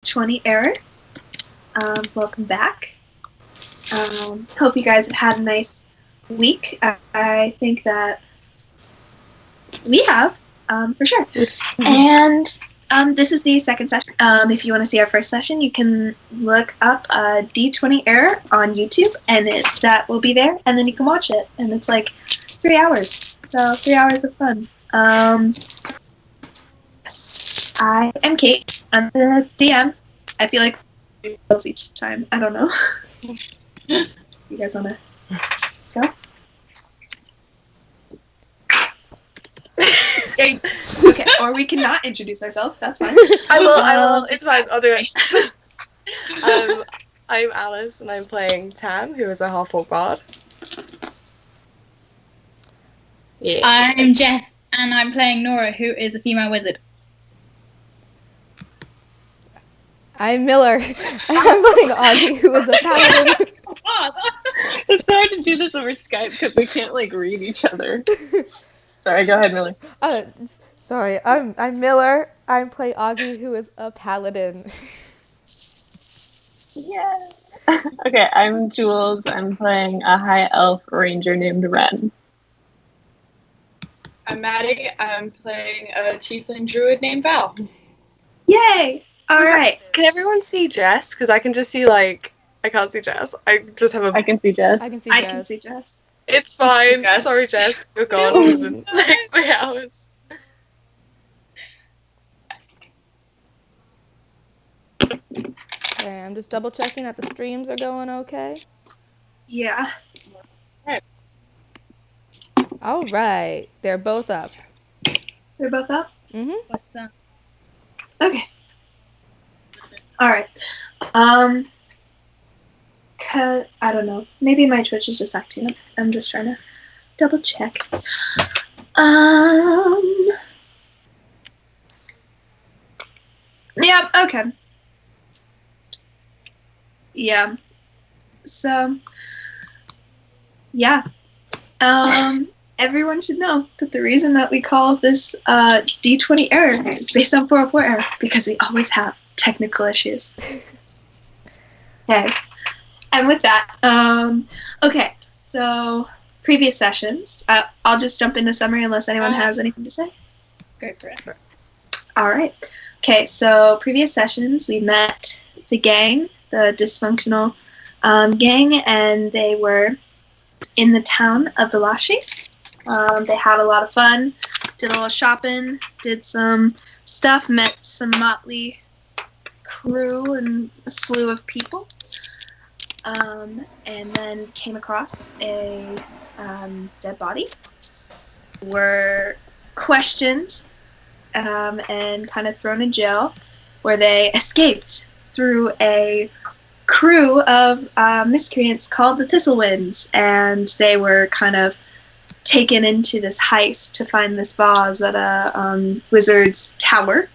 D20 error. Welcome back. Hope you guys have had a nice week. I think that we have, for sure. And this is the second session. If you want to see our first session, you can look up D20 error on YouTube, and that will be there, and then you can watch it. And it's like 3 hours. So 3 hours of fun. I am Kate. I'm the DM. I feel like we each time. I don't know. You guys want to go? Okay, or we cannot introduce ourselves. That's fine. I will. It's fine. I'll do it. I'm Alice, and I'm playing Tam, who is a half-orc bard. Yeah. I'm Jess, and I'm playing Nora, who is a female wizard. I'm Miller, and I'm playing Augie, who is a paladin. It's hard to do this over Skype because we can't read each other. Sorry, go ahead, Miller. Sorry, I'm Miller. I'm playing Augie, who is a paladin. Yeah. Okay, I'm Jules. I'm playing a high elf ranger named Ren. I'm Maddie. I'm playing a tiefling druid named Val. Yay! All right. Can everyone see Jess? Because I can just see, I can't see Jess. I just have a... I can see Jess. I can see Jess. It's fine. Jess. Sorry, Jess. You're gone within the next 3 hours. Okay, I'm just double checking that the streams are going okay. Yeah. All right. They're both up. They're both up? Mm-hmm. What's that? Okay. All right. I don't know. Maybe my Twitch is just acting up. I'm just trying to double check. Yeah, okay. Yeah. So, yeah. Everyone should know that the reason that we call this D20 error is based on 404 error, because we always have technical issues. Okay. And with that, okay, so previous sessions, I'll just jump into summary unless anyone has anything to say. Go for it. All right. Okay, so previous sessions, we met the gang, the dysfunctional gang, and they were in the town of Valashi. They had a lot of fun, did a little shopping, did some stuff, met some motley crew and a slew of people, and then came across a dead body. Were questioned and kind of thrown in jail, where they escaped through a crew of miscreants called the Thistlewinds, and they were kind of taken into this heist to find this vase at a wizard's tower,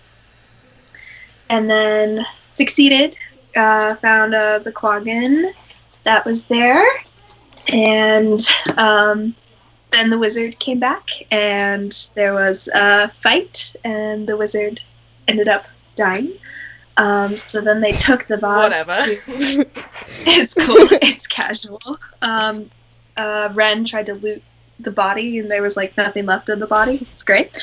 and then succeeded, found the Quaggan that was there, and then the wizard came back, and there was a fight, and the wizard ended up dying. So then they took the vase. Whatever. It's cool. It's casual. Ren tried to loot the body, and there was nothing left of the body. It's great.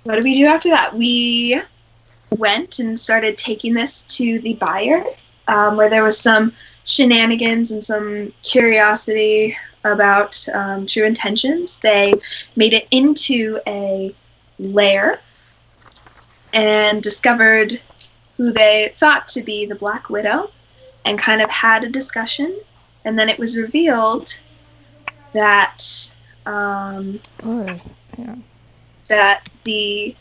What did we do after that? We went and started taking this to the buyer, where there was some shenanigans and some curiosity about true intentions. They made it into a lair and discovered who they thought to be the Black Widow, and kind of had a discussion, and then it was revealed that that the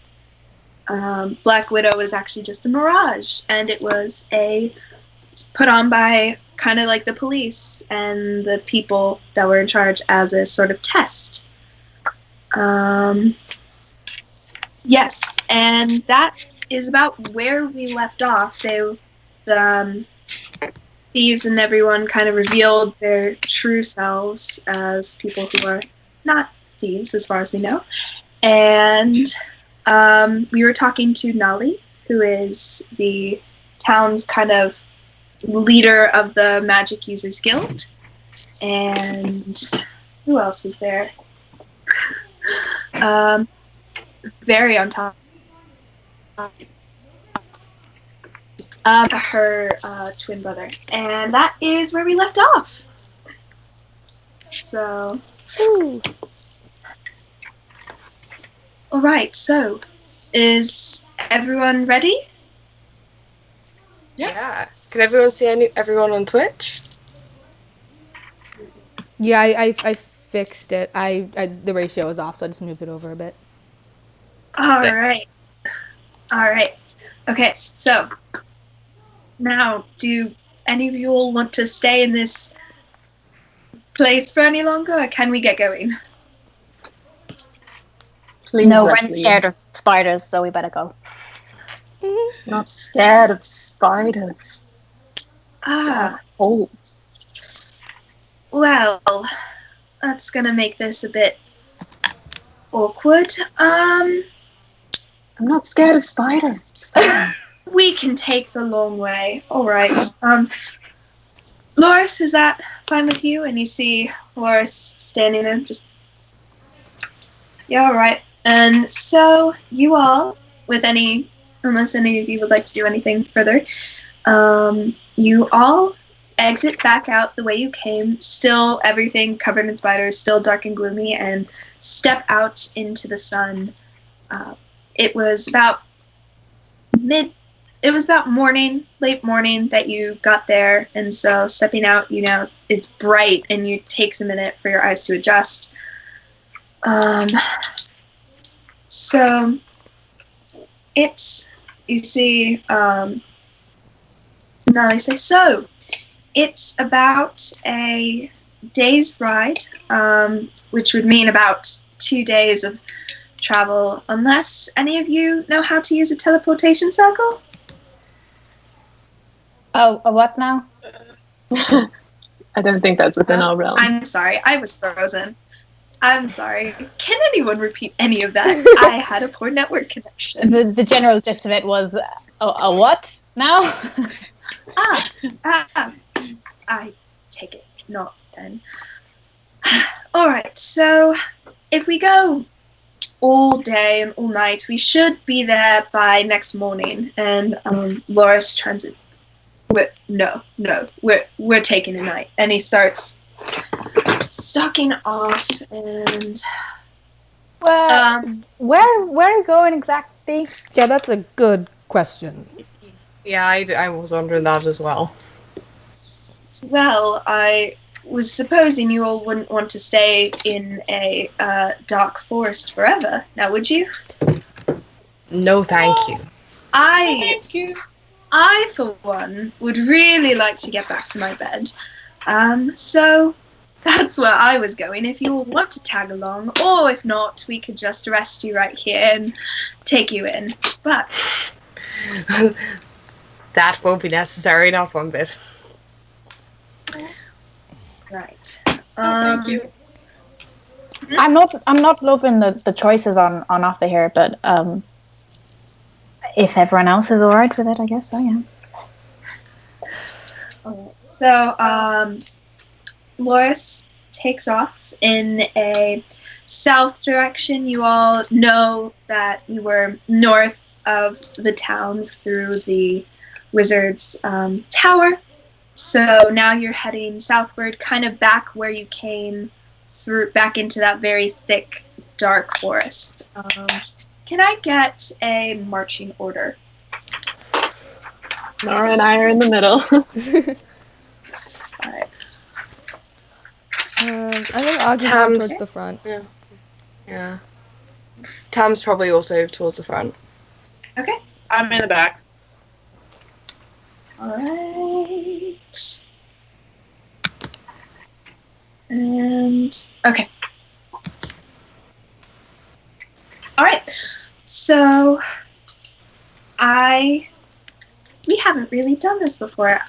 Black Widow was actually just a mirage, and it was put on by kind of the police and the people that were in charge as a sort of test. Yes, and that is about where we left off. The thieves and everyone kind of revealed their true selves as people who are not thieves, as far as we know. And we were talking to Nali, who is the town's kind of leader of the Magic Users Guild. And who else is there? Very on top. Her twin brother. And that is where we left off. So... Ooh. Alright, so is everyone ready? Yeah. Can everyone see everyone on Twitch? Yeah, I fixed it. The ratio was off, so I just moved it over a bit. Alright. Alright. Okay, so now do any of you all want to stay in this place for any longer, or can we get going? Please No, let's we're leave. scared of spiders, so we better go. Not scared of spiders. Ah, Holes. well, that's gonna make this a bit awkward. I'm not scared of spiders. It's fine. We can take the long way. Alright. Loris, is that fine with you? And you see Loris standing there, just... Yeah, alright. And so, you all, unless any of you would like to do anything further, you all exit back out the way you came, still everything covered in spiders, still dark and gloomy, and step out into the sun. It was about late morning that you got there, and so stepping out, it's bright, and it takes a minute for your eyes to adjust. So, you see, now they say, so, it's about a day's ride, which would mean about 2 days of travel, unless any of you know how to use a teleportation circle? Oh, a what now? I don't think that's within our realm. I'm sorry, I was frozen. I'm sorry. Can anyone repeat any of that? I had a poor network connection. The general gist of it was a what now? I take it not then. Alright, so if we go all day and all night, we should be there by next morning. And Loris turns it. No, we're taking a night. And he starts stalking off, and Well, where are you going exactly? Yeah, that's a good question. Yeah, I was wondering that as well. well, I was supposing you all wouldn't want to stay in a dark forest forever. Now, would you? No, thank you. Thank you. I, for one, would really like to get back to my bed. So that's where I was going. If you all want to tag along, or if not, we could just arrest you right here and take you in. But That won't be necessary, not one bit. right. Thank you. I'm not loving the choices on offer here, but if everyone else is alright with it, I guess I am. So, Loris takes off in a south direction. You all know that you were north of the town through the wizard's tower. So now you're heading southward, kind of back where you came through, back into that very thick, dark forest. Can I get a marching order? Nora and I are in the middle. Alright. I think Augie's more Tam's- towards the front. Yeah. Tam's probably also towards the front. I'm in the back. Alright. And okay. Alright. So we haven't really done this before.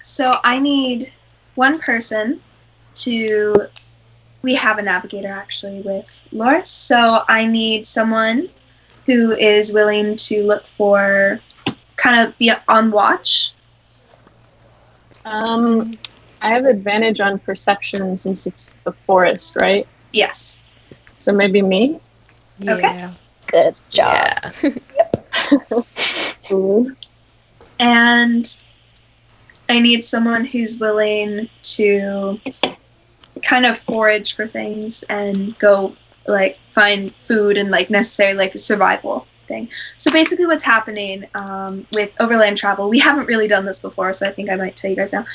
So I need one person we have a navigator actually with Loris, so I need someone who is willing to look for, kind of be on watch? I have advantage on perception since it's the forest, right? Yes. So maybe me? Okay. Good job. Yeah. Ooh. And I need someone who's willing to kind of forage for things and go, like, find food and, like, necessary, like, a survival thing. So basically what's happening with overland travel, we haven't really done this before, so I think I might tell you guys now.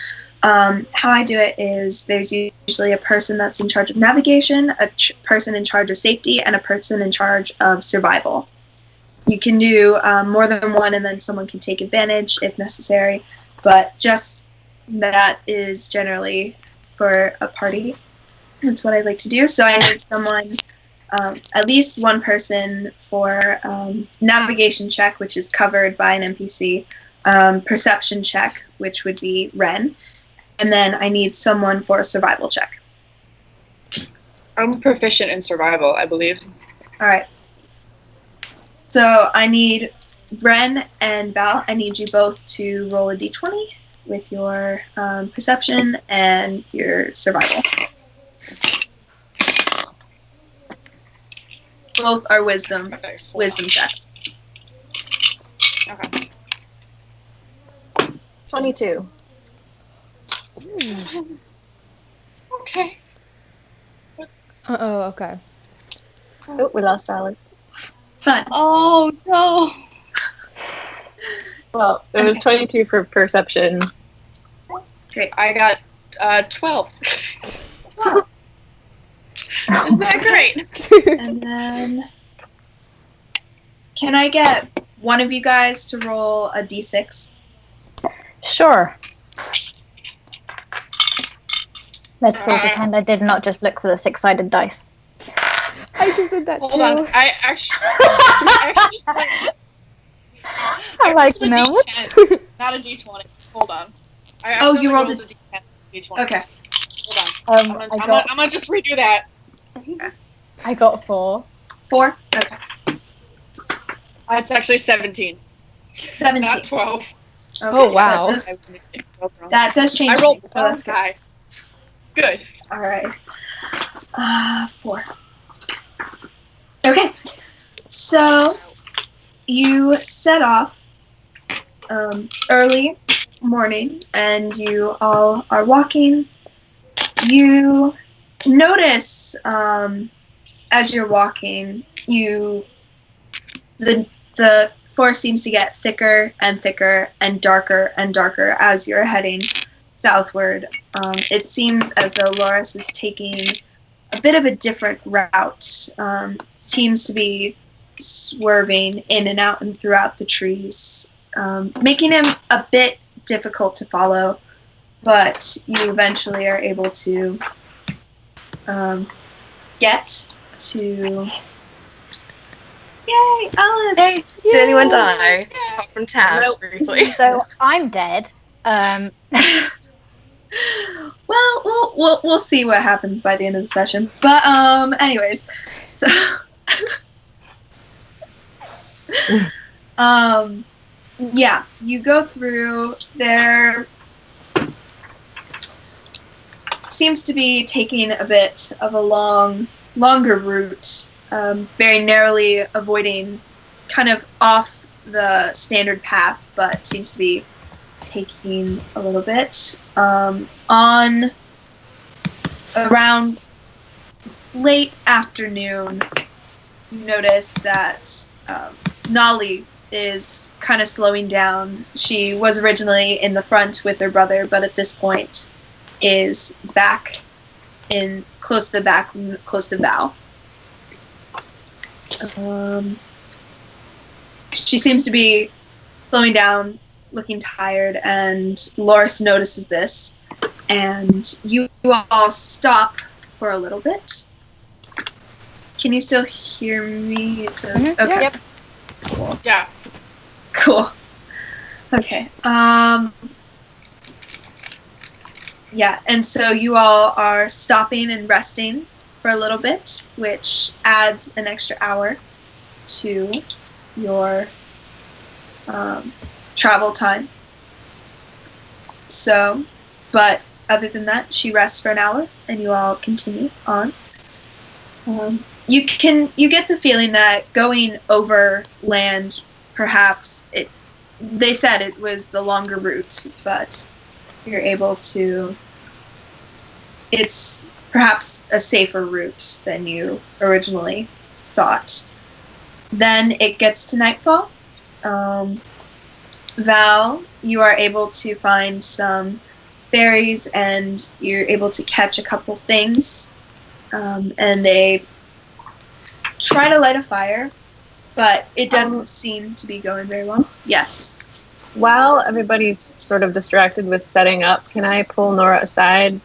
How I do it is there's usually a person that's in charge of navigation, a person in charge of safety, and a person in charge of survival. You can do more than one, and then someone can take advantage if necessary, but just that is generally for a party. That's what I like to do. So I need someone, at least one person for navigation check, which is covered by an NPC, perception check, which would be Ren, and then I need someone for a survival check. I'm proficient in survival, I believe. All right. So I need Ren and Val. I need you both to roll a d20 with your perception and your survival. Both are wisdom checks. Okay. 22. Okay. Uh-oh, okay. Oh, we lost Alice. Fun. Oh no. Well, it was 22 for perception. I got 12. Isn't that great? And then, can I get one of you guys to roll a d6? Sure. Let's all pretend I did not just look for the six-sided dice. I just did that Hold too. on. I actually just I'm like, no. D10, not a D20. Hold on. I Oh, you rolled a D10. D20. Okay. Hold on. I'm gonna just redo that. I got 4. 4? Okay. It's actually 17. 17. Not 12. Okay. Oh, wow. That does change. I rolled things, so that's good. high. Good. All right. 4. Okay. So you set off early morning, and you all are walking. You notice as you're walking, the forest seems to get thicker and thicker and darker as you're heading southward. It seems as though Loris is taking a bit of a different route. Seems to be swerving in and out and throughout the trees, making him a bit difficult to follow, but you eventually are able to get to... Yay, Alice! Hey, did anyone die? Apart from Tam, Nope. briefly. So I'm dead. Well, we'll see what happens by the end of the session. But anyways, so yeah, you go through there. Seems to be taking a bit of a longer route, very narrowly avoiding, kind of off the standard path, but seems to be taking a little bit. On around late afternoon, you notice that Nolly is kind of slowing down. She was originally in the front with her brother, but at this point is back in close to the back, close to Val. She seems to be slowing down, looking tired, and Loris notices this, and you all stop for a little bit. Can you still hear me? It says, okay. Yep. Cool. Yeah. Cool. Okay. Yeah, and so you all are stopping and resting for a little bit, which adds an extra hour to your travel time. So, but other than that, she rests for an hour, and you all continue on. You get the feeling that going over land, perhaps they said it was the longer route, but you're able to. It's perhaps a safer route than you originally thought. Then it gets to nightfall. Val, you are able to find some berries, and you're able to catch a couple things. And they try to light a fire, but it doesn't seem to be going very well. Yes. While everybody's sort of distracted with setting up, can I pull Nora aside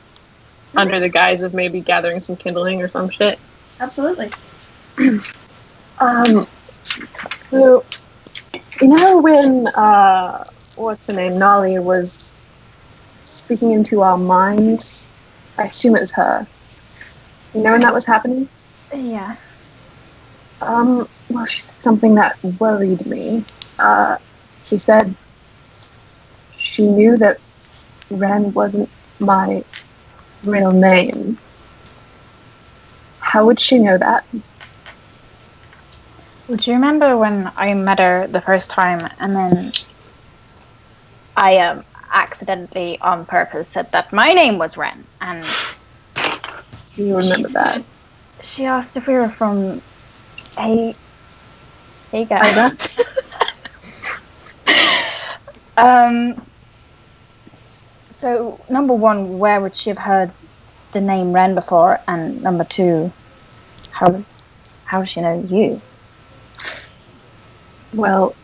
under the guise of maybe gathering some kindling or some shit? Absolutely. So, you know when, what's her name, Nolly was speaking into our minds? I assume it was her. You know when that was happening? Yeah. Well, she said something that worried me. She said she knew that Ren wasn't my real name. How would she know that? Would you remember when I met her the first time and then I accidentally on purpose said that my name was Ren, and Do you remember that? she asked if we were from Hey guys. So number one, where would she have heard the name Ren before? And number two, how does she know you? Well,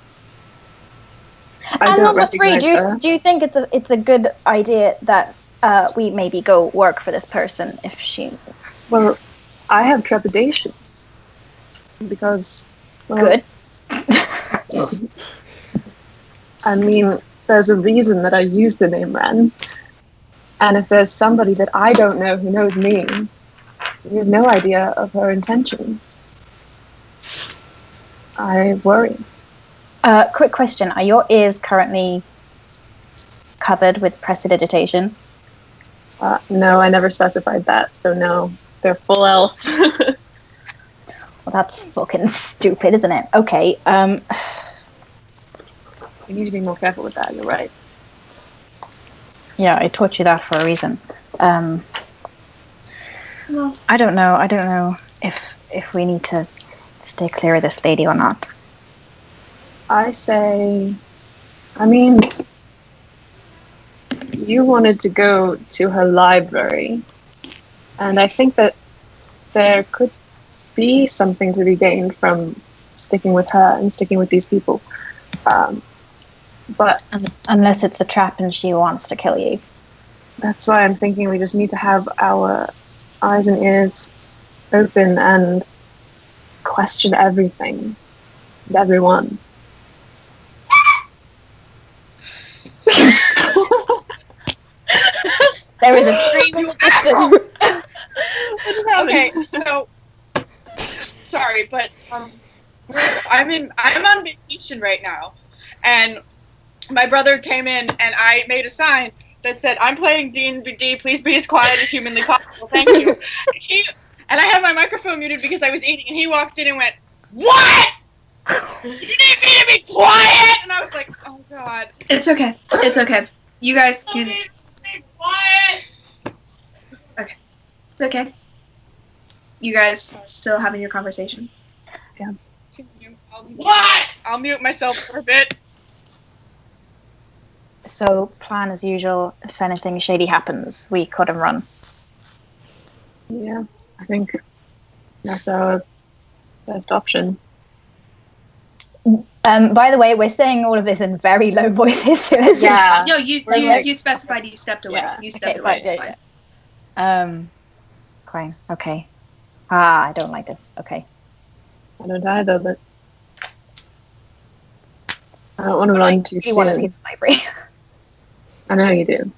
I And don't number three, recognize her. do you think it's a good idea that we maybe go work for this person if she? Well, I have trepidations because. Well, Good. I mean, there's a reason that I use the name Ren, and if there's somebody that I don't know who knows me, we have no idea of her intentions. I worry. Quick question: are your ears currently covered with prestidigitation? No, I never specified that, so no, they're full elf. Well, that's fucking stupid, isn't it? Okay. You need to be more careful with that. You're right. Yeah, I taught you that for a reason. Well, I don't know if we need to stay clear of this lady or not. I say, I mean, you wanted to go to her library, and I think that there could be something to be gained from sticking with her and sticking with these people. But Unless it's a trap and she wants to kill you. that's why I'm thinking we just need to have our eyes and ears open and question everything and everyone. There is a scream in the distance. Okay, so sorry, but I'm on vacation right now, and my brother came in and I made a sign that said, "I'm playing D&D. Please be as quiet as humanly possible. Thank you." And I had my microphone muted because I was eating, and he walked in and went, "What? You need me to be quiet?" And I was like, "Oh God." it's okay. It's okay. You guys You can. need me to be quiet. It's okay. You guys still having your conversation. What? I'll mute myself for a bit. So, plan as usual. If anything shady happens, we cut and run. Yeah, I think that's our best option. By the way, we're saying all of this in very low voices. So it's Yeah. No, you specified you stepped away. Yeah. You stepped Okay, away. fine, It's yeah, fine. Fine. Okay. I don't like this. Okay. I don't either, but I don't want to run too You want to leave soon. the library. I know you do.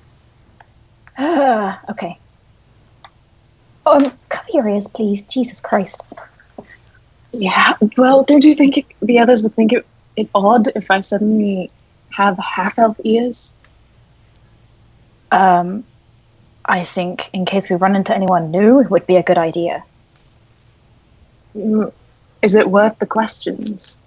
Okay. Cover your ears, please. Jesus Christ. Yeah, well, don't you think the others would think it odd if I suddenly have half-elf ears? I think in case we run into anyone new, it would be a good idea. Is it worth the questions?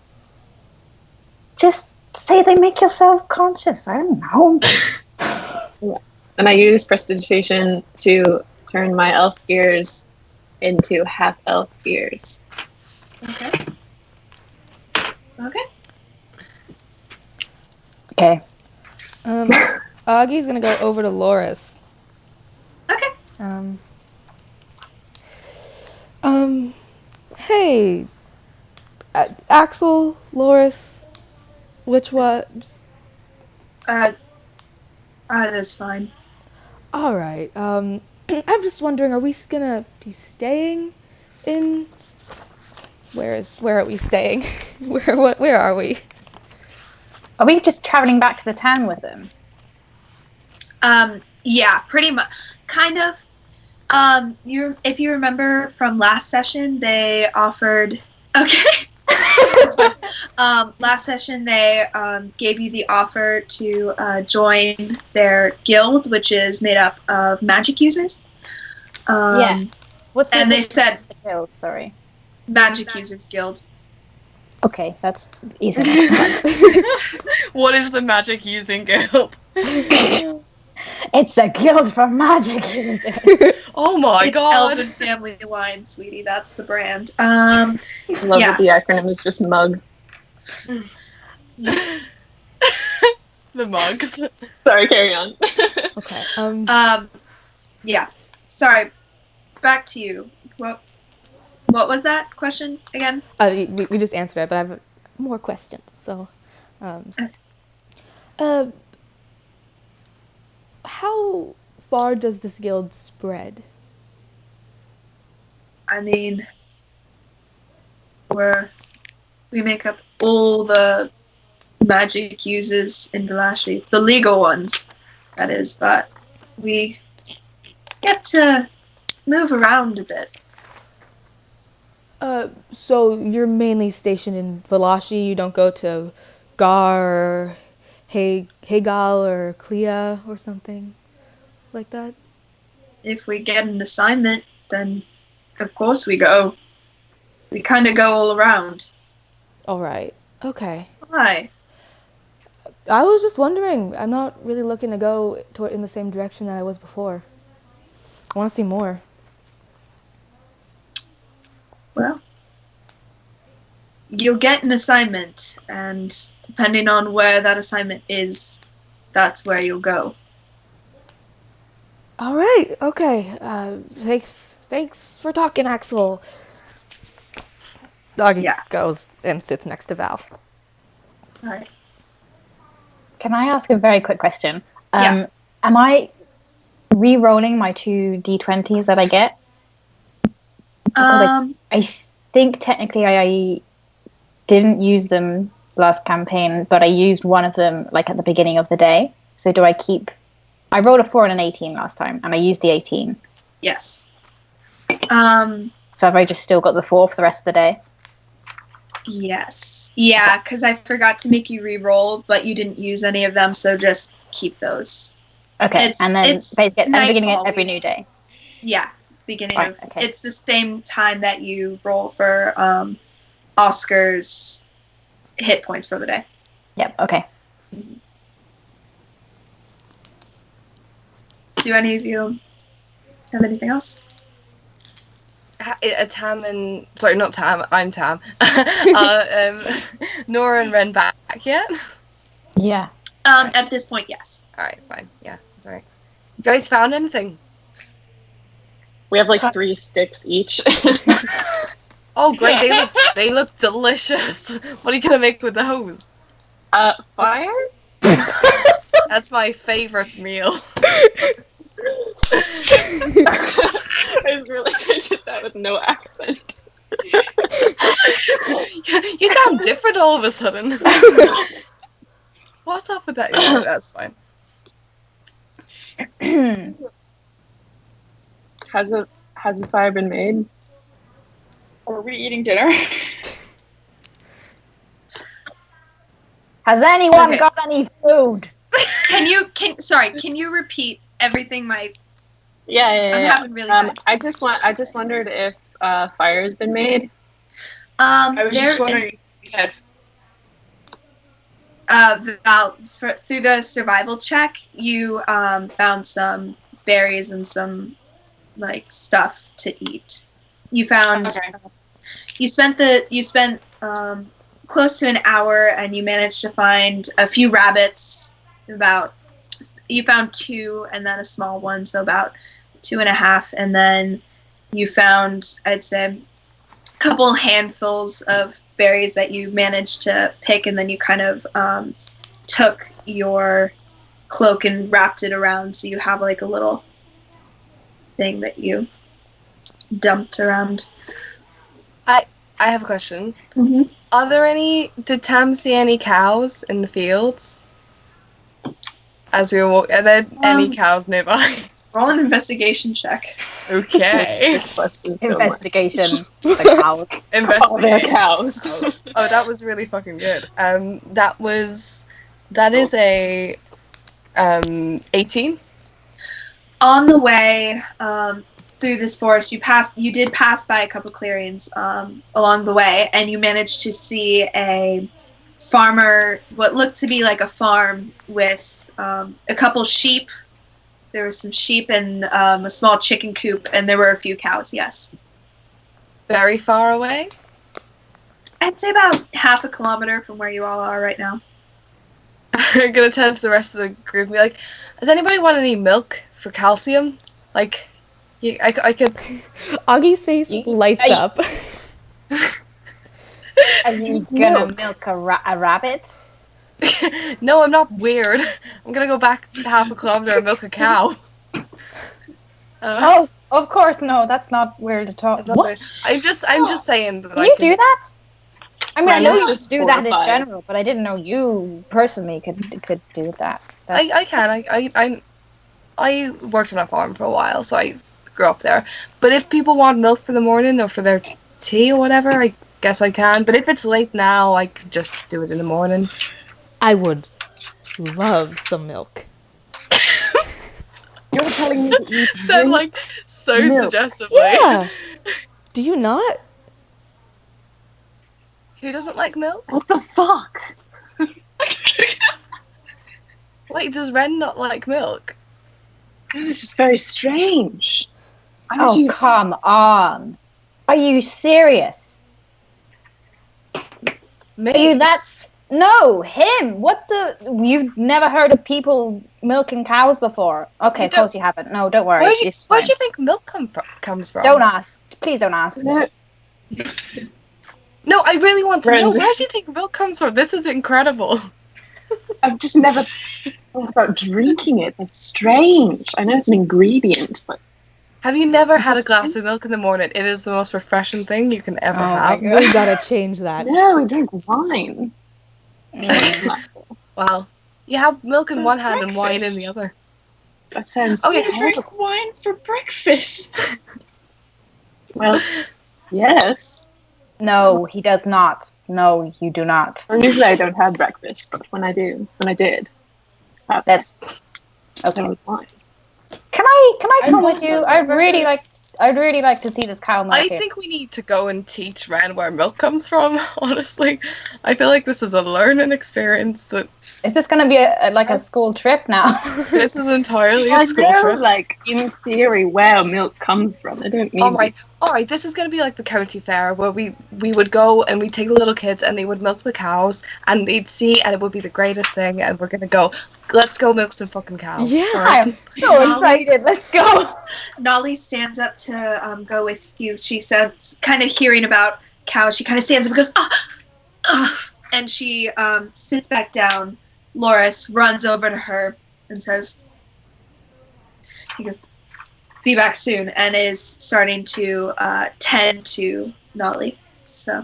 Just say they make you self-conscious. I don't know. And I use prestidigitation to turn my elf ears into half-elf ears. Okay. Okay. Okay. Augie's gonna go over to Loris. Okay. Hey, Axel, Loris, which one? That's fine. All right. I'm just wondering, are we gonna be staying in? Where are we staying? Where are we? Are we just traveling back to the town with them? Yeah, pretty much. Kind of. If you remember from last session, they offered. Okay. Last session they gave you the offer to join their guild, which is made up of magic users. Yeah. What's and they said the guild? Sorry. Magic Users Guild. Okay, that's easy. What is the magic using guild? It's a guild for magic users. Oh my It's god. Elven Family Line, sweetie. That's the brand. I love Yeah. that the acronym is just MUG. The mugs. Sorry, carry on. Okay. Yeah. Sorry. Back to you. What was that question again? We just answered it, but I have more questions. So, how far does this guild spread? I mean, we make up all the magic users in Valashi, the legal ones, that is, but we get to move around a bit. So you're mainly stationed in Valashi. You don't go to Gar or Hagal or Clea or something like that? If we get an assignment, then of course we go. We kind of go all around. All right. Okay. Why? I was just wondering. I'm not really looking to go in the same direction that I was before. I want to see more. Well, you'll get an assignment, and depending on where that assignment is, that's where you'll go. All right. Okay. Thanks for talking, Axel. Doggy goes and sits next to Val. All right. Can I ask a very quick question? Yeah. Am I re-rolling my 2 D20s that I get? Because I think technically I didn't use them last campaign, but I used one of them like at the beginning of the day. So do I keep... I rolled a 4 and an 18 last time, and I used the 18. Yes. So have I just still got the 4 for the rest of the day? Yes. Yeah, because I forgot to make you re-roll, but you didn't use any of them, so just keep those. Okay, and then basically at the beginning of every week. new day. Yeah, beginning Right, of... okay. It's the same time that you roll for Oscar's hit points for the day. Yep, okay. Do any of you have anything else? Tam and... Sorry, not Tam. I'm Tam. Nora and Ren back yet? Yeah. At this point, yes. Alright, fine. Yeah, that's alright. You guys found anything? We have like 3 sticks each. Oh, great. They look delicious. What are you going to make with those? Fire? That's my favorite meal. I was really did that with no accent. You sound different all of a sudden. What's up with that? Yeah, that's fine. Has the fire been made? Are we eating dinner? Has anyone Okay. got any food? Can you repeat everything I'm having really bad. I just wondered if fire has been made. I was just wondering if we had. Through the survival check, you found some berries and some like stuff to eat. You found Okay. you spent close to an hour, and you managed to find a few rabbits. You found 2, and then a small one, so about 2.5, and then you found, I'd say, a couple handfuls of berries that you managed to pick, and then you kind of took your cloak and wrapped it around, so you have like a little thing that you dumped around. I have a question. Mm-hmm. Did Tam see any cows in the fields? As we were walking, are there any cows nearby? Roll an investigation check. Okay. This question so much. Investigation. The cow. Oh, they're cows. Oh, that was really fucking good. That is a 18. On the way through this forest, you did pass by a couple clearings along the way, and you managed to see a farmer, what looked to be like a farm with a couple sheep. There were some sheep and a small chicken coop, and there were a few cows, yes. Very far away? I'd say about half a kilometer from where you all are right now. I'm gonna turn to the rest of the group and be like, does anybody want any milk for calcium? Like, I could... Augie's face lights up. Are you gonna milk a rabbit? No, I'm not weird. I'm gonna go back half a kilometer and milk a cow. Oh, of course, no, that's not weird at all. What? I'm just saying that Can you do that? I mean, I know you just do that in horrified. general, but I didn't know you personally could do that. I can. I worked on a farm for a while, so I grew up there. But if people want milk for the morning or for their tea or whatever, I guess I can. But if it's late now, I could just do it in the morning. I would love some milk. You're telling me that you Said drink like so milk. suggestively. Yeah. Do you not? Who doesn't like milk? What the fuck? Wait, does Ren not like milk? It's just very strange. Why would Oh, you- come on. Are you serious? Me? Are you No, him. What the? You've never heard of people milking cows before? Okay, You of course you haven't. No, don't worry. Where do It's fine. you think milk comes from? Don't ask. Please don't ask. No, No, I really want to know. Brenda. Where do you think milk comes from? This is incredible. I've just never thought about drinking it. That's strange. I know it's an ingredient, but Have you never had a glass of milk in the morning? It is the most refreshing thing you can ever Oh my have. God. We gotta change that. no, we drink wine. Well, you have milk in one hand and wine in the other. That sounds Okay. I drink wine for breakfast. well. Yes. No, he does not. No, you do not. Well, usually I don't have breakfast, but when I did, have That's that okay. was wine. Can I I'm come with also you? I'd really like to see this cow I market. think we need to go and teach Ren where milk comes from, honestly. I feel like this is a learning experience that Is this going to be a school trip now? this is entirely I a school know, trip. like in theory, where milk comes from. I don't mean. Alright, this is gonna be like the county fair where we would go and we'd take the little kids and they would milk the cows and they'd see and it would be the greatest thing and we're gonna go, let's go milk some fucking cows. Yeah. I am so excited. Let's go. Nolly stands up to go with you. She says, kind of hearing about cows, she kind of stands up and goes, and she sits back down. Loris runs over to her and says, he goes, be back soon, and is starting to tend to Nolly. So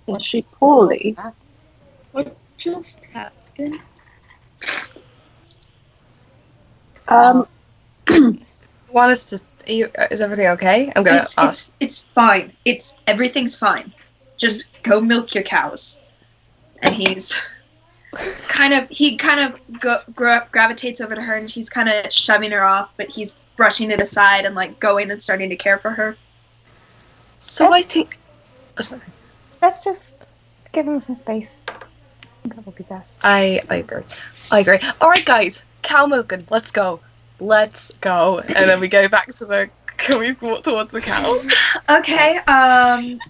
Is she poorly? What just happened? Want us to is everything okay? I'm gonna ask. it's fine. Everything's fine. Just go milk your cows. And he's he gravitates over to her, and he's kind of shoving her off, but he's brushing it aside and like going and starting to care for her. So I think. Oh, sorry. Let's just give him some space. I think that would be best. I agree. All right, guys, cow milking. Let's go. And then we go back to the. Can we walk towards the cows? Okay.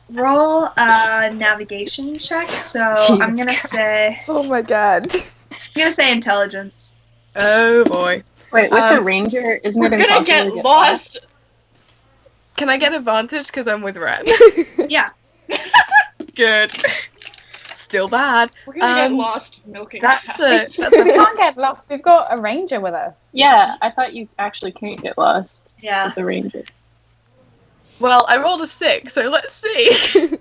Roll a navigation check. So I'm gonna say. Oh my god. I'm gonna say intelligence. Oh boy. Wait, with the ranger, isn't it We're gonna impossible get to get lost. Can I get advantage because I'm with Ren? Yeah. Good. Still bad. We're gonna get lost milking. That's cows. a We can't get lost. We've got a ranger with us. Yeah, I thought you actually can't get lost Yeah. with the ranger. Well, I rolled a 6, so let's see.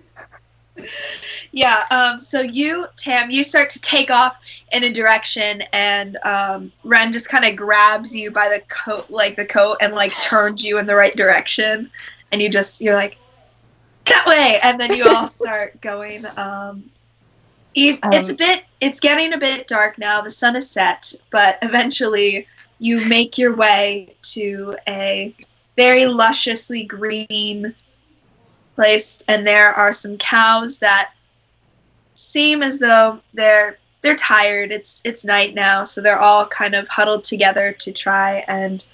Yeah. So you, Tam, you start to take off in a direction, and Ren just kind of grabs you by the coat, and like turns you in the right direction, and you're like, that way, and then you all start going. It's getting a bit dark now. The sun is set, but eventually you make your way to a very lusciously green place, and there are some cows that seem as though they're tired. It's night now, so they're all kind of huddled together to try and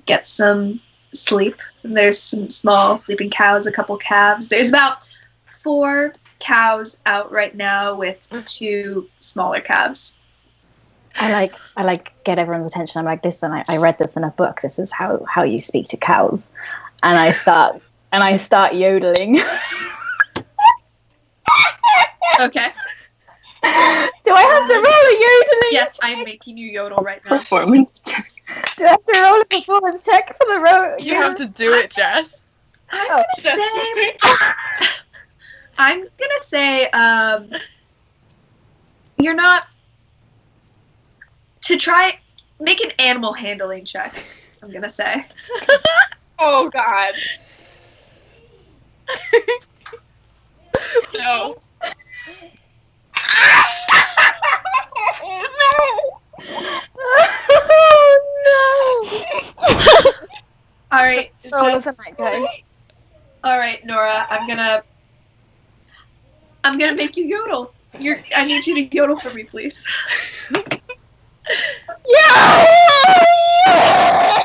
get some sleep. And there's some small sleeping cows, a couple calves. There's about 4 cows out right now with 2 smaller calves. I get everyone's attention. I'm like, listen, I read this in a book. This is how you speak to cows. And I start yodeling. Okay. Do I have to roll a yodeling? Yes, I'm making you yodel right now. Performance check. Do I have to roll a performance check for the roll? You have to do it, Jess. I'm gonna say you're not to try make an animal handling check. I'm gonna say. Oh God. No. All right. Oh, no. All right, Nora. I'm gonna make you yodel. I need you to yodel for me, please. Yeah!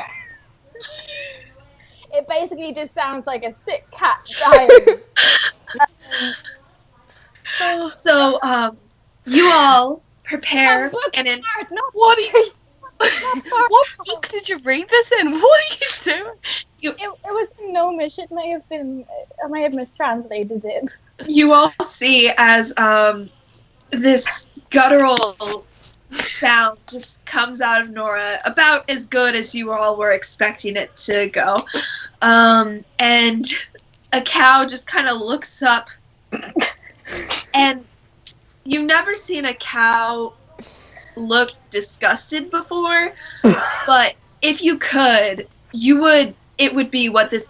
It basically just sounds like a sick cat dying. So, you all prepare and What are you? What book did you read this in? What are you doing? It was Gnomish. It may have been. I may have mistranslated it. you all see as this guttural sound just comes out of Nora, about as good as you all were expecting it to go. And a cow just kind of looks up, and you've never seen a cow look disgusted before, but if you could, it would be how this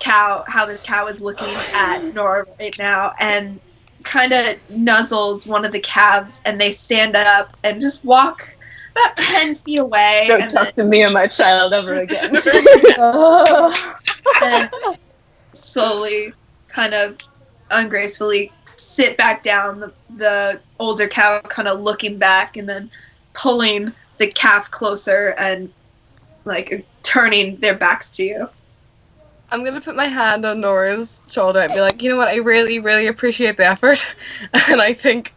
cow is looking at Nora right now, and kind of nuzzles one of the calves, and they stand up and just walk about 10 feet away. Don't talk to me or my child ever again. And slowly, kind of ungracefully, sit back down. The older cow kind of looking back, and then pulling the calf closer and like turning their backs to you. I'm gonna put my hand on Nora's shoulder and be like, you know what, I really, really appreciate the effort. And I think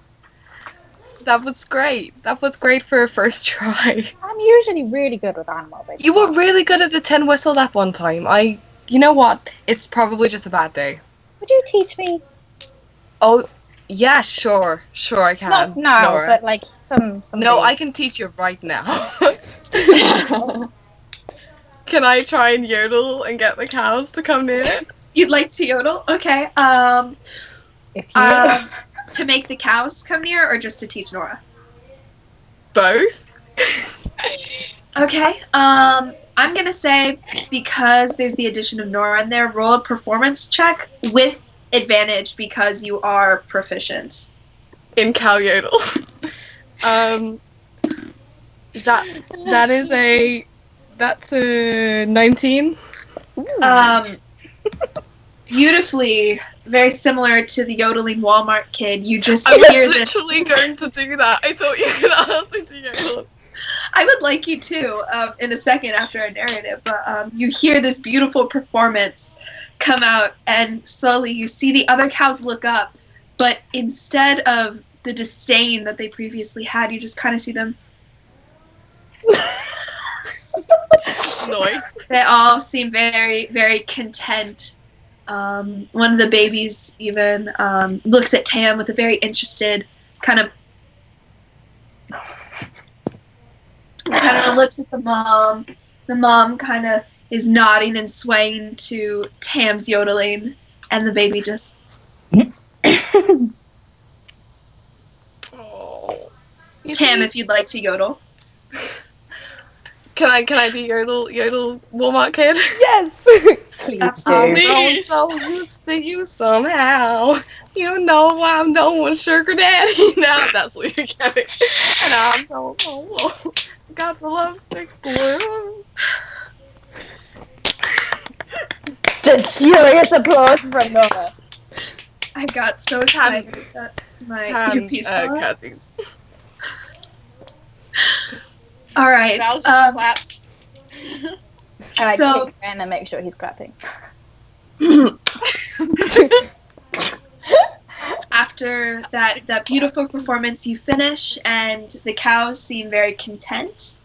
that was great. That was great for a first try. I'm usually really good with animal based. You were really good at the 10 whistle that one time. You know what? It's probably just a bad day. Would you teach me? Oh, yeah, sure I can. Not now, Nora. but like some. No, days. I can teach you right now. Can I try and yodel and get the cows to come near it? You'd like to yodel? Okay. If you. To make the cows come near, or just to teach Nora? Both? Okay. I'm gonna say, because there's the addition of Nora in there, roll a performance check with advantage because you are proficient. In cow yodel. That's a 19. Beautifully, very similar to the yodeling Walmart kid. You just I was hear this. literally going to do that. I thought you were going to ask me to yodel. I would like you to in a second after our narrative, but you hear this beautiful performance come out, and slowly you see the other cows look up, but instead of the disdain that they previously had, you just kind of see them. Nice. They all seem very, very content. One of the babies even looks at Tam with a very interested kind of looks at the mom. The mom kind of is nodding and swaying to Tam's yodeling, and the baby just. Oh. Tam, if you'd like to yodel. Can I do yodel Walmart kid? Yes. Absolutely. I'm so used to you somehow. You know I'm no one's sugar daddy. Now that's what you're getting. And I'm so got the love stick for him. Just furious applause from Nora. I got so excited that my earpiece fell out. Cousins. All right. Val's just claps. And I So- kick Ren and make sure he's clapping. After that beautiful performance, you finish, and the cows seem very content.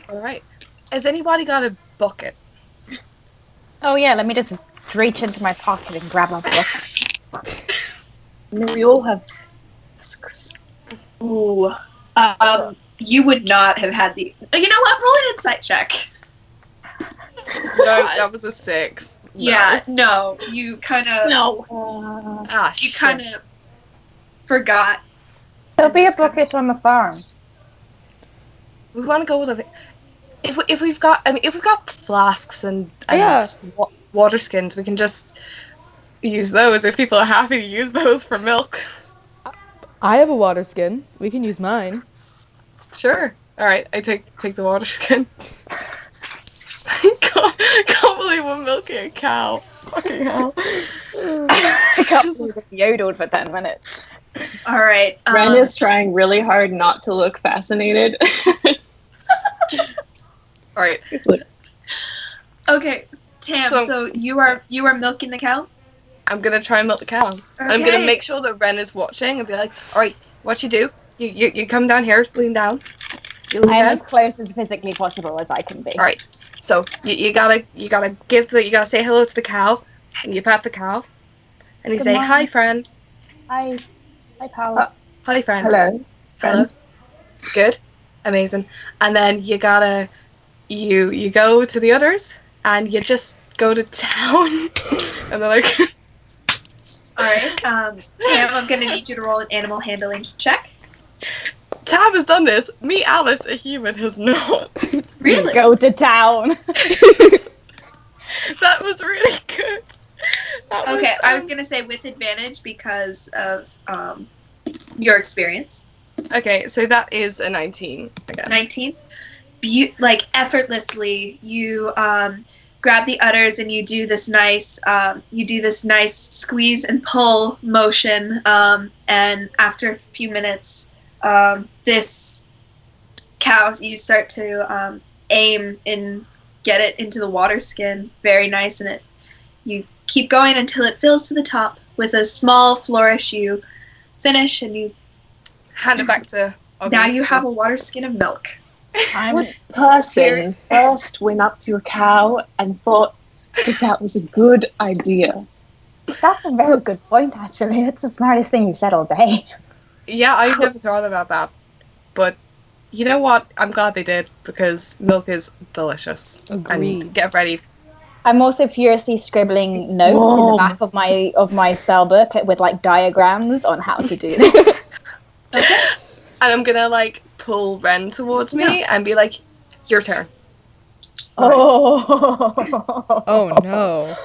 All right. Has anybody got a bucket? Oh yeah, let me just reach into my pocket and grab a book. We all have tasks. Ooh. You would not have had the. You know what? Roll an insight check. No, that was a 6. No. Yeah. No. You kind of. No. Ah, You shit. kind of forgot. There'll be a Just kinda- bucket on the farm. We want to go with it. If we've got flasks and Yeah. water skins, we can just use those. If people are happy to use those for milk, I have a water skin. We can use mine. sure. All right, I take the water skin. can't believe we're milking a cow. Fucking hell. I can't believe I yodeled for 10 minutes. All right. Ren is trying really hard not to look fascinated. All right. Okay, Tam. So- So you are milking the cow. I'm gonna try and milk the cow. I'm gonna make sure that Ren is watching and be like, all right, what you do? You come down here, lean down. You lean I am down. as close as physically possible as I can be. All right. So you gotta say hello to the cow, and you pat the cow, and you Good say, morning. "Hi, friend. Hi, pal. Hi, friend. Hello. Hello. Good. Amazing. And then you gotta you go to the others, and you just go to town, and they're like, All right. Tam, I'm gonna need you to roll an animal handling check. Tab has done this. Me, Alice, a human, has not. Really? Go to town. That was really good. That Okay, I was gonna say with advantage because of your experience. Okay, so that is a 19 again. 19. Effortlessly, you grab the udders and you do this nice squeeze and pull motion. And after a few minutes, this cow, you start to aim and get it into the water skin. Very nice, and you keep going until it fills to the top. With a small flourish, you finish, and you Hand it back to. now you have a water skin of milk. What person first went up to a cow and thought that was a good idea? That's a very good point, actually. That's the smartest thing you've said all day. Yeah, I've never thought about that, but you know what? I'm glad they did because milk is delicious. Agreed. And get ready. I'm also furiously scribbling notes in the back of my spell book with like diagrams on how to do this. And I'm gonna like pull Ren towards me and be like, "Your turn." Oh. Oh no.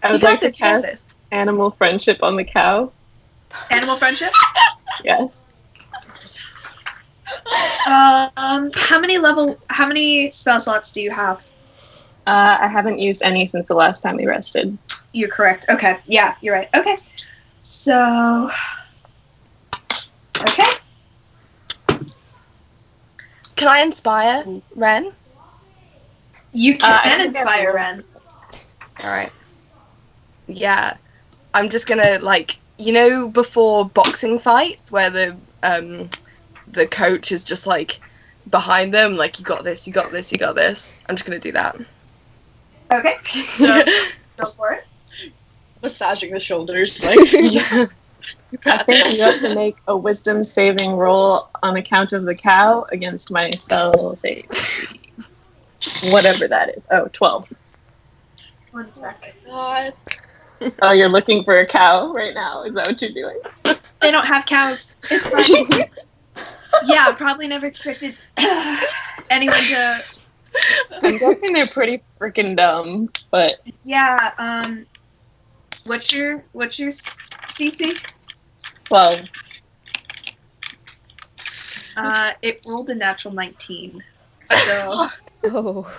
I would You like to got this, you got cast this. animal friendship on the cow. Animal friendship? Yes. How many spell slots do you have? I haven't used any since the last time we rested. You're correct. Okay. Yeah, you're right. Okay. So, okay. Can I inspire Ren? You I can think inspire I Ren. Alright. Yeah. I'm just gonna, like, you know, before boxing fights where the coach is just, like, behind them, like, you got this, you got this, you got this. I'm just gonna do that. Okay. So, go for it. Massaging the shoulders, like, Yeah. you I got think this. you have to make a wisdom saving roll on account of the cow against my spell save. Whatever that is. Oh, 12. 1 sec. God. Oh, you're looking for a cow right now. Is that what you're doing? They don't have cows. It's fine. Yeah, probably never expected anyone to. I'm guessing they're pretty freaking dumb, but Yeah. What's your DC? 12. It rolled a natural 19. So Oh.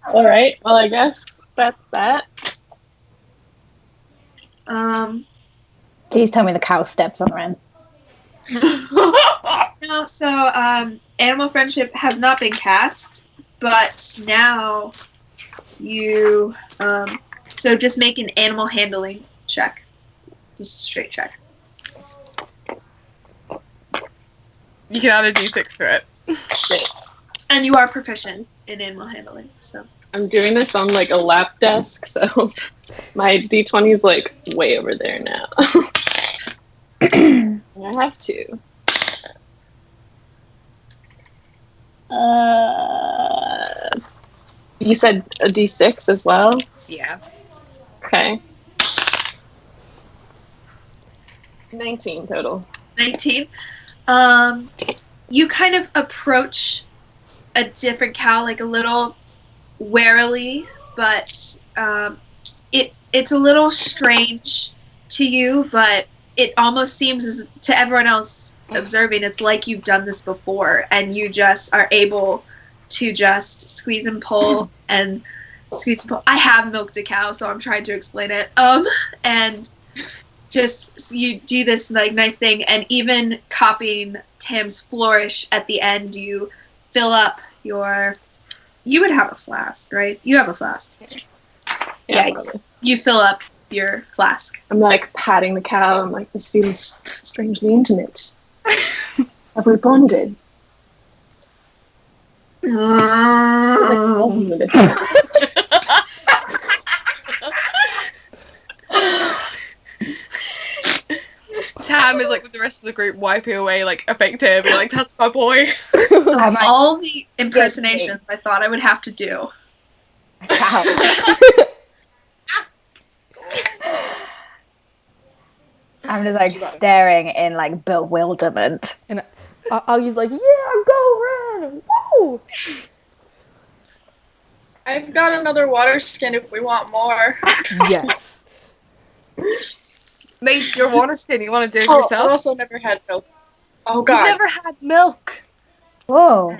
All right. Well, I guess that's that. Please tell me the cow steps on Ren. no. So animal friendship has not been cast, but now you so just make an animal handling check, just a straight check. You can add a d6 to it. And you are proficient in animal handling, so. I'm doing this on like a lap desk, so my D20 is like way over there now. I have to. You said a D6 as well? Yeah. Okay. 19 total. 19. You kind of approach a different cow like a little warily, but it's a little strange to you, but it almost seems as to everyone else observing it's like you've done this before and you just are able to just squeeze and pull and squeeze and pull. I have milked a cow, so I'm trying to explain it. And just you do this like nice thing, and even copying Tam's flourish at the end, you fill up your. You would have a flask, right? You have a flask. Yeah, probably. you fill up your flask. I'm like patting the cow. I'm like, this feels strangely intimate. Have we bonded? Tam is like with the rest of the group wiping away like a fake tear, being like, "That's my boy." Of all the impersonations I thought I would have to do. Cow. I'm just like staring in like bewilderment. And I'll use like, yeah, go Ren! Woo! I've got another water skin if we want more. Yes. Mate, your water skin, you want to do it I've yourself? also never had milk. Oh You've god. never had milk. Whoa.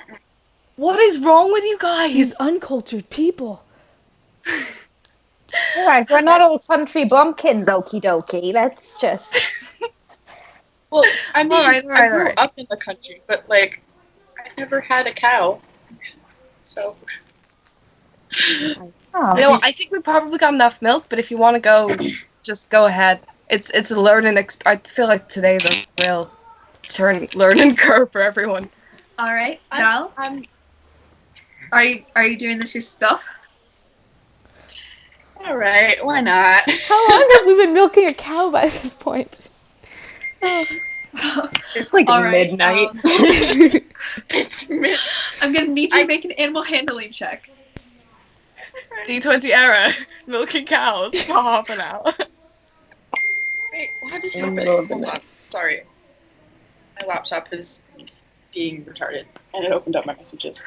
What is wrong with you guys? These uncultured people. Alright, we're not all country bumpkins, okie dokie. Let's just. Well, I mean, Alright, I grew alright. up in the country, but like, I never had a cow. So. Oh. You know, I think we probably got enough milk, but if you want to go, just go ahead. It's a learning. I feel like today's a real learning curve for everyone. All right, Val, are you doing this yourself? All right, why not? How long have we been milking a cow by this point? It's like All right, midnight. It's mid- I'm gonna need you to make an animal handling check. D20 error. Milking cows for half an hour. Wait, what is In the middle of the happening? Hold night. on. Sorry. My laptop is being retarded, and it opened up my messages.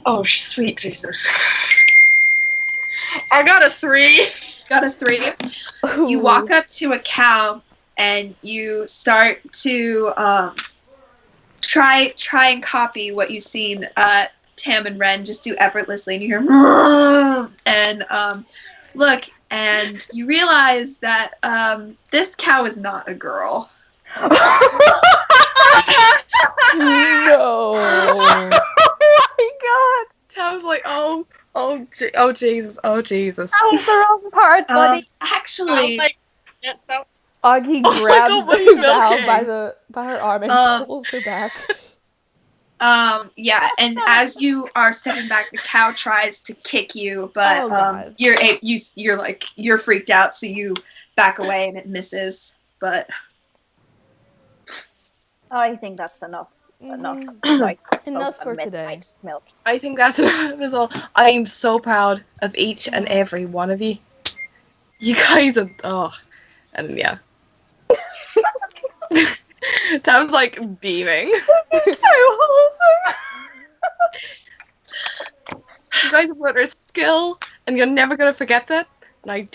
Oh, sweet Jesus. I got a 3. Got a 3. You walk up to a cow and you start to try and copy what you've seen Tam and Ren just do effortlessly, and you hear and look, and you realize that this cow is not a girl. No. Oh my god! I was like, oh Jesus. That was the wrong part, buddy. Actually, Augie Oh my grabs God, what are you Val milking? by her arm and pulls her back. yeah, and as you are stepping back, the cow tries to kick you, but Oh, God. you're freaked out, so you back away and it misses. But I think that's enough. Mhm. Like, Enough of for midnight today. Milk. I think that's all. I am so proud of each and every one of you. You guys are and yeah. Tam's like beaming. You guys have learned a skill, and you're never gonna forget that. And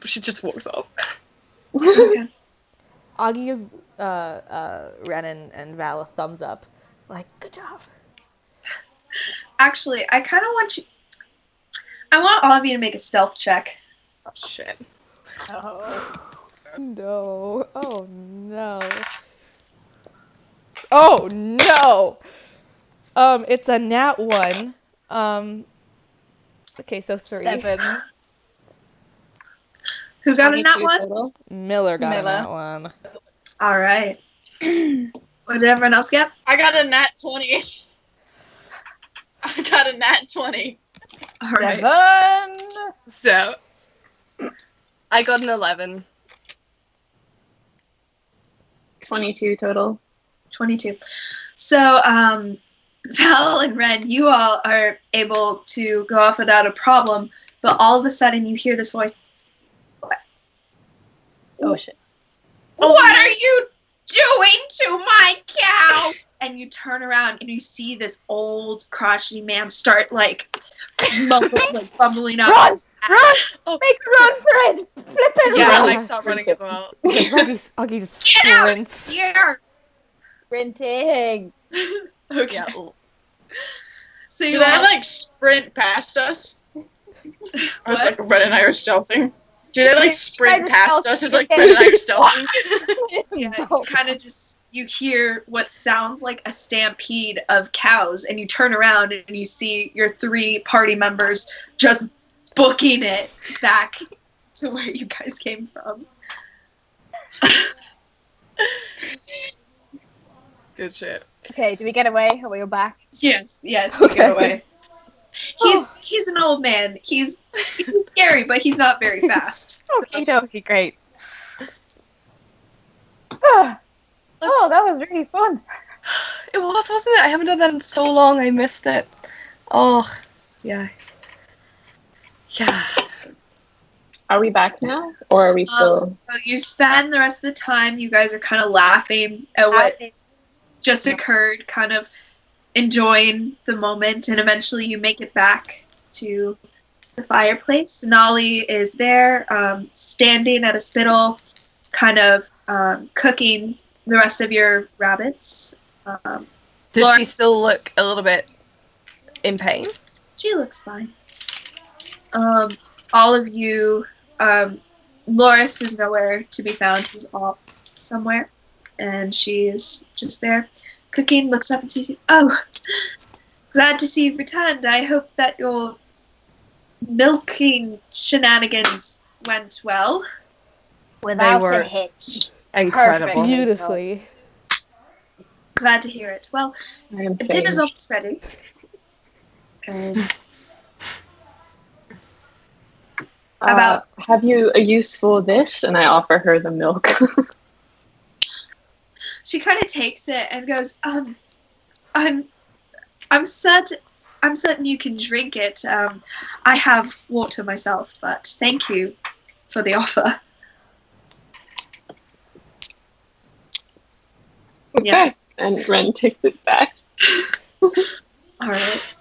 she just walks off. okay. Augie gives Ren and Val a thumbs up. Like, good job. Actually, I want all of you to make a stealth check. Shit. No. Oh, no. Oh, no! It's a nat 1. Okay, so 3. 7. Who got a nat 1? Total. Miller got Miller. a nat 1. All right. What did everyone else get? I got a nat 20. I got a nat 20. All right. 7. So, I got an 11. 22 total. 22. So, Val and Ren, you all are able to go off without a problem, but all of a sudden you hear this voice. Oh shit. What are you doing to my cow? And you turn around and you see this old crotchety man start bumbling up. Run! Run! Oh, Make run for it! Flip it! yeah, run! I stopped running as well. Augie just Get out sprints. here! Sprinting. Okay. Yeah. So you Did I all, sprint past us? I was like, Red and I are stealthing. Do they sprint past us? It's like Red and I are stealthing. yeah, you kind of you hear what sounds like a stampede of cows, and you turn around and you see your 3 party members just booking it back to where you guys came from. Good shit. Okay, do we get away? Are we back? Yes, you Okay. get away. He's an old man. He's scary, but he's not very fast. Okay, great. Oh, that was really fun. It was, wasn't it? I haven't done that in so long. I missed it. Oh, yeah. Yeah. Are we back now? Or are we still... So you spend the rest of the time, you guys are kind of laughing at what just occurred, kind of enjoying the moment, and eventually you make it back to the fireplace. Nolly is there, standing at a spittle, kind of cooking the rest of your rabbits. Does Laura- she still look a little bit in pain? She looks fine. All of you, Loris is nowhere to be found. He's off somewhere, and she is just there cooking, looks up and sees you. Oh, glad to see you've returned. I hope that your milking shenanigans went well. Without were- a hitch. Incredible. Perfect. Beautifully. Glad to hear it. Well, I am dinner's changed. almost ready. And Have you a use for this? And I offer her the milk. she kind of takes it and goes, I'm certain you can drink it. I have water myself, but thank you for the offer. Okay. Yeah. And Ren takes it back. All right.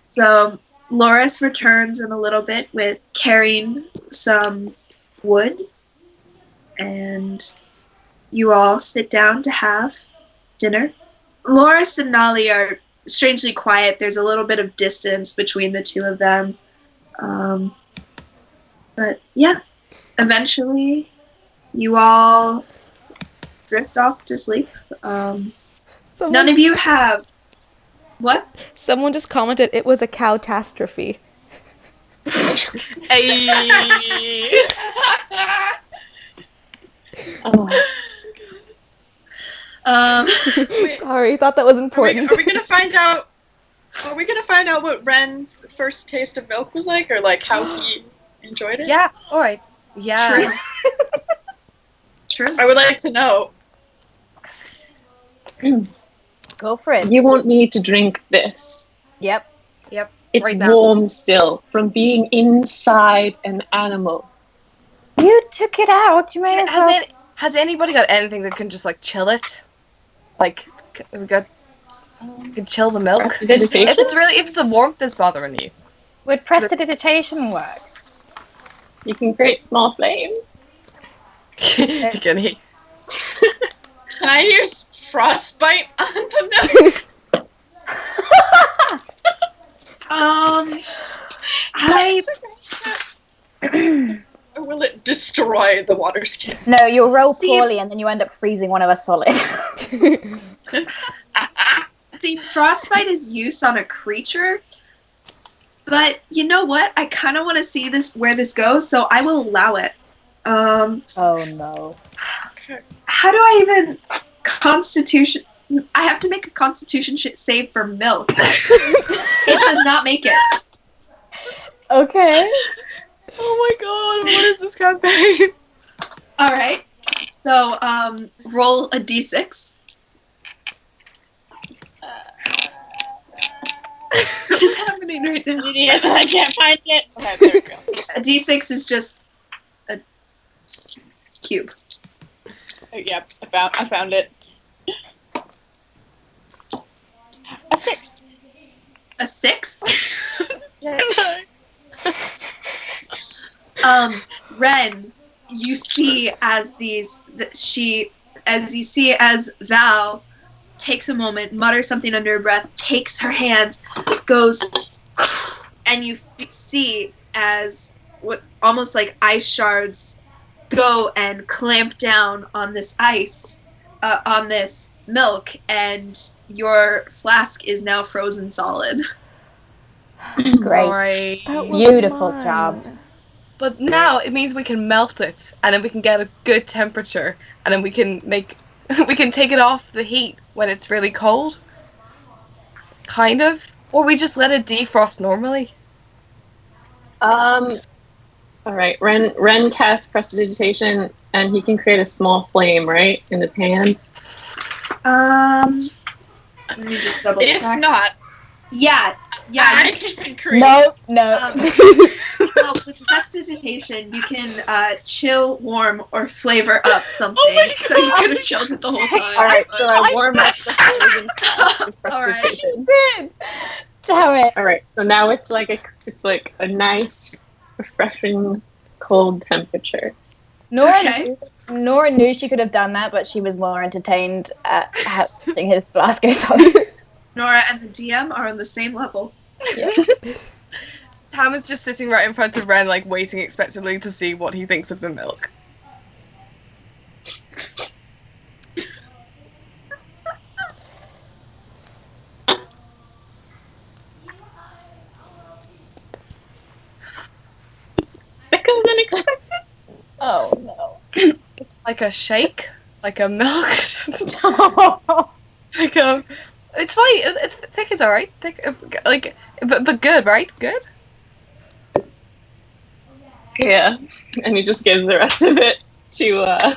So Loris returns in a little bit with carrying some wood and you all sit down to have dinner. Loris and Nali are strangely quiet. There's a little bit of distance between the two of them. But yeah, eventually you all drift off to sleep. None of you have... What? Someone just commented it was a cowtastrophe. Hey. Sorry, thought that was important. Are we gonna find out? Are we gonna find out what Ren's first taste of milk was like, or like how he enjoyed it? Yeah. All right. Yeah. True. I would like to know. Go for it. You won't need to drink this. Yep. It's Right now. warm still from being inside an animal. You took it out. You may as well. Has anybody got anything that can just like chill it? Like we can chill the milk. If it's the warmth that's bothering you. Would prestidigitation work? You can create small flames. Can he? Can I use frostbite on the milk? Or will it destroy the water skin? No, you'll roll poorly and then you end up freezing one of us solid. See, frostbite is use on a creature, but you know what? I kind of want to see where this goes, so I will allow it. Oh no. How do I even Constitution? I have to make a Constitution save for milk. It does not make it. Okay. Oh my god! What is this campaign? All right. So, roll a d6. What is happening right now? I can't find it. Okay, there we go. A d6 is just a cube. Oh, yeah, I found it. A 6. A 6? Yeah. Ren, you see as as Val takes a moment, mutters something under her breath, takes her hands, goes, and you see as what almost like ice shards go and clamp down on this ice, on this milk, and your flask is now frozen solid. Great. That was Beautiful mine. job. But now it means we can melt it, and then we can get a good temperature, and then we can take it off the heat when it's really cold. Kind of. Or we just let it defrost normally. All right. Ren casts prestidigitation, and he can create a small flame, right, in his hand. Let me just double If check. not, Yeah. I can create. No. Well, with prestidigitation, you can chill, warm, or flavor up something. So you could have chilled it the whole time. All right. So I warm up the flame and cast the All right. prestidigitation. Damn it. All right. So now it's like a nice, refreshing, cold temperature. Nora knew she could have done that, but she was more entertained at having his flask go solid. Nora and the DM are on the same level. Tam is just sitting right in front of Ren, like waiting expectantly to see what he thinks of the milk. Thicker than expected. Oh no. Like a shake? Like a milk? Like a... It's fine. It's thick is alright. Thick, like, but good, right? Good. Yeah, and he just gives the rest of it to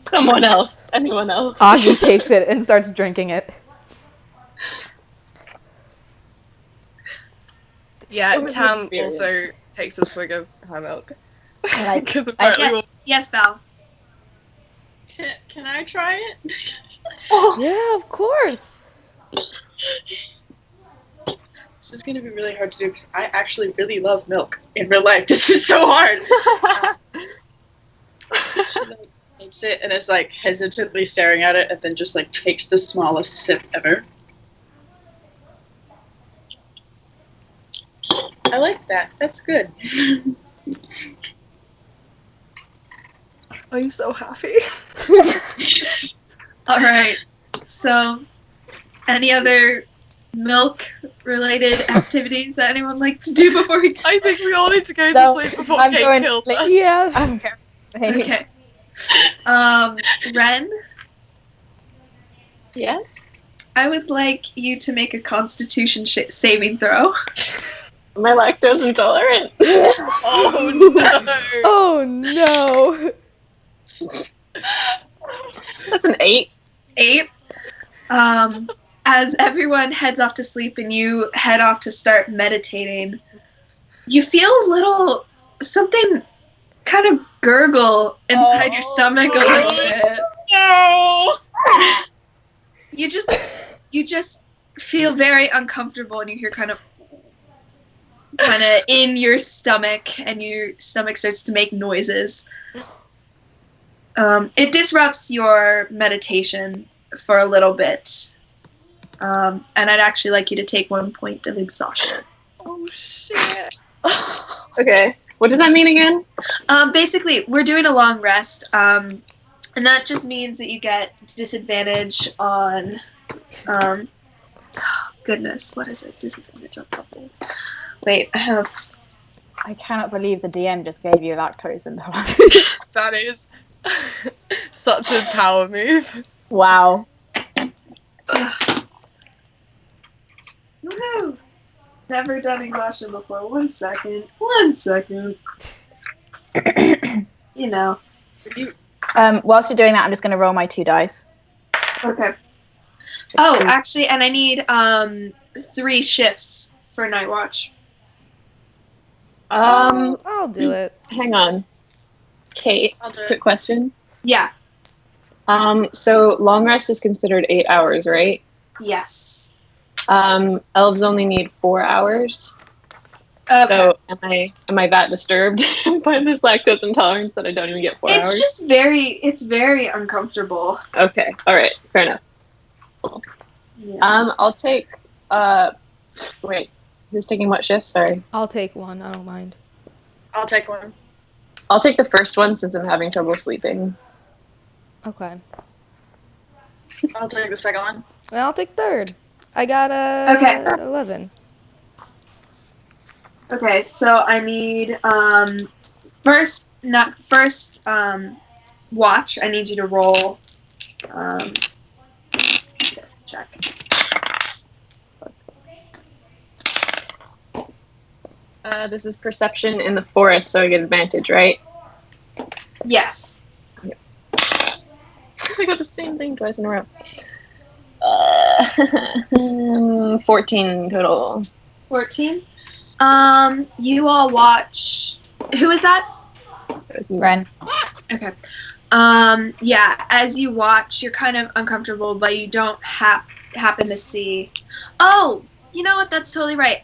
someone else, anyone else. Ozzy takes it and starts drinking it. Yeah, It was an Tam experience. also takes a swig of her milk. Like, 'Cause apparently Yes, Val. Can I try it? Yeah, of course. This is gonna be really hard to do because I actually really love milk in real life. This is so hard. it and is like hesitantly staring at it and then just like takes the smallest sip ever. I like that. That's good. I'm so happy. All right. So, any other milk-related activities that anyone like to do before we? I think we all need to go to No, sleep before I'm Kate going to kills sleep. us. Yeah. I'm going to sleep. Okay. Ren, Yes? I would like you to make a Constitution saving throw. Am I lactose intolerant? Oh no! Oh no. That's an 8. 8. As everyone heads off to sleep and you head off to start meditating, you feel a little something kind of gurgle inside your stomach a little bit. No! You just feel very uncomfortable and you hear kind of in your stomach and your stomach starts to make noises. It disrupts your meditation for a little bit. And I'd actually like you to take 1 point of exhaustion. Oh shit! Okay. What does that mean again? Basically, we're doing a long rest, and that just means that you get disadvantage on, goodness, what is it? Disadvantage on something. Wait, I have... I cannot believe the DM just gave you lactose intolerance. That is such a power move. Wow. Woohoo! Never done exhaustion before. 1 second. 1 second. You know. Whilst you're doing that, I'm just going to roll my 2 dice. Okay. Oh, actually, and I need 3 shifts for Night Watch. I'll do it. Hang on. Kate, I'll do it. quick question. Yeah. So long rest is considered 8 hours, right? Yes. Elves only need 4 hours. Okay. So am I that disturbed by this lactose intolerance that I don't even get 4 It's hours? just it's very uncomfortable. Okay. All right. Fair enough. Yeah. I'll take. Wait. Who's taking what shift? Sorry. I'll take one. I don't mind. I'll take one. I'll take the first one since I'm having trouble sleeping. Okay. I'll take the second one. Well, I'll take third. I got a Okay. 11. Okay, so I need first watch. I need you to roll. Check. This is perception in the forest, so I get advantage, right? Yes. I got the same thing twice in a row. 14 total. 14. You all watch. Who is that? Ren. Okay. Yeah, as you watch, you're kind of uncomfortable, but you don't happen to see. Oh, you know what? That's totally right.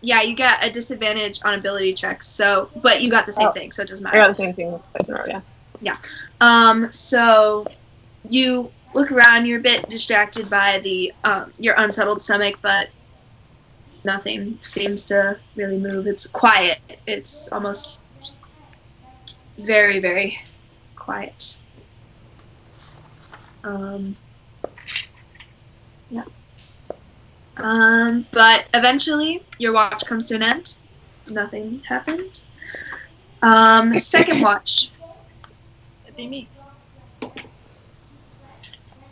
Yeah, you get a disadvantage on ability checks. So, but you got the same thing, so it doesn't I matter. got the same thing twice in a row, yeah. So you look around. You're a bit distracted by your unsettled stomach, but nothing seems to really move. It's quiet. It's almost very, very quiet. Yeah. But eventually your watch comes to an end. Nothing happened. Second watch. It'd be me.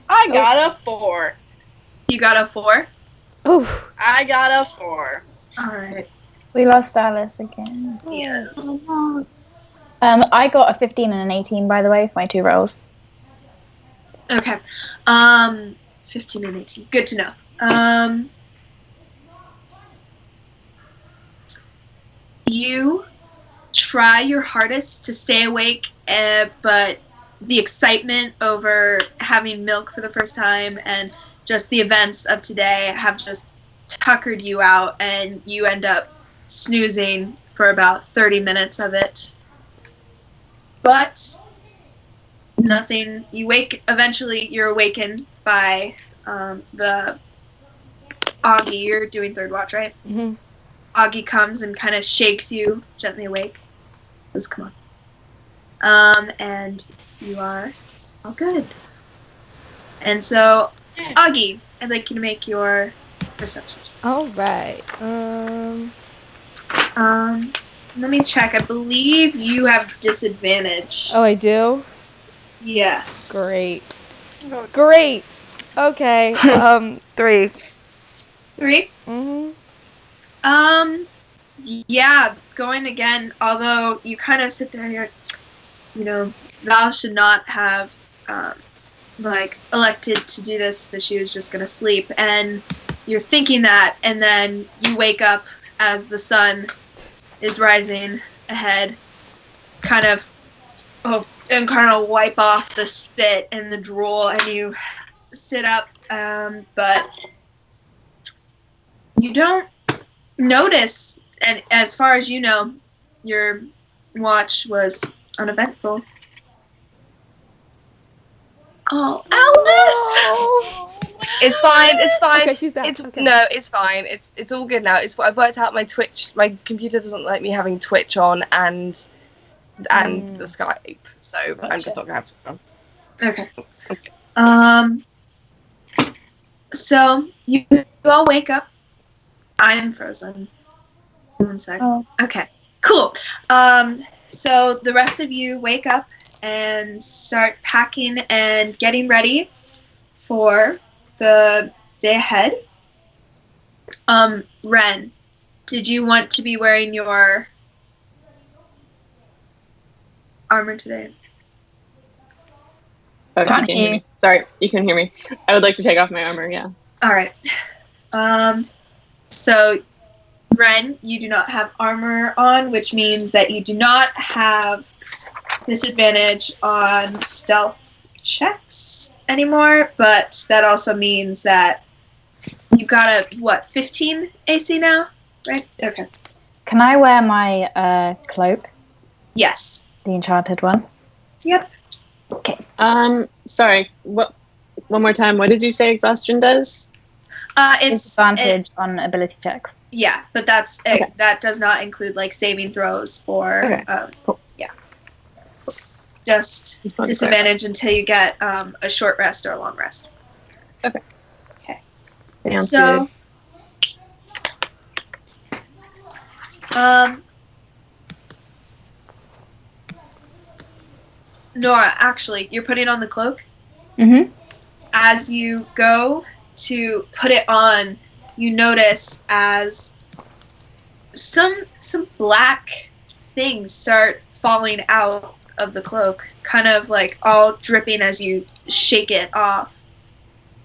I got a 4. You got a 4? Oh. I got a 4. Alright. We lost Alice again. Yes. I got a 15 and an 18, by the way, for my 2 rolls. Okay. 15 and 18. Good to know. You try your hardest to stay awake, but the excitement over having milk for the first time and just the events of today have just tuckered you out, and you end up snoozing for about 30 minutes of it. But Nothing. Eventually you're awakened by the Augie. You're doing third watch, right? Mm-hmm. Augie comes and kind of shakes you gently awake. Says, come on. And you are all good. And so, Augie, I'd like you to make your perception check. All right. Let me check. I believe you have disadvantage. Oh, I do? Yes. Great. Great. Okay. 3. 3? Mm-hmm. Yeah, going again, although you kind of sit there and you're, Val should not have, elected to do this, that she was just going to sleep, and you're thinking that, and then you wake up as the sun is rising ahead, and kind of wipe off the spit and the drool, and you sit up, but you don't notice, and as far as you know, your watch was uneventful. Oh, Alice! It's fine. It's fine. Okay, she's back. It's Okay. no, it's fine. It's all good now. I've worked out my Twitch. My computer doesn't like me having Twitch on and the Skype, so I'm just not gonna have Twitch on. Okay. So you all wake up. I'm frozen. 1 sec. Oh. Okay. Cool. So the rest of you wake up and start packing and getting ready for the day ahead. Ren, did you want to be wearing your armor today? Oh, you Can't can hear hear me. Sorry, you can hear me. I would like to take off my armor, yeah. All right. So, Ren, you do not have armor on, which means that you do not have disadvantage on stealth checks anymore, but that also means that you've got 15 AC now, right? Okay. Can I wear my cloak, Yes. the enchanted one? Yep. Okay. Sorry, one more time. What did you say exhaustion does? It's Disadvantage on ability checks. yeah, but that's Okay. that does not include like saving throws or Okay, cool. yeah. Just Just wanted to disadvantage until you get a short rest or a long rest. Sounds So, Nora, actually, you're putting on the cloak. Mm-hmm. As you go to put it on, you notice as some black things start falling out of the cloak, kind of like all dripping as you shake it off.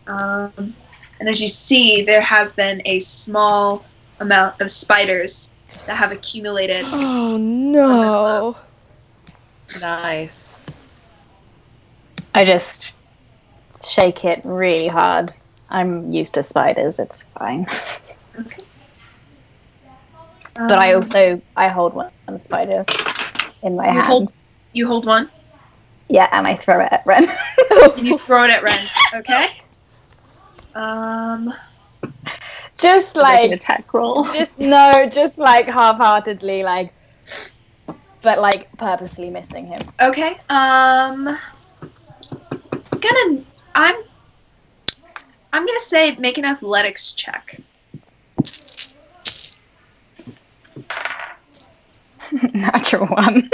And as you see, there has been a small amount of spiders that have accumulated. Oh no. Nice. I just shake it really hard. I'm used to spiders. It's fine. Okay. But I hold one spider in my hand. You hold one, Yeah, and I throw it at Ren. and you throw it at Ren. Okay. Just like an like, attack roll. just like half-heartedly, like, but like purposely missing him. Okay. I'm gonna say make an athletics check. Natural one.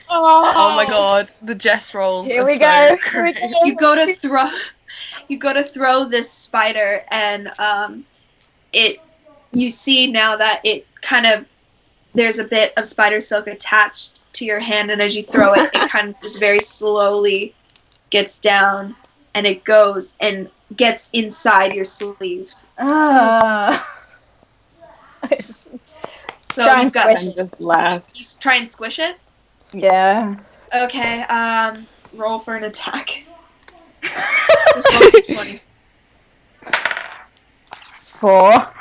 Oh my god, the Jess rolls. Here are we so go. great. You go to throw this spider, and you see now that it kind of, there's a bit of spider silk attached to your hand, and as you throw it, it kind of just very slowly gets down, and it goes and gets inside your sleeve. So Try and you've got, squish And just laugh. you try and squish it. Yeah. Okay, roll for an attack. Just roll a 20. 4.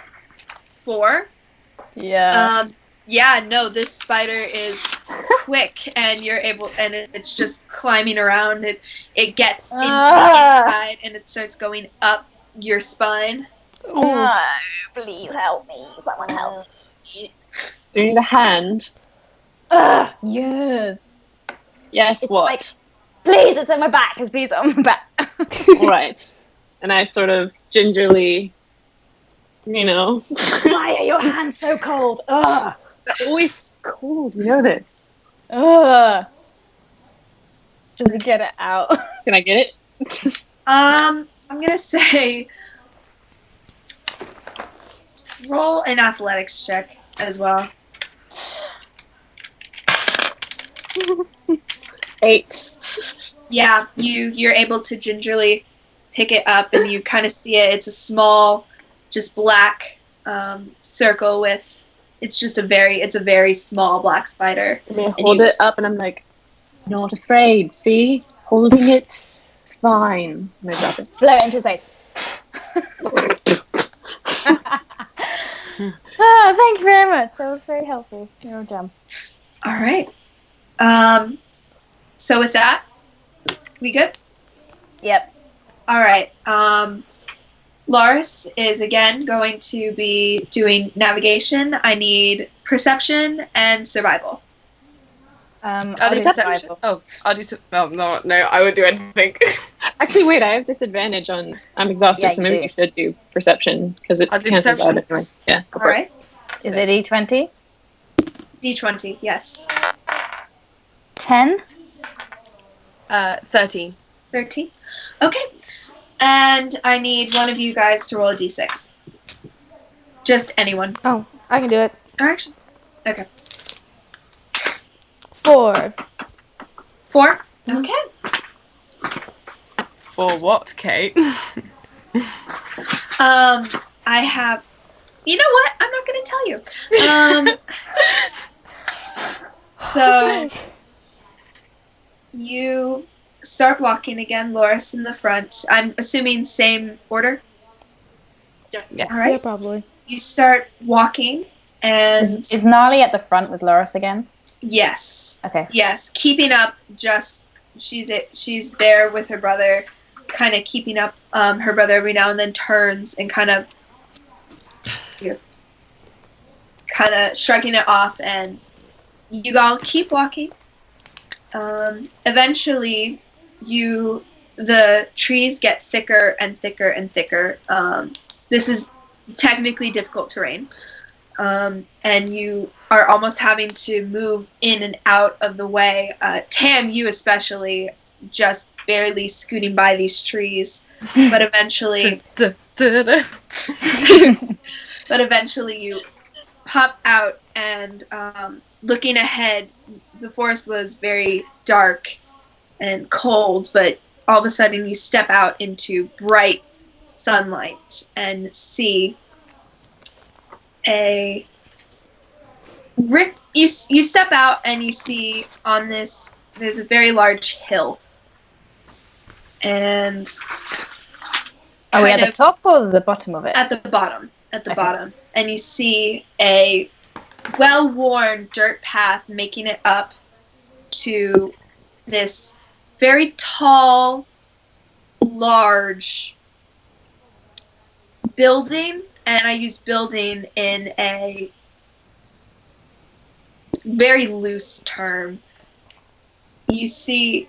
4. Yeah. Yeah, no, this spider is quick, and you're able, and it's just climbing around. It gets into the inside, and it starts going up your spine. No, please help me. Someone help me. Do you need a hand? Yes. Yes, It's what? like- Please, it's on my back. Please, it's on my back. All right. And I sort of gingerly, Why are your hands so cold? Ugh. they're always cold. You know this. Ugh. Just get it out. Can I get it? I'm gonna say roll an athletics check as well. 8. Yeah, you're able to gingerly pick it up, and you kind of see it. It's a small, just black circle with. It's a very small black spider. And I hold it up, and I'm like, not afraid. See, holding it, it's fine. And I drop it. Blow it into his face. Thank you very much. That was very helpful. You're a gem. All right. So with that, we good? Yep. All right. Loris is again going to be doing navigation. I need perception and survival. I'll I'll do do perception. survival. Oh, I'll do. No, I would do anything. Actually, wait, I have disadvantage on. I'm exhausted, Yeah, so you maybe do. we should do perception because it I'll do cancels out perception. anyway. Yeah. Go All for it. right. Is it D20? D20. Yes. 10? 13. 13. Okay. And I need one of you guys to roll a D6. Just anyone. Oh, I can do it. Or actually, okay. 4. 4. Okay. For what, Kate? I have. You know what? I'm not going to tell you. So you start walking again, Loris in the front. I'm assuming same order. Yeah. All Yeah, right. probably. You start walking, and Is Gnarly at the front with Loris again? yes, Okay. yes, keeping up. Just she's there with her brother, kind of keeping up. Her brother every now and then turns and kind of shrugging it off, and you all keep walking. Eventually, the trees get thicker and thicker and thicker. This is technically difficult terrain, and you are almost having to move in and out of the way. Tam, you especially, just barely scooting by these trees, but eventually you pop out, and looking ahead, the forest was very dark and cold, but all of a sudden you step out into bright sunlight and see you step out and you see on this, there's a very large hill, and Are we at kind the of top or the bottom of it? at the bottom, Okay. and you see a well-worn dirt path making it up to this very tall, large building, and I use building in a very loose term. You see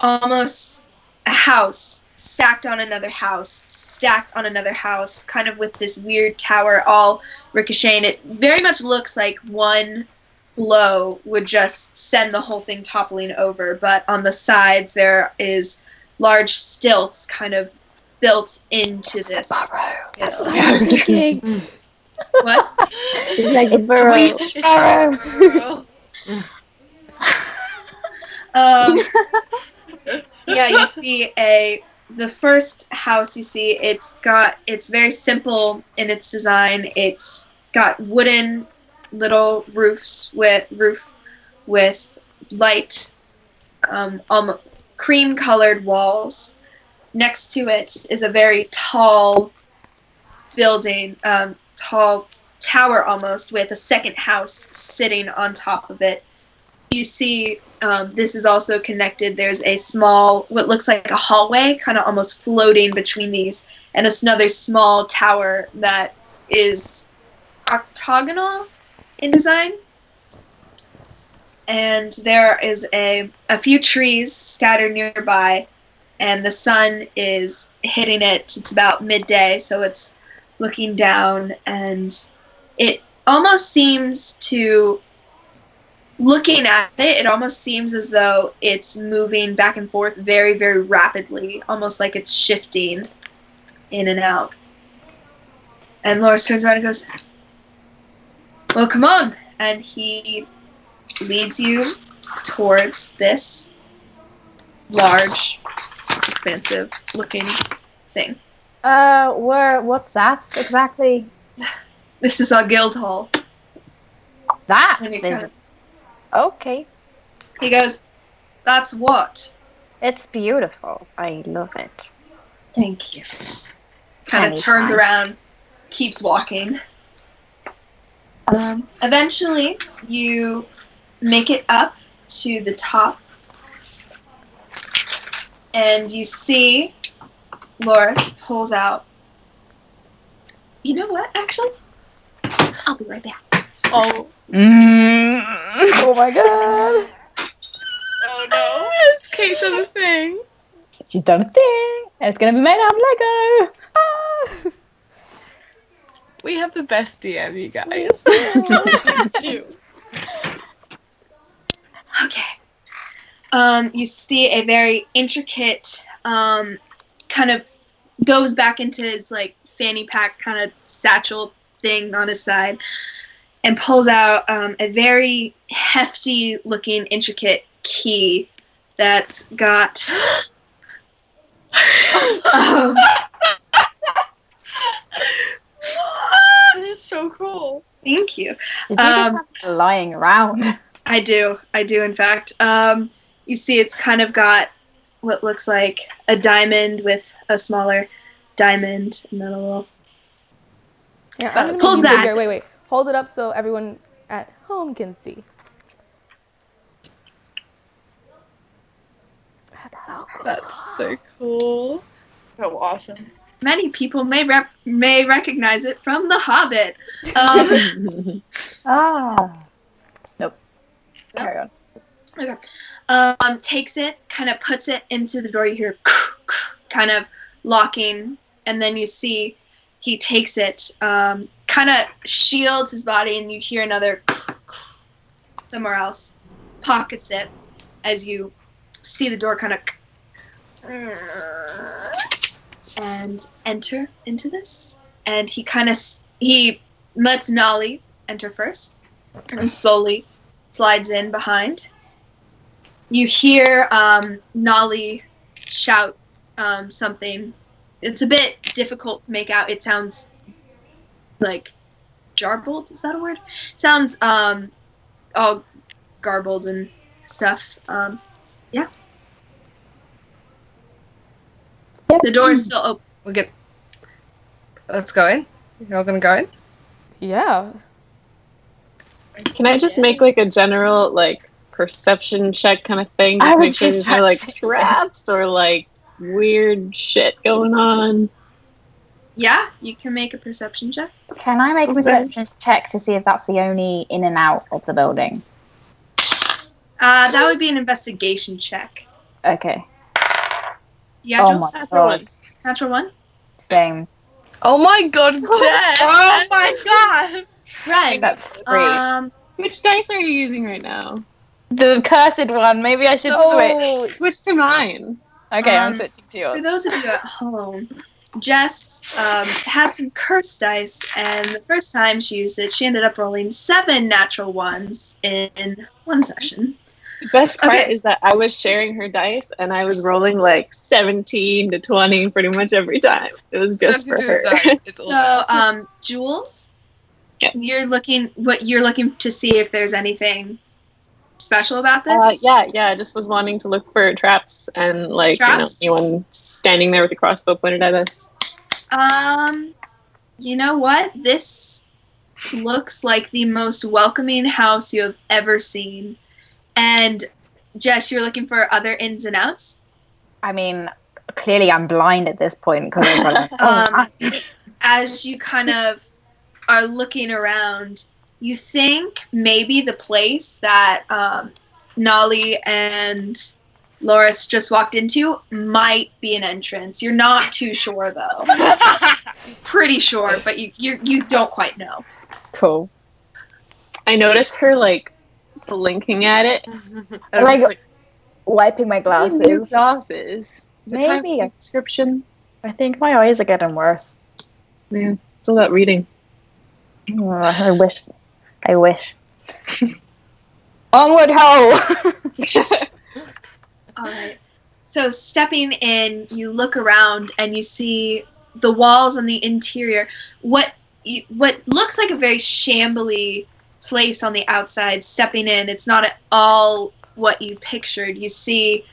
almost a house stacked on another house, stacked on another house, kind of with this weird tower all ricocheting. It very much looks like one blow would just send the whole thing toppling over, but on the sides there is large stilts kind of built into this. What? It's like a burrow. Yeah, you see the first house you see, it's very simple in its design. It's got wooden little roof with light, cream colored walls. Next to it is a very tall building, tall tower almost, with a second house sitting on top of it. you see this is also connected. There's a small, what looks like a hallway, kind of almost floating between these, and it's another small tower that is octagonal in design. And there is a few trees scattered nearby, and the sun is hitting it. It's about midday, so it's looking down, and it almost seems to, looking at it, it almost seems as though it's moving back and forth very, very rapidly, almost like it's shifting in and out. And Loris turns around and goes, well, come on. And he leads you towards this large, expansive looking thing. What's that exactly? This is our guild hall. That And he is kinda- okay. He goes, that's what? It's beautiful. I love it. Thank you. Kind of turns around, keeps walking. Eventually, you make it up to the top, and you see Loris pulls out. You know what, actually? I'll be right back. Oh. Oh my god. Oh no. It's Kate done a thing. She's done a thing, and it's gonna be made out of Lego. Ah. We have the best DM, you guys. You. Okay. You see a very intricate, kind of goes back into his like fanny pack kind of satchel thing on his side, and pulls out a very hefty looking intricate key that's got. That is so cool. Thank you. Did you just have it lying around? I do, in fact. You see it's kind of got what looks like a diamond with a smaller diamond, and then a little... Yeah, I'm gonna Pulls make it that. bigger. Wait. Hold it up so everyone at home can see. That's so cool. That's so cool. So awesome. Many people may recognize it from The Hobbit. Nope. Carry on. Okay. Takes it, kind of puts it into the door. You hear kind of locking, and then you see he takes it, kind of shields his body, and you hear another somewhere else, pockets it as you see the door kind of and enter into this. And he lets Nolly enter first and slowly slides in behind. You hear Nolly shout something. It's a bit difficult to make out. It sounds like jarbled. Is that a word? It sounds all garbled and stuff. Yeah. Yep. The door is still open. Let's go in. You're all gonna go in? Yeah. Can I just make like a general like perception check kind of thing? I Just was make sure just there's no like about to say traps or like weird shit going on. Yeah, you can make a perception check. Can I make a perception check to see if that's the only in and out of the building? That would be an investigation check. Okay. Yeah, Oh Jules? my Natural god. one. Natural one? Same. Oh my god, Jess! Oh my god! Right. That's 3. Which dice are you using right now? The cursed one. Maybe I should switch. Switch to mine. Okay, I'm Um, switching to For yours. those of you at home, Jess had some cursed dice, and the first time she used it, she ended up rolling 7 natural ones in one session. The best part Okay. is that I was sharing her dice and I was rolling like 17 to 20 pretty much every time. It was just for her. It's So, Jules, Yeah. you're looking to see if there's anything special about this. Yeah, I just was wanting to look for traps and like Traps? anyone standing there with a crossbow pointed at us. You know what? This looks like the most welcoming house you have ever seen. And Jess, you're looking for other ins and outs? I mean, clearly I'm blind at this point because as you kind of are looking around, you think maybe the place that Nolly and Loris just walked into might be an entrance. You're not too sure, though. Pretty sure, but you don't quite know. Cool. I noticed her like blinking at it. I Like, was wiping my New glasses. glasses. Is it time Maybe. for prescription? I think my eyes are getting worse. Yeah, it's all that reading. Oh, I wish. Onward ho! All right. So stepping in, you look around and you see the walls on the interior. What looks like a very shambly place on the outside. Stepping in, it's not at all what you pictured. You see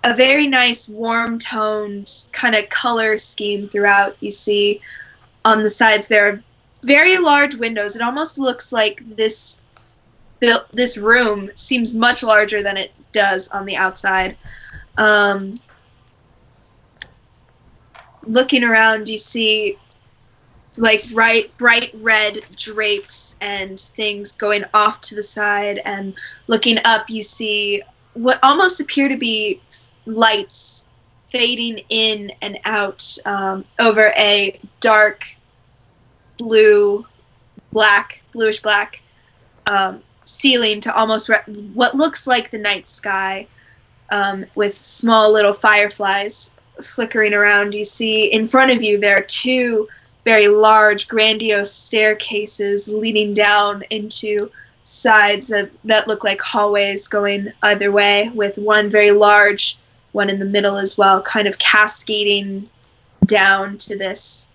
a very nice, warm-toned kind of color scheme throughout. You see on the sides there are very large windows. It almost looks like this room seems much larger than it does on the outside. Looking around, you see like bright red drapes and things going off to the side, and looking up you see what almost appear to be lights fading in and out over a dark bluish black ceiling to almost what looks like the night sky, with small little fireflies flickering around. You see in front of you there are two very large, grandiose staircases leading down into sides that look like hallways going either way, with one very large one in the middle as well, kind of cascading down to this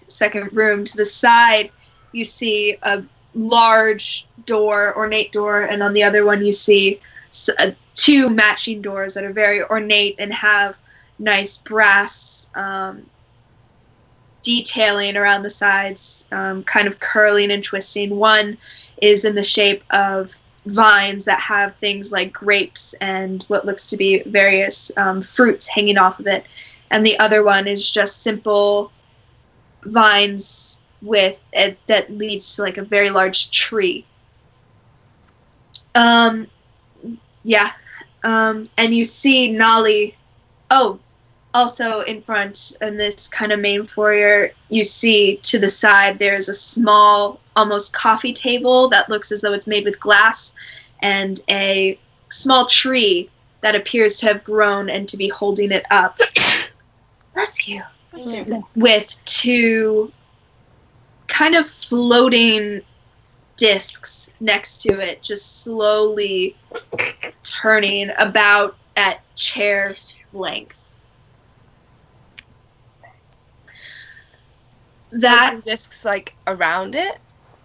second room. To the side, you see a large door, ornate door, and on the other one you see two matching doors that are very ornate and have nice brass detailing around the sides, kind of curling and twisting. One is in the shape of vines that have things like grapes and what looks to be various fruits hanging off of it, and the other one is just simple vines with that leads to like a very large tree. And you see Nolly. Oh, also in front in this kind of main foyer, you see to the side there's a small, almost coffee table that looks as though it's made with glass, and a small tree that appears to have grown and to be holding it up. Bless you. With two kind of floating discs next to it, just slowly turning about at chair length. That discs like around it.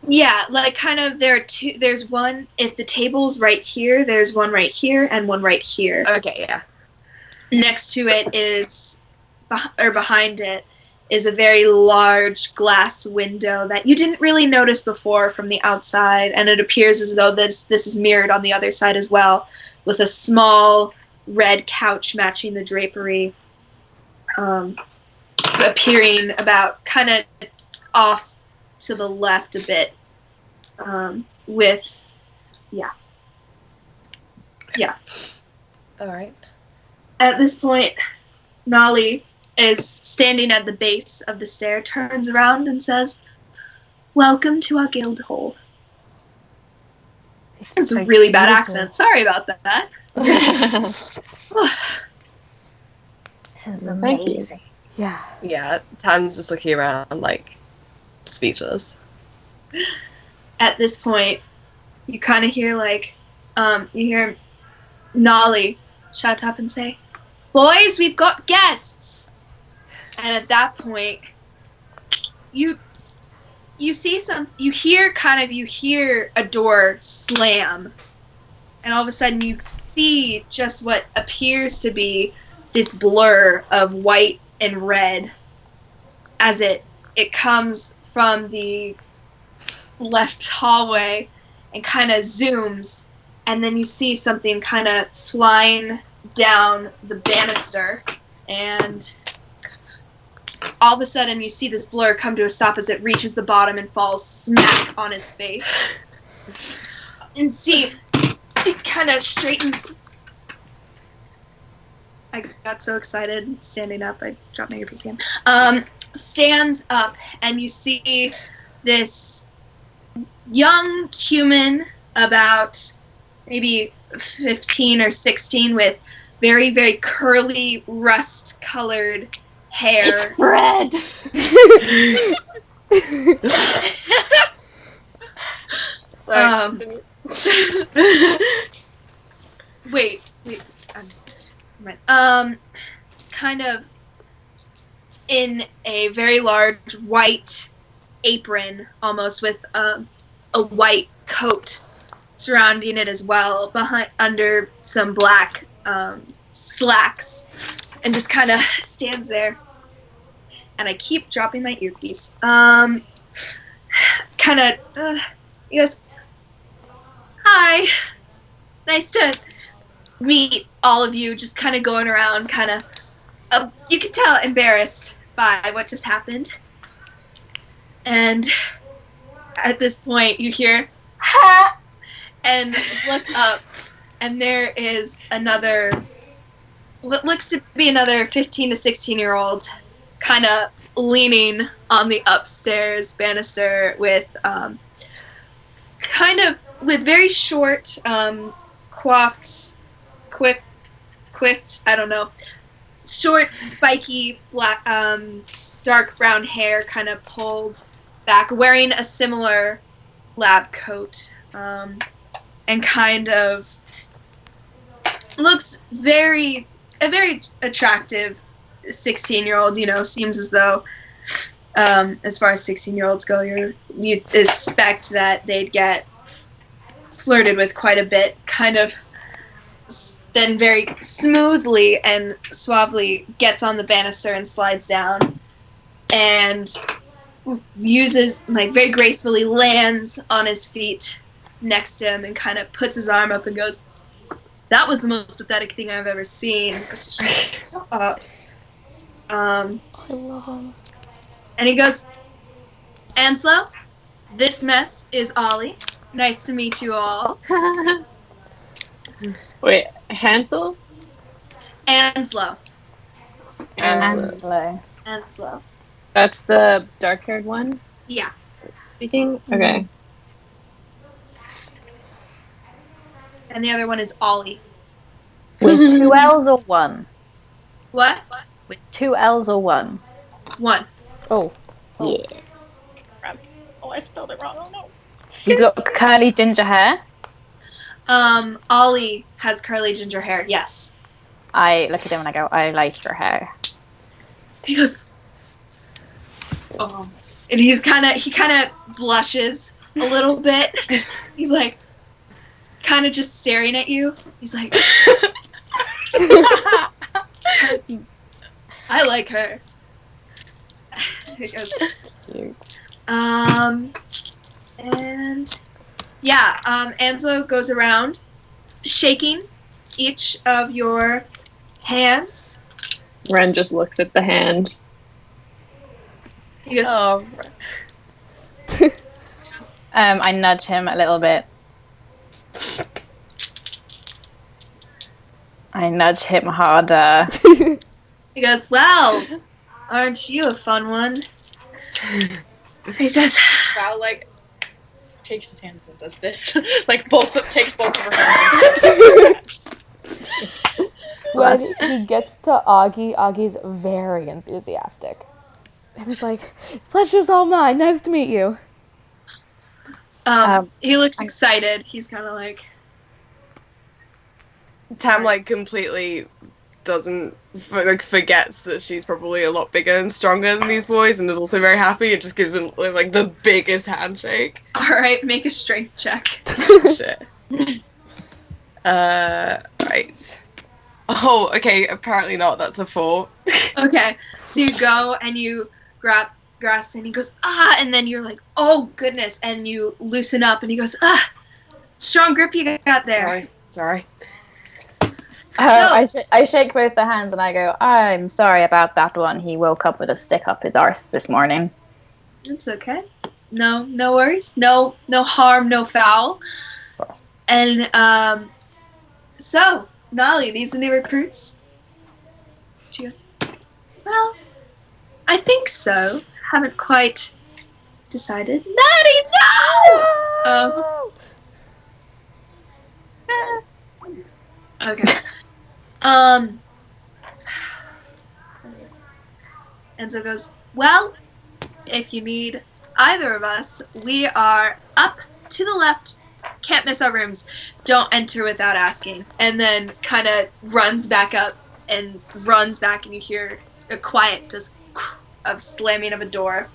Yeah, like kind of there are two. There's one if the table's right here. There's one right here and one right here. Okay, yeah. Next to it is, or behind it, is a very large glass window that you didn't really notice before from the outside, and it appears as though this is mirrored on the other side as well, with a small red couch matching the drapery, appearing about kind of off to the left a bit, with, yeah. All right. At this point, Nolly is standing at the base of the stair, turns around and says, "Welcome to our guild hall." It's a really bad accent. Sorry about that. This is amazing. Yeah. Yeah, Tam's just looking around, like, speechless. At this point, you kind of hear, like, you hear Nolly shut up and say, "Boys, we've got guests!" And at that point, you hear a door slam, and all of a sudden you see just what appears to be this blur of white and red as it comes from the left hallway and kind of zooms and then you see something kind of flying down the banister, and all of a sudden you see this blur come to a stop as it reaches the bottom and falls smack on its face. And see, it kind of straightens. I got so excited standing up, I dropped my earpiece again. Stands up, and you see this young human, about maybe 15 or 16, with very, very curly, rust-colored hair. It's Fred. Wait. Kind of in a very large white apron, almost, with a white coat surrounding it as well, under some black slacks, and just kind of stands there. And I keep dropping my earpiece. He goes, "Hi, nice to meet all of you." Just kind of going around, kind of, you can tell, embarrassed by what just happened. And at this point, you hear, "Ha!" and look up, and there is another, what looks to be another 15 to 16-year-old, kind of leaning on the upstairs banister with, very short, quiffed, I don't know, short, spiky, black, dark brown hair, kind of pulled back, wearing a similar lab coat, and kind of looks a very attractive 16-year-old. Seems as though, as far as 16-year-olds go, you expect that they'd get flirted with quite a bit, kind of, then very smoothly and suavely gets on the banister and slides down, and uses, very gracefully lands on his feet next to him, and kind of puts his arm up and goes, "That was the most pathetic thing I've ever seen." I love him. And he goes, "Anslo, this mess is Ollie. Nice to meet you all." Wait, Hansel? Anslo. Anslo. That's the dark-haired one Yeah. speaking? Okay. And the other one is Ollie. With 2 L's or 1? What? With 2 L's or 1? One. Oh. Yeah. Oh, I spelled it wrong. Oh no. He's got curly ginger hair. Ollie has curly ginger hair, yes. I look at him and I go, "I like your hair." And he goes, "Oh." And he kind of blushes a little bit. He's like, kind of just staring at you. He's like, "I like her." He goes, Cute. and yeah, Anslo goes around shaking each of your hands. Ren just looks at the hand. He goes, Oh, I nudge him a little bit. I nudge him harder. he goes, "Well, aren't you a fun one?" He says, Val takes his hands and does this. Takes both of her hands. When he gets to Augie, Augie's very enthusiastic. And he's like, "Pleasure's all mine. Nice to meet you." he looks excited. He's kind of like, Tam completely doesn't forgets that she's probably a lot bigger and stronger than these boys, and is also very happy. It just gives him the biggest handshake. "All right, make a strength check." Shit. Right. Oh, okay. Apparently not. That's a 4. Okay, so you go and you grasp, and he goes, "Ah," and then you're like, "Oh goodness," and you loosen up, and he goes, "Ah, Strong grip you got there. Sorry. I shake both the hands and I go, I'm sorry about that one. He woke up with a stick up his arse this morning. It's okay. No worries. No harm, no foul. Of course. And so, Nolly, these are new recruits? She goes, well, I think so. Haven't quite decided. Natty, no! Okay. Enzo goes, well, if you need either of us, we are up to the left. Can't miss our rooms. Don't enter without asking. And then kind of runs back up and runs back, and you hear a quiet just of slamming of a door.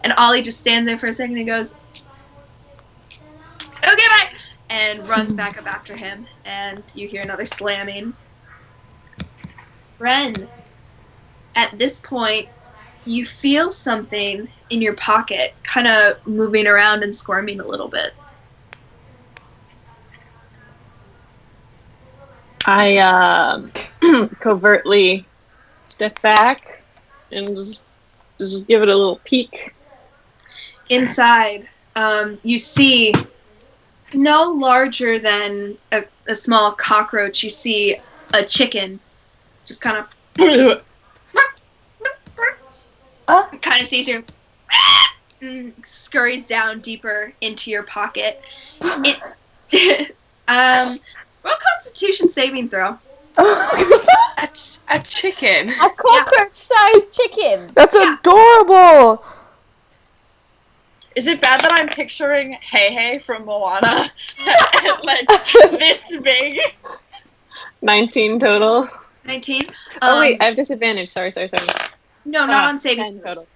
And Ollie just stands there for a second and goes, okay, bye! And runs back up after him, and you hear another slamming. Ren, at this point, you feel something in your pocket kind of moving around and squirming a little bit. I covertly step back and just give it a little peek. Inside, you see no larger than a small cockroach. You see a chicken just kind of kind of sees you and scurries down deeper into your pocket. Roll Constitution saving throw. A chicken. A cockroach-sized chicken. That's adorable. Is it bad that I'm picturing Hey from Moana? Like, this big? 19 total. 19. Oh wait, I have disadvantage. Sorry. No, not on saving 10 throws. total.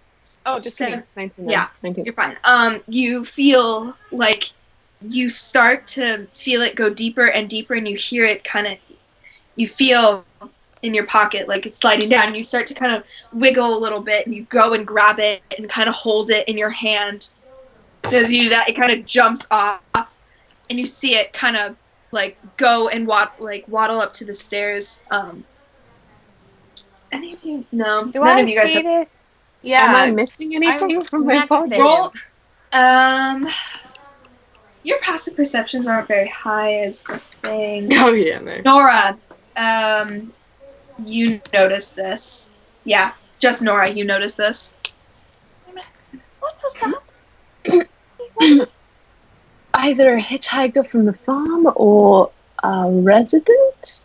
Oh, just kidding. 19. Yeah, 19. You're fine. You feel like you start to feel it go deeper and deeper, and you hear it you feel in your pocket like it's sliding down. You start to kind of wiggle a little bit, and you go and grab it and kind of hold it in your hand. As you do that, it kind of jumps off, and you see it kind of like go and waddle up to the stairs. Any of you? No, none of you guys have. this? Yeah. Am I missing anything from my next pocket? Roll. Your passive perceptions aren't very high as the thing. Oh yeah, no. Nora, you notice this. Yeah, just Nora, you notice this. What was that? Either a hitchhiker from the farm or a resident.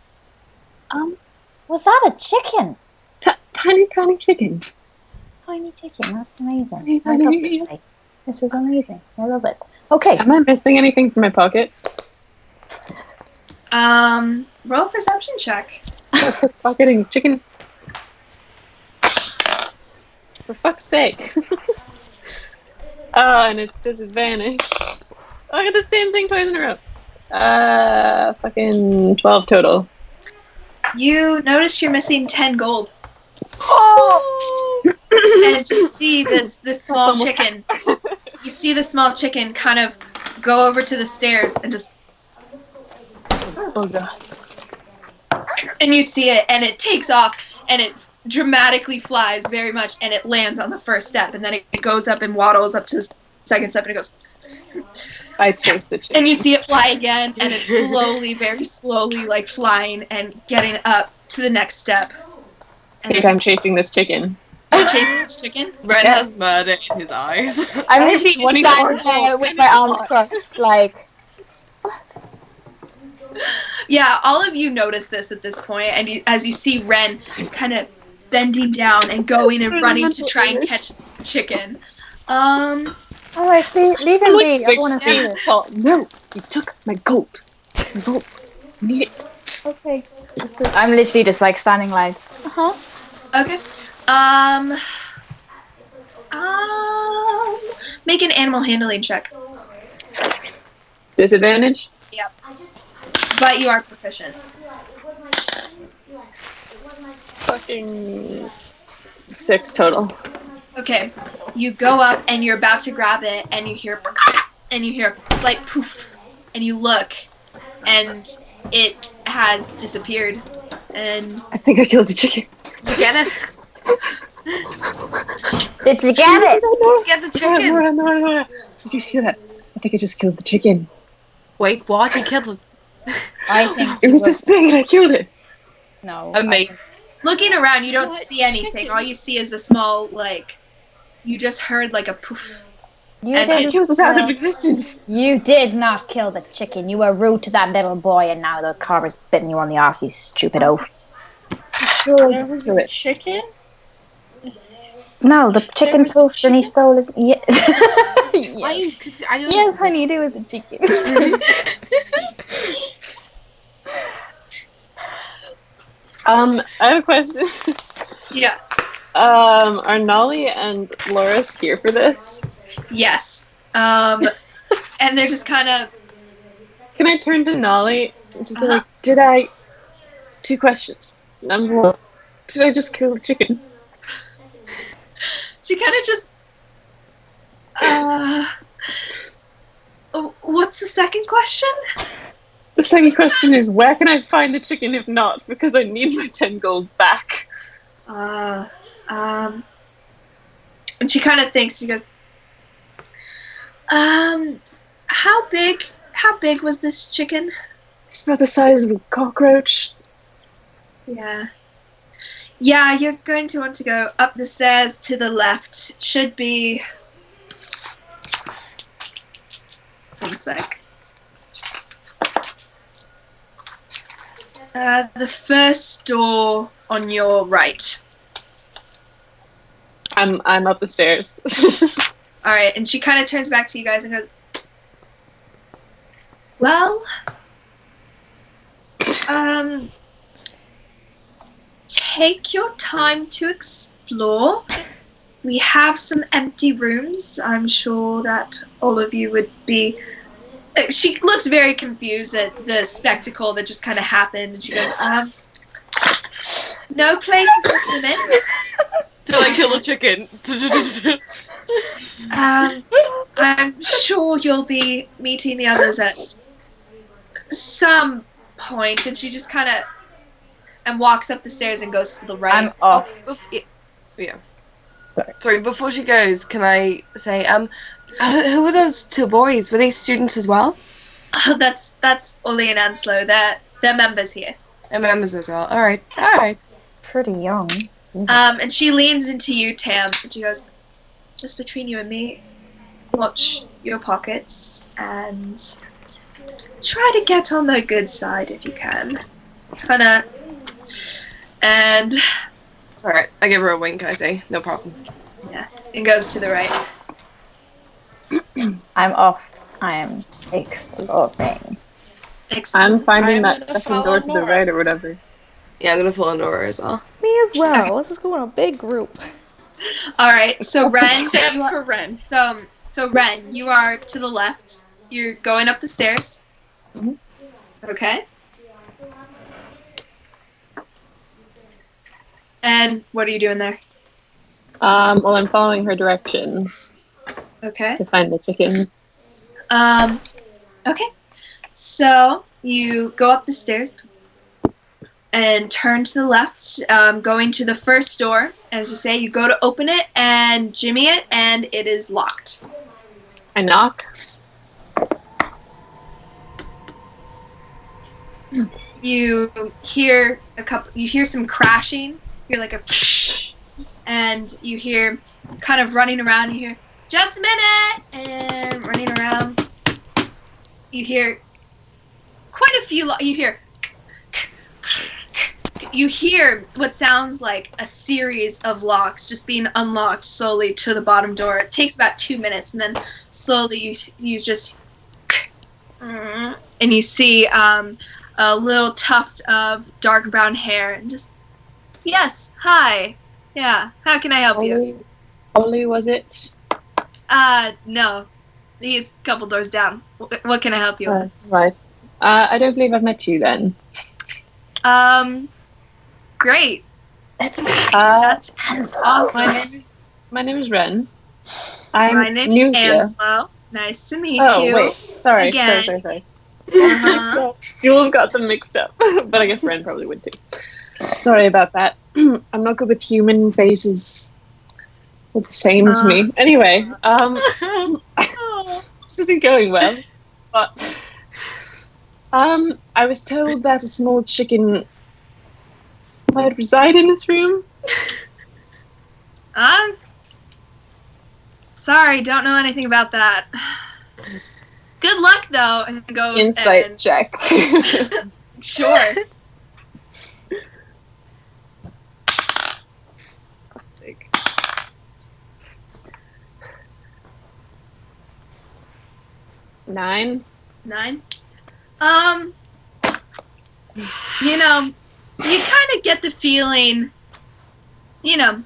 Was that a chicken? Tiny chicken. Tiny chicken. That's amazing. Tiny, I love tiny. this place. This is amazing. I love it. Okay. Am I missing anything from my pockets? Roll a perception check. Pocketing chicken. For fuck's sake. And it's disadvantage. I got the same thing twice in a row. Fucking 12 total. You notice you're missing 10 gold. Oh! And you see this small chicken. You see the small chicken kind of go over to the stairs and just. Oh god. And you see it, and it takes off, and it dramatically flies very much, and it lands on the first step, and then it goes up and waddles up to the second step, and it goes. I chased the chicken. And you see it fly again, and it's slowly, very slowly, like flying and getting up to the next step. And I'm chasing this chicken. You're chasing this chicken? Ren Yes. has murder in his eyes. I'm literally just 24 standing there with my arms crossed, like. Yeah, all of you notice this at this point, and as you see Ren kind of bending down and going and running to try and catch the chicken. Oh, I see. Leave him I'm be. like I 6 want to see feet this. tall. No, you took my gold. My gold. I need it. Okay. I'm literally just like standing like. Okay. Make an animal handling check. Disadvantage? Yep. But you are proficient. Fucking 6 total. Okay. You go up and you're about to grab it, and you hear a slight poof, and you look, and it has disappeared. And I think I killed the chicken. did you get it? Did you get it? Let's get the chicken. No. Did you see that? I think I just killed the chicken. Wait, what? You killed it? I think It was this big and I killed it. No. Amazing. Looking around, you don't What see anything. chicken? All you see is a small, like, you just heard like a poof. You And I did. killed it out of existence. You did not kill the chicken. You were rude to that little boy, and now the carver's bitten you on the ass. You stupid oaf. Sure, There was a chicken? No, the chicken was a poofed and he stole his. Yeah. Why? I don't Yes, honey, there was a chicken. I have a question. Yeah. Are Nolly and Loris here for this? Yes. And they're just kind of. Can I turn to Nolly and just be Uh-huh. like, did I... 2 questions. Number 1, did I just kill the chicken? She kind of just. What's the second question? The second question is, where can I find the chicken if not? Because I need my 10 gold back. And she kind of thinks. She goes, how big was this chicken? It's about the size of a cockroach. Yeah, you're going to want to go up the stairs to the left. It should be. One sec. The first door on your right. I'm up the stairs. All right, and she kind of turns back to you guys and goes, "Well, take your time to explore. We have some empty rooms. I'm sure that all of you would be." She looks very confused at the spectacle that just kind of happened, and she goes, "No places off limits. Till I kill a chicken. I'm sure you'll be meeting the others at some point." And she just kind of and walks up the stairs and goes to the right. I'm off. Yeah. Sorry, before she goes, can I say, who were those 2 boys? Were they students as well? Oh, that's Ollie and Anslo. They're members here. And members as well. Alright. Pretty young. And she leans into you, Tam, and she goes, "Just between you and me, watch your pockets and try to get on the good side if you can." Kinda. And Alright, I give her a wink, I say. No problem. it goes to the right. I'm off. I am exploring. I'm finding I'm that gonna second follow door to the Nora. right or whatever. Yeah, I'm gonna follow Nora as well. Me as well. Let's just go in a big group. All right, so Ren, Except you are- for Ren. so Ren, you are to the left. You're going up the stairs. Mhm. Okay. And what are you doing there? Well, I'm following her directions Okay. to find the chicken. Okay. So you go up the stairs and turn to the left, going to the first door. As you say, you go to open it and jimmy it, and it is locked. I knock. You hear some crashing. You hear like a and you hear kind of running around. You hear, "Just a minute," and running around. You hear quite a few. You hear what sounds like a series of locks just being unlocked slowly to the bottom door. It takes about 2 minutes, and then slowly you just and you see a little tuft of dark brown hair and just, "Yes, hi, yeah, how can I help you?" Ollie, was it? No, he's a couple doors down. What can I help you with? Right. I don't believe I've met you then. Great. That's Awesome. my name is Ren. I'm My name new is here. Anslo. Nice to meet Oh you. wait, sorry. Again. Sorry. Uh-huh. Jules got them mixed up, but I guess Ren probably would too. Sorry about that. I'm not good with human faces. They're the same to me. Anyway, this isn't going well. But I was told that a small chicken might reside in this room. Sorry, don't know anything about that. Good luck, though, and goes Insight check. Sure. Nine. You know, you kind of get the feeling, you don't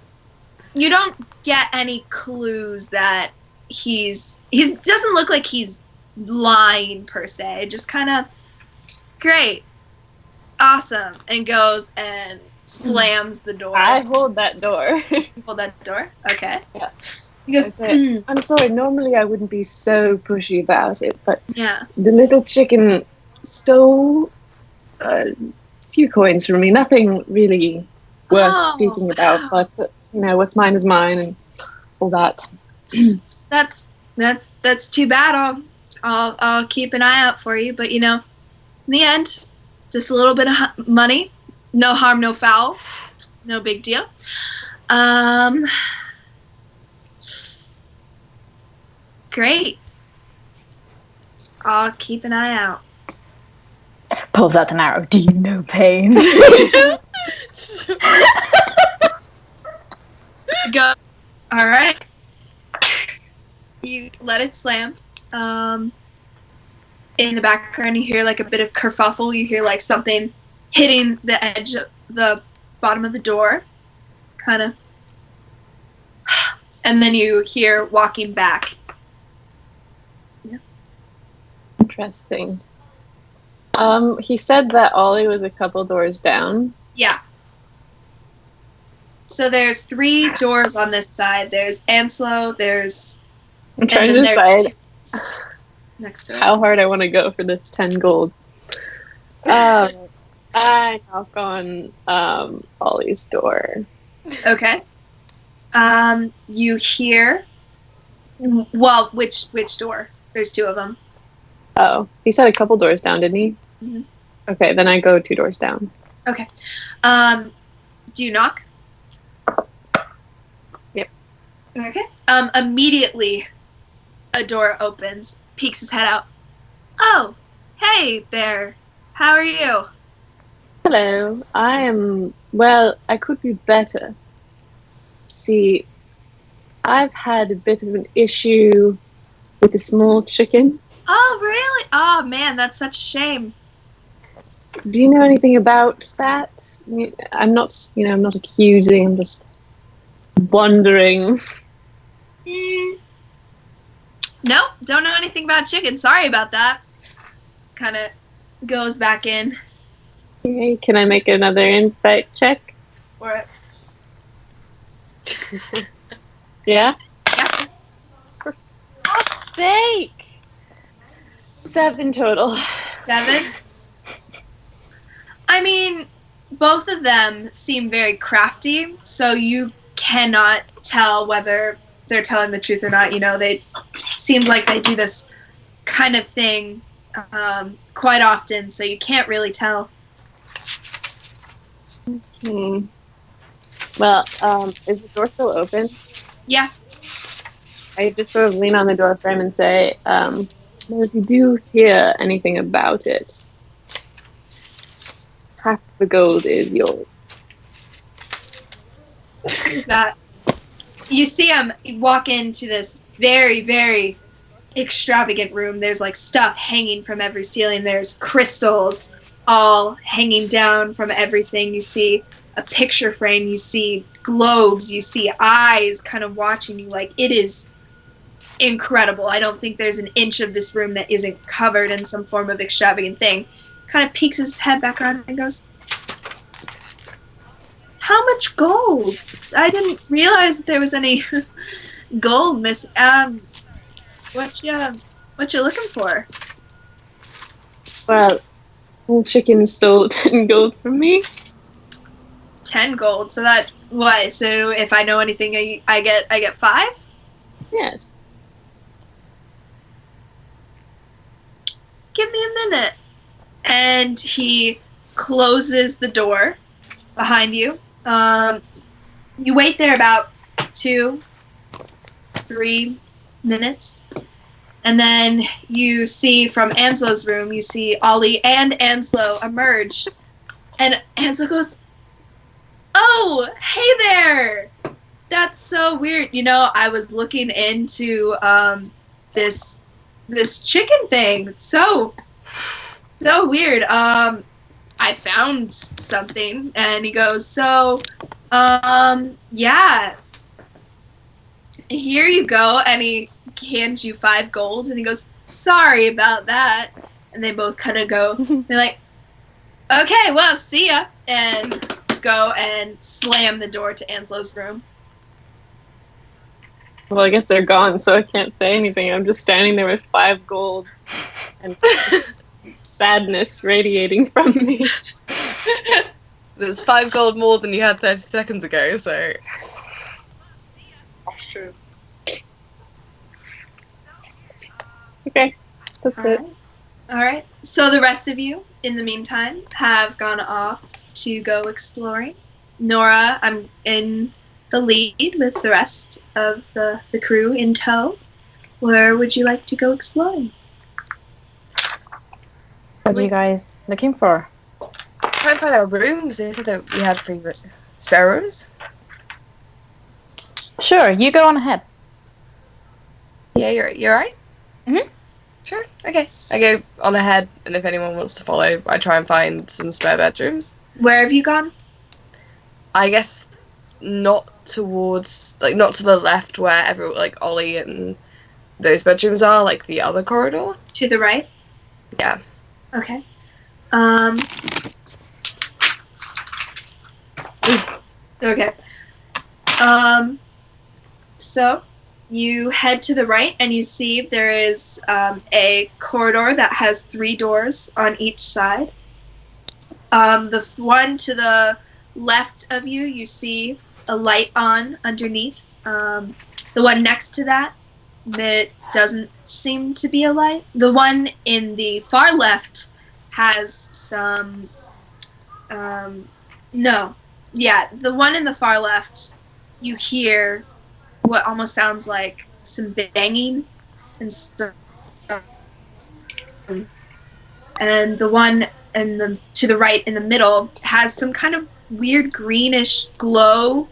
get any clues that he doesn't look like he's lying per se. Just kind of great, awesome, and goes and slams the door. I hold that door. Hold that door. Okay. Yeah. He goes. I'm sorry. Normally I wouldn't be so pushy about it, but Yeah. the little chicken stole a few coins from me. Nothing really worth speaking about, but what's mine is mine, and all that. That's too bad. I'll keep an eye out for you. But in the end, just a little bit of money, no harm, no foul, no big deal. Great. I'll keep an eye out. Pulls out an arrow. Do you know pain? Go. All right. You let it slam. In the background, you hear like a bit of kerfuffle. You hear like something hitting the edge of the bottom of the door, kind of. And then you hear walking back. Yeah. Interesting. He said that Ollie was a couple doors down. Yeah. So there's 3 doors on this side. There's Anslo, I'm trying to decide next to it. how hard I want to go for this 10 gold. I knock on Ollie's door. Okay. You hear. Well, which door? There's 2 of them. Oh, he said a couple doors down, didn't he? Mhm. Okay, then I go 2 doors down. Okay. Do you knock? Yep. Okay. Immediately, a door opens. Peeks his head out. Oh, hey there. How are you? Hello, I am. Well, I could be better. See, I've had a bit of an issue with a small chicken. Oh, really? Oh, man, that's such a shame. Do you know anything about that? I'm not accusing. I'm just wondering. No, don't know anything about chicken. Sorry about that. Kind of goes back in. Okay, can I make another insight check? For it. Yeah? Yeah. For fuck's sake! 7 total. 7? I mean, both of them seem very crafty, so you cannot tell whether they're telling the truth or not. They seems like they do this kind of thing quite often, so you can't really tell. Well, is the door still open? Yeah. I just sort of lean on the door frame and say, well, if you do hear anything about it, half the gold is yours. That you see him walk into this very, very extravagant room. There's like stuff hanging from every ceiling. There's crystals all hanging down from everything. You see a picture frame. You see globes. You see eyes kind of watching you. Like, it is incredible. I don't think there's an inch of this room that isn't covered in some form of extravagant thing. Kind of peeks his head back around and goes, "How much gold? I didn't realize that there was any gold missing. What you looking for?" Well, chicken's still 10 gold from me. 10 gold. So that's what? So if I know anything, I get 5? Yes. Give me a minute. And he closes the door behind you. You wait there about 2-3 minutes. And then you see from Anslow's room, you see Ollie and Anslow emerge. And Anslow goes, "Oh, hey there! That's so weird. You know, I was looking into this chicken thing. It's so weird. I found something." And he goes, "So, yeah, here you go." And he hands you 5 gold, and he goes, "Sorry about that." And they both kind of go, they're like, "Okay, well, see ya," and go and slam the door to Anslow's room. Well, I guess they're gone, so I can't say anything. I'm just standing there with 5 gold and sadness radiating from me. There's 5 gold more than you had 30 seconds ago, so... That's true. Okay, that's it. All right. So the rest of you, in the meantime, have gone off to go exploring. Nora, I'm in the lead with the rest of the crew in tow. Where would you like to go exploring? What are you guys looking for? Try and find our rooms. They said that we had 3 spare rooms. Sure, you go on ahead. Yeah, you're right? Mhm. Sure, okay. I go on ahead, and if anyone wants to follow, I try and find some spare bedrooms. Where have you gone? I guess not towards, like, not to the left where Ollie and those bedrooms are, like the other corridor. To the right? Yeah. Okay. Okay. So you head to the right and you see there is a corridor that has 3 doors on each side. The one to the left of you, you see a light on underneath. The one next to that doesn't seem to be a light. The one in the far left has some... no. Yeah, the one in the far left, you hear what almost sounds like some banging and stuff. And the one to the right in the middle has some kind of weird greenish glow,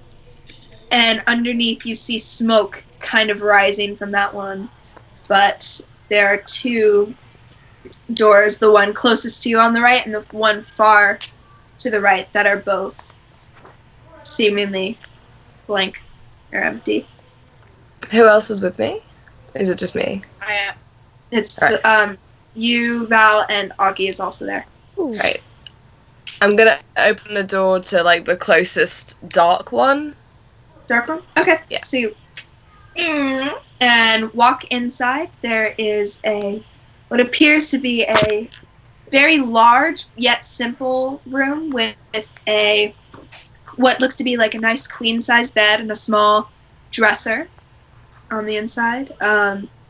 and underneath you see smoke kind of rising from that one. But there are 2 doors, the one closest to you on the right and the one far to the right, that are both seemingly blank or empty. Who else is with me? Is it just me? I am. It's Right. You, Val, and Augie is also there. Ooh. Right. I'm gonna open the door to, like, the closest dark one. Dark room? Okay. Yeah. So you and walk inside. There is what appears to be a very large yet simple room with what looks to be like a nice queen-size bed and a small dresser on the inside.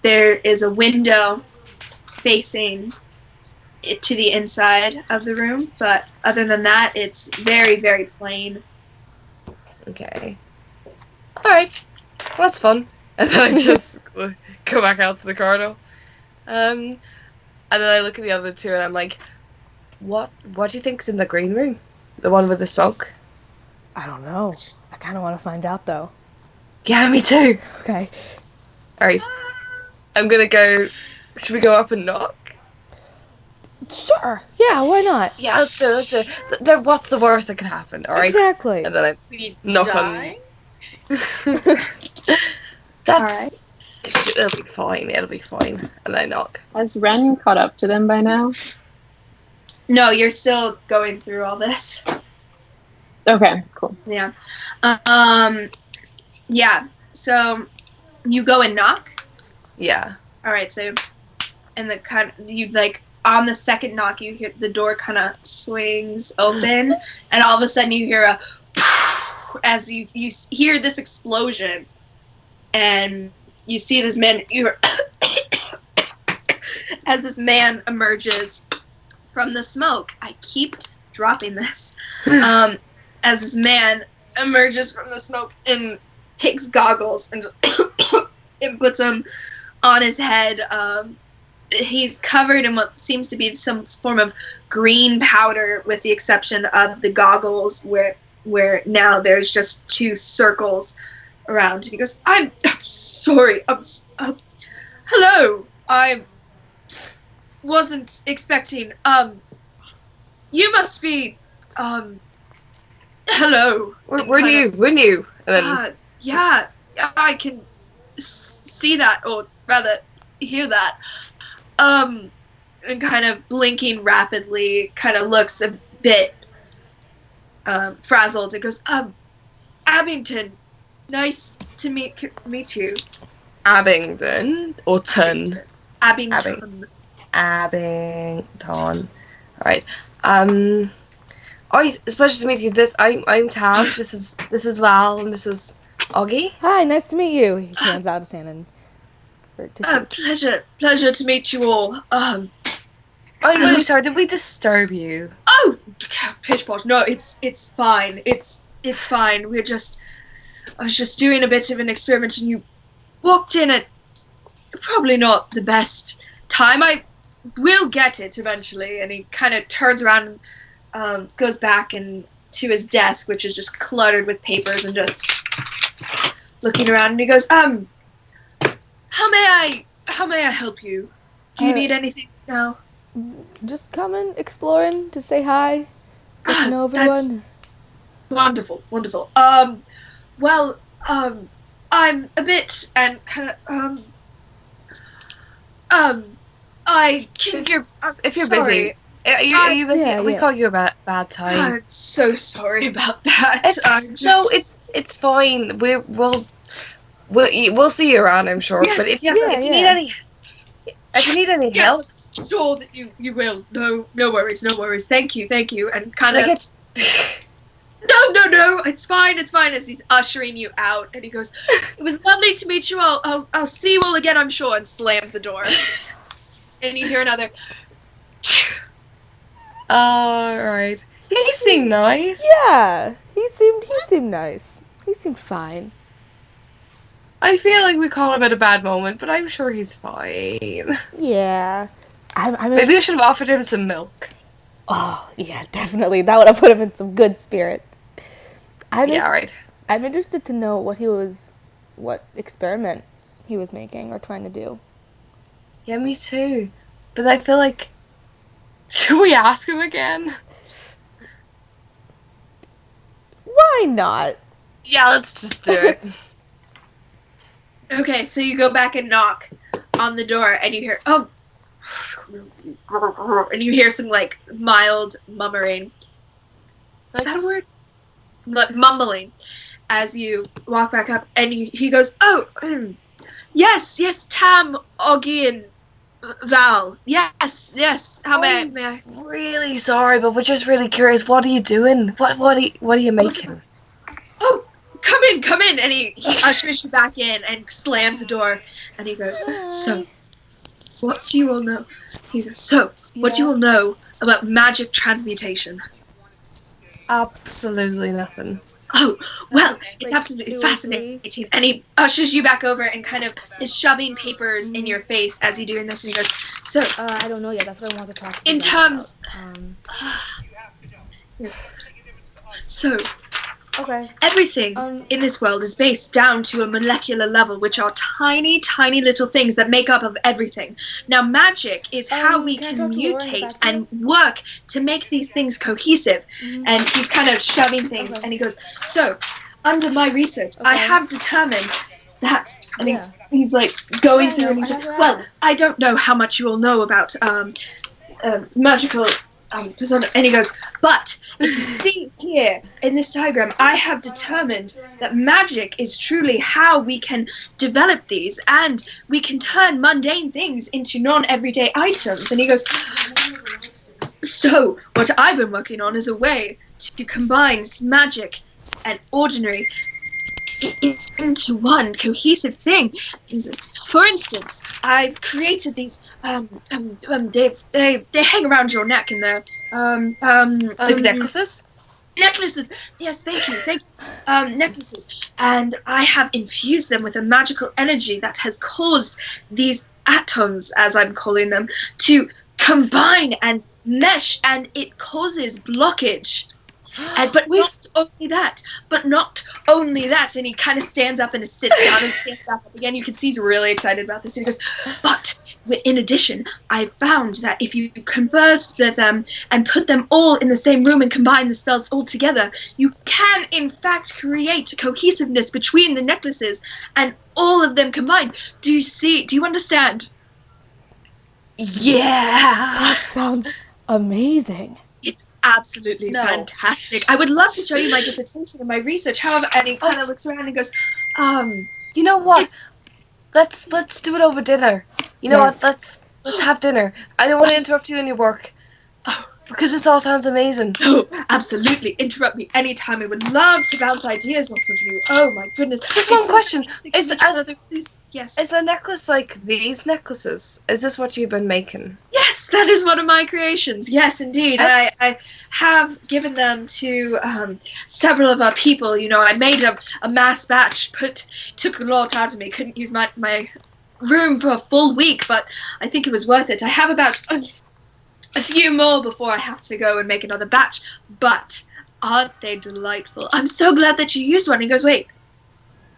There is a window facing it to the inside of the room, but other than that, it's very, very plain. Okay. Alright. Well, that's fun. And then I just go back out to the corridor. And then I look at the other 2 and I'm like, what do you think's in the green room? The one with the smoke? I don't know. I kind of want to find out, though. Yeah, me too. Okay. Alright. I'm gonna go... Should we go up and knock? Sure. Yeah, why not? Yeah, let's do it. What's the worst that could happen, alright? Exactly. And then I We knock die? on... Alright. It'll be fine, it'll be fine. And then I knock. Has Ren caught up to them by now? No, you're still going through all this. Okay, cool. Yeah. Yeah. So you go and knock. Yeah. All right. So, and you on the second knock, you hear the door kind of swings open, and all of a sudden you hear a as you hear this explosion, and you see this man. As this man emerges from the smoke. I keep dropping this. As this man emerges from the smoke and takes goggles and and puts them on his head. He's covered in what seems to be some form of green powder, with the exception of the goggles, where now there's just 2 circles around. And he goes, I'm sorry. Hello. I wasn't expecting. You must be. Hello. We're new. And then, yeah, I can see that, or rather, hear that. And kind of blinking rapidly, kind of looks a bit frazzled. It goes, Abington, nice to meet you. Abingdon or Ton? Abington. Abington. Alright. It's a pleasure to meet you. I'm Tam. This is Val, and this is Augie. Hi, nice to meet you. He hands out his hand Pleasure to meet you all. I'm really sorry. Did we disturb you? Oh, pish posh. No, it's fine. It's fine. I was just doing a bit of an experiment, and you walked in at probably not the best time. I will get it eventually. And he kind of turns around and goes back to his desk, which is just cluttered with papers, and just looking around. And he goes, How may I help you? Do you need anything now? Just coming, exploring, to say hi, get to know everyone. Wonderful. Well, I'm a bit and kind of I can. If you're sorry. busy, are you busy? Yeah, we yeah. called you about bad time. I'm so sorry about that. It's fine. We'll see you around, I'm sure. Yes, but if you need any yes, help, I'm sure that you will. No worries. Thank you. And kind of. No, it's fine. As he's ushering you out, and he goes, "It was lovely to meet you all. I'll see you all again, I'm sure," and slams the door. And you hear another. Alright. He seemed nice. Yeah, he seemed nice. He seemed fine. I feel like we caught him at a bad moment, but I'm sure he's fine. Yeah. Maybe we should have offered him some milk. Oh, yeah, definitely. That would have put him in some good spirits. Right. I'm interested to know what experiment he was making or trying to do. Yeah, me too. But I feel like, should we ask him again? Why not? Yeah, let's just do it. Okay, so you go back and knock on the door, and you hear and you hear some like mild murmuring. Is that a word? Mumbling. As you walk back up, and he goes, yes, Tam, Augie, and Val. Yes. How may I? Really sorry, but we're just really curious. What are you doing? What are you making? Oh, come in, and he ushers you back in and slams the door, and he goes, So, what do you all know? He goes, So, what do you all know about magic transmutation? Absolutely nothing. Oh, well, it's absolutely fascinating. And he ushers you back over and kind of is shoving papers in your face as he's doing this, and he goes, So, I don't know yet. That's what I want to talk to you in terms, yes. So, Okay. everything in this world is based down to a molecular level, which are tiny, tiny little things that make up of everything. Now, magic is how we can mutate and work to make these things cohesive. And he's kind of shoving things, and he goes, So, under my research, I have determined that, and he's like going through, and he's like, well, I don't know how much you all know about magical persona, and he goes, but if you see here in this diagram, I have determined that magic is truly how we can develop these, and we can turn mundane things into non-everyday items. And he goes, so what I've been working on is a way to combine magic and ordinary into one cohesive thing. For instance, I've created these. They hang around your neck in there. Like necklaces. Necklaces. Yes, thank you. Necklaces, and I have infused them with a magical energy that has caused these atoms, as I'm calling them, to combine and mesh, and it causes blockage. But not only that, and he kind of stands up and sits down and stands back up again. You can see he's really excited about this. And he goes, but in addition, I found that if you converse with them and put them all in the same room and combine the spells all together, you can in fact create cohesiveness between the necklaces and all of them combined. Do you understand? Yeah. That sounds amazing. It's absolutely fantastic. I would love to show you my dissertation and my research. However, and he kind of looks around and goes, You know what? Let's do it over dinner. You know what? Let's have dinner. I don't want to interrupt you in your work. Because this all sounds amazing. Oh, absolutely. Interrupt me anytime. I would love to bounce ideas off of you. Oh my goodness. Just one question. Yes. Is the necklace like these necklaces? Is this what you've been making? Yes, that is one of my creations. Yes, indeed. I have given them to several of our people. You know, I made a mass batch, took a lot out of me. Couldn't use my room for a full week, but I think it was worth it. I have about a few more before I have to go and make another batch, but aren't they delightful? I'm so glad that you used one. He goes, wait,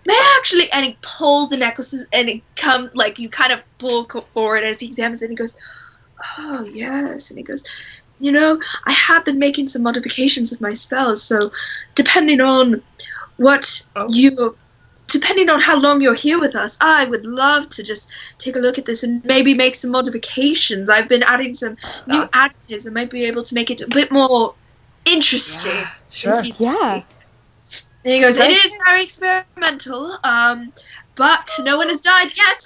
may I actually? And he pulls the necklaces, and it comes like you kind of pull forward as he examines it. And he goes, oh yes. And he goes, you know, I have been making some modifications with my spells, so depending on depending on how long you're here with us, I would love to just take a look at this and maybe make some modifications. I've been adding some new additives that might be able to make it a bit more interesting. Yeah, sure. Yeah. And he goes, it is very experimental, but no one has died yet.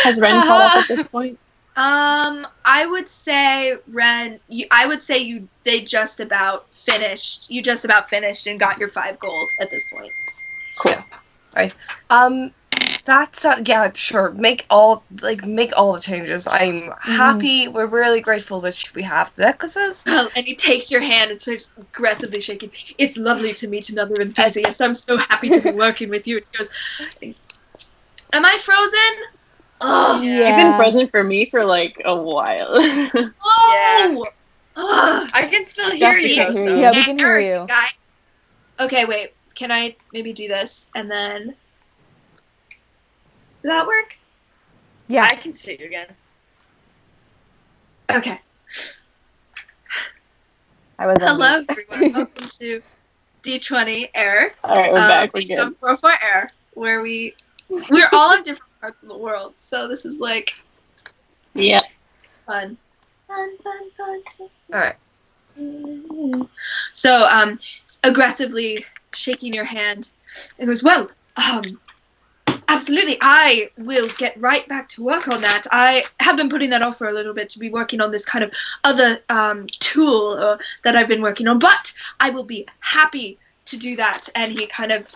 Has Ren caught up at this point? I would say, Ren, they just about finished. You just about finished and got your 5 gold at this point. Cool. Right. That's yeah, sure. Make all the changes. I'm happy. We're really grateful that we have the necklaces. And he takes your hand and starts aggressively shaking. It's lovely to meet another enthusiast. I'm so happy to be working with you. And he goes, am I frozen? Oh, You've been frozen for me for like a while. Oh! I can still hear you. So. Yeah, we can hear you. Okay, wait. Can I maybe do this and then? Does that work? Yeah. I can see you again. Okay. Hello, everyone. Welcome to D20 Air. All right, we're back. We're Based good. on 4 Air, where we're all in different parts of the world. So this is like fun. All right. So aggressively shaking your hand, and goes, well, absolutely, I will get right back to work on that. I have been putting that off for a little bit to be working on this kind of other tool that I've been working on, but I will be happy to do that. And he kind of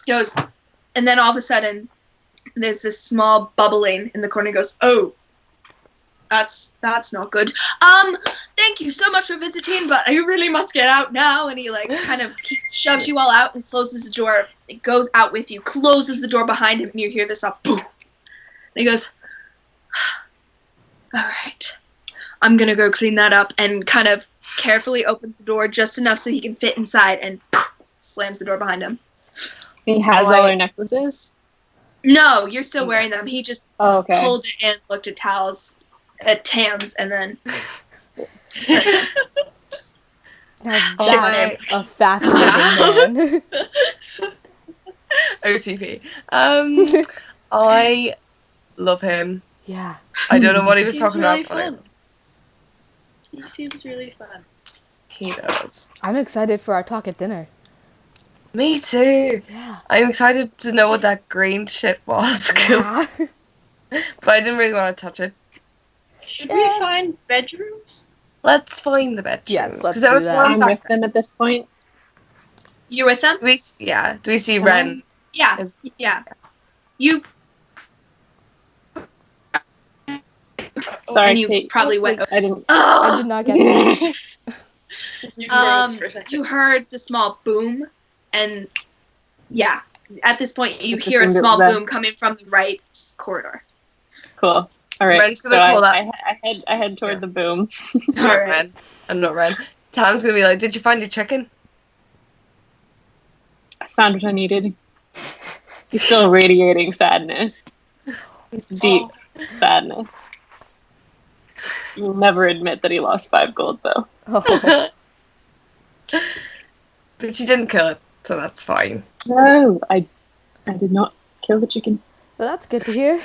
goes, and then all of a sudden, there's this small bubbling in the corner. He goes, oh, that's not good. Thank you so much for visiting, but I really must get out now. And he kind of shoves you all out and closes the door. It goes out with you, closes the door behind him, and you hear this boom. And he goes, all right, I'm gonna go clean that up, and kind of carefully opens the door just enough so he can fit inside, and slams the door behind him. He has all our necklaces? No, you're still wearing them. He just pulled it in, looked at Tam's, and then... Now that's a fascinating man. OTP. I love him. Yeah. I don't know what he was Seems talking really about, but fun. He seems really fun. He does. I'm excited for our talk at dinner. Me too. Yeah. I'm excited to know what that green shit was, Yeah. but I didn't really want to touch it. Should Yeah. we find bedrooms? Let's find the bedrooms. Yes, let's 'cause there do was that. one I'm back with them at this point. You with them? Do we see Ren? Yeah. Is- Yeah. You Sorry, and you Kate. probably went. Wait. I didn't. I did not get that. You froze for a second. You heard the small boom, and yeah, at this point you Just hear a assumed it small was that. boom coming from the right corridor. Cool. All right. Ren's gonna so call I head toward the boom. Not Alright. Ren. I'm not Ren. Tom's gonna be like, "Did you find your chicken?" I found what I needed. He's still radiating sadness. It's deep sadness. He'll never admit that he lost 5 gold, though. Oh. But she didn't kill it, so that's fine. No, I did not kill the chicken. Well, that's good to hear.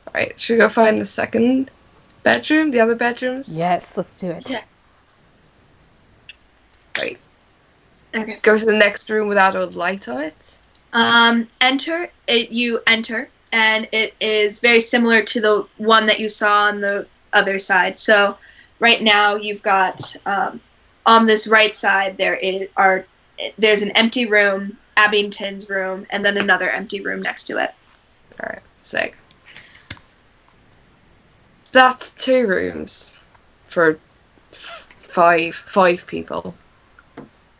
Alright, should we go find the second bedroom? The other bedrooms? Yes, let's do it. Yeah. Right. Okay. Go to the next room without a light on it. Enter it. You enter, and it is very similar to the one that you saw on the other side. So, right now you've got on this right side there's an empty room, Abington's room, and then another empty room next to it. Alright, sick. That's 2 rooms for five people.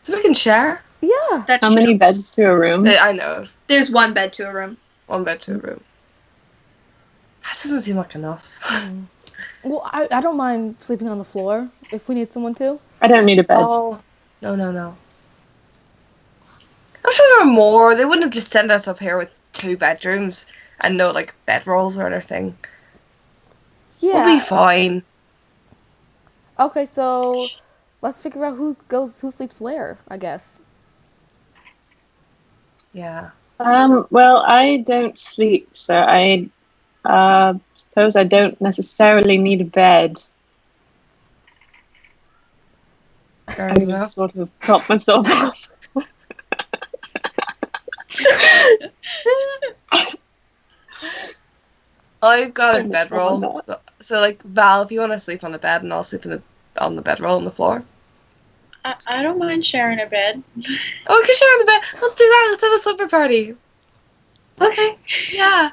So we can share? Yeah. That's How many beds to a room? I know. There's one bed to a room. 1 bed to a room. That doesn't seem like enough. Well, I don't mind sleeping on the floor if we need someone to. I don't need a bed. Oh, no. I'm sure there are more. They wouldn't have just sent us up here with 2 bedrooms and no, like, bedrolls or anything. Yeah. We'll be fine. Okay, so let's figure out who sleeps where, I guess. Yeah. Well, I don't sleep, so I suppose I don't necessarily need a bed. Fair I enough. just sort of prop myself up. I've got a I'm bedroll. on So, like, Val, if you want to sleep on the bed, and I'll sleep on the bedroll on the floor. I don't mind sharing a bed. Oh, we can share on the bed. Let's do that. Let's have a slumber party. Okay. Yeah.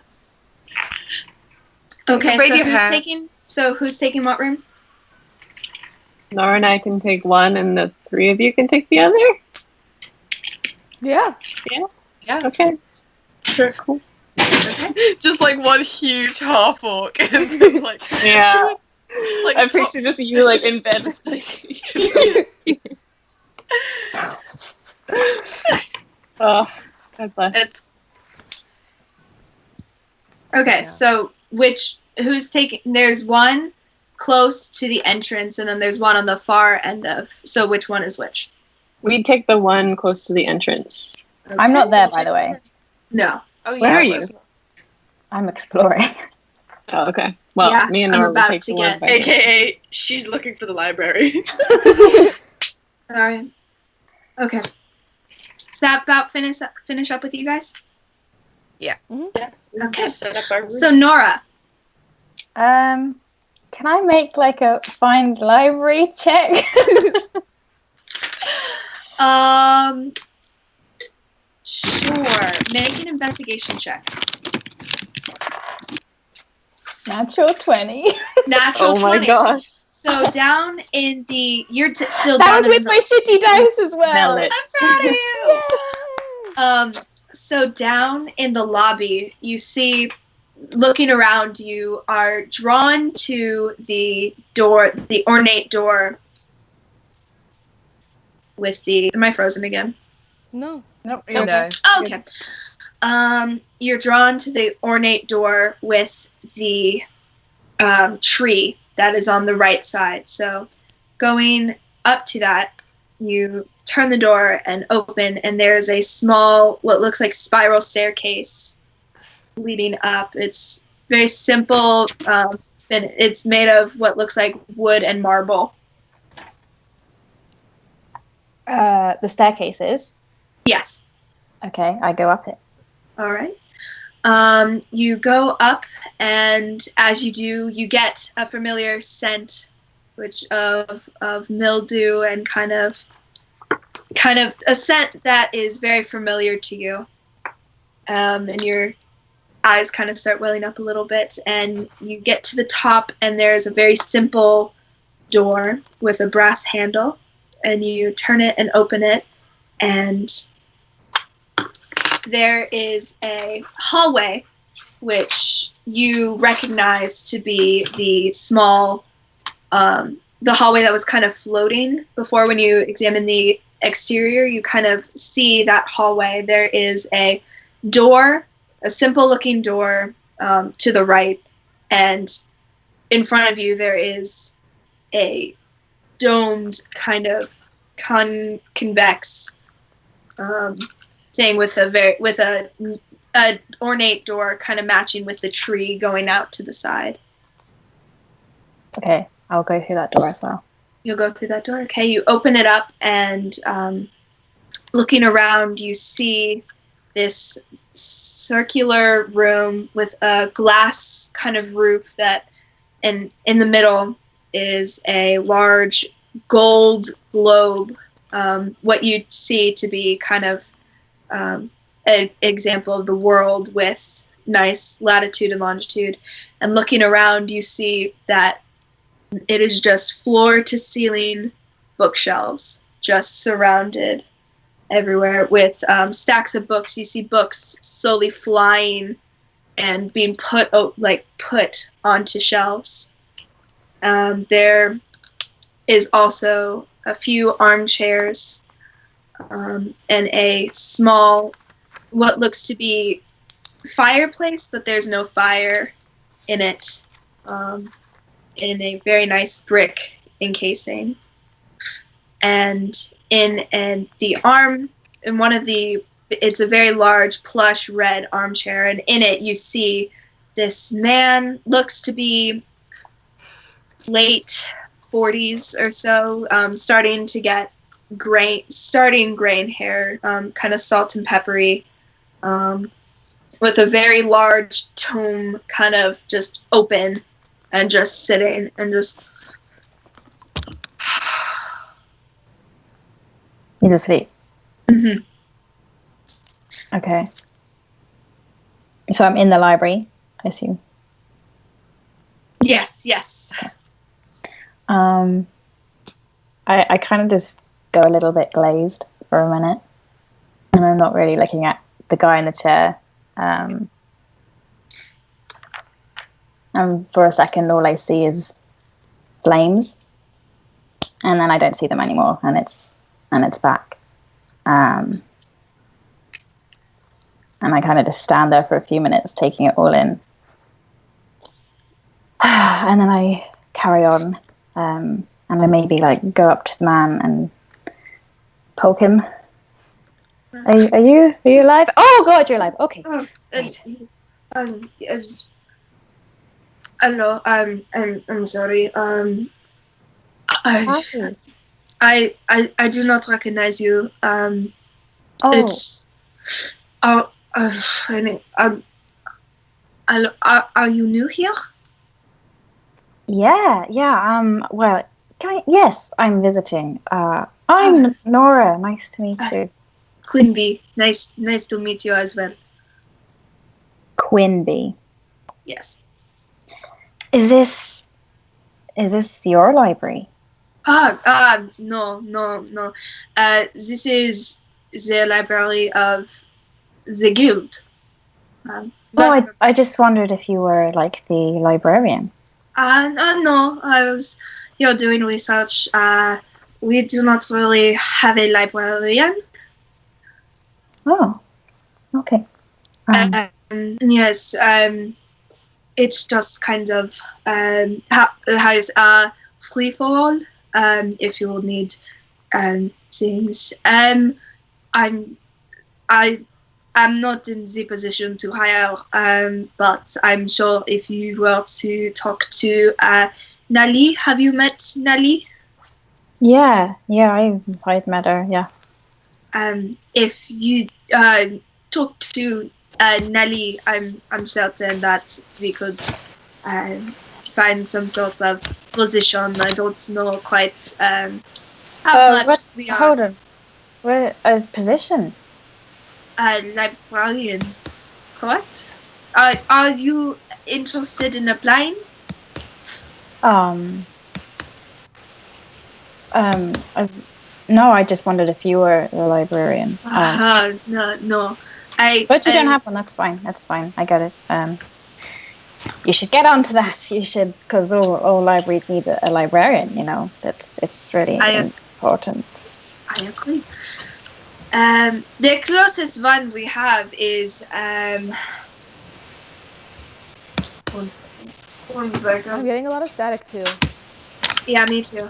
Okay, Raise so your who's hand. taking what room? Nora and I can take one, and the 3 of you can take the other. Yeah. Yeah. Okay. Sure. Cool. Just like one huge half orc. And then, like, Yeah. like I picture just you like in bed. Oh, God bless. it's Okay, Yeah. so who's taking? There's one close to the entrance, and then there's one on the far end of. So which one is which? We take the one close to the entrance. I'm not there, by the way. No. Where are you? listen. I'm exploring. Oh, okay. Well, Yeah, me and I'm Nora will about take to the one get- by then. AKA, she's looking for the library. All right. Okay. Does that about finish up with you guys? Okay. Set up our room. So Nora, Can I make like a find library check? sure. Make an investigation check. Natural 20. Natural Oh my 20. gosh. So down in the, still That down was in with the, my shitty dice as well. Nailed it. I'm proud of you. So down in the lobby, you see, looking around, you are drawn to the door, the ornate door with the. Am I frozen again? No. Nope. No. Oh, okay. You're drawn to the ornate door with the tree that is on the right side. So going up to that, you turn the door and open, and there's a small, what looks like spiral staircase leading up. It's very simple It's made of what looks like wood and marble. The staircases. Yes. Okay, I go up it. All right. You go up, and as you do, you get a familiar scent, which of mildew and kind of a scent that is very familiar to you. And your eyes kind of start welling up a little bit, and you get to the top, and there's a very simple door with a brass handle, and you turn it and open it, and there is a hallway which you recognize to be the small the hallway that was kind of floating before. When you examine the exterior, you kind of see that hallway. There is a door, a simple looking door to the right, and in front of you there is a domed kind of convex thing with a ornate door kind of matching with the tree going out to the side. Okay, I'll go through that door as well. You'll go through that door. Okay, you open it up, and looking around, you see this circular room with a glass kind of roof that, and in the middle is a large gold globe, what you'd see to be kind of an example of the world with nice latitude and longitude. And looking around, you see that it is just floor to ceiling bookshelves, just surrounded everywhere with stacks of books. You see books slowly flying and being put onto shelves. There is also a few armchairs and a small, what looks to be fireplace, but there's no fire in it, in a very nice brick encasing. And in one of the, it's a very large plush red armchair, and in it you see this man, looks to be late 40s or so, starting to get grain hair, kind of salt and peppery, with a very large tome kind of just open and just sitting and just... He's asleep. Mm-hmm. Okay. So I'm in the library, I assume. Yes. Okay. I kind of just go a little bit glazed for a minute, and I'm not really looking at the guy in the chair. And for a second, all I see is flames, and then I don't see them anymore, and it's back. And I kind of just stand there for a few minutes, taking it all in, and then I carry on. And I maybe go up to the man and poke him. Are you alive? Oh God, you're alive. Okay. Hello. I'm sorry. I do not recognize you. It's. Are you new here? Yeah. Well, yes, I'm visiting. I'm Nora. Nice to meet you. Quinby. Nice to meet you as well. Quinby. Yes. Is this your library? No. This is the library of the guild. I just wondered if you were the librarian. No, you're doing research. We do not really have a librarian. Oh, okay. Yes, it's just kind of free for all. If you will need things. I'm not in the position to hire, but I'm sure if you were to talk to Nali, have you met Nali? Yeah, I've met her. Yeah. If you talk to Nelly, I'm certain that we could find some sort of position. I don't know quite how much What? we are. Hold on. What a position? Librarian, correct? Are you interested in applying? No, I just wondered if you were the librarian. No. But you don't have one. That's fine. That's fine. I get it. You should get onto that. You should, because all libraries need a librarian. You know, it's really important. I agree. The closest one we have is one second. I'm getting a lot of static too. Yeah, me too.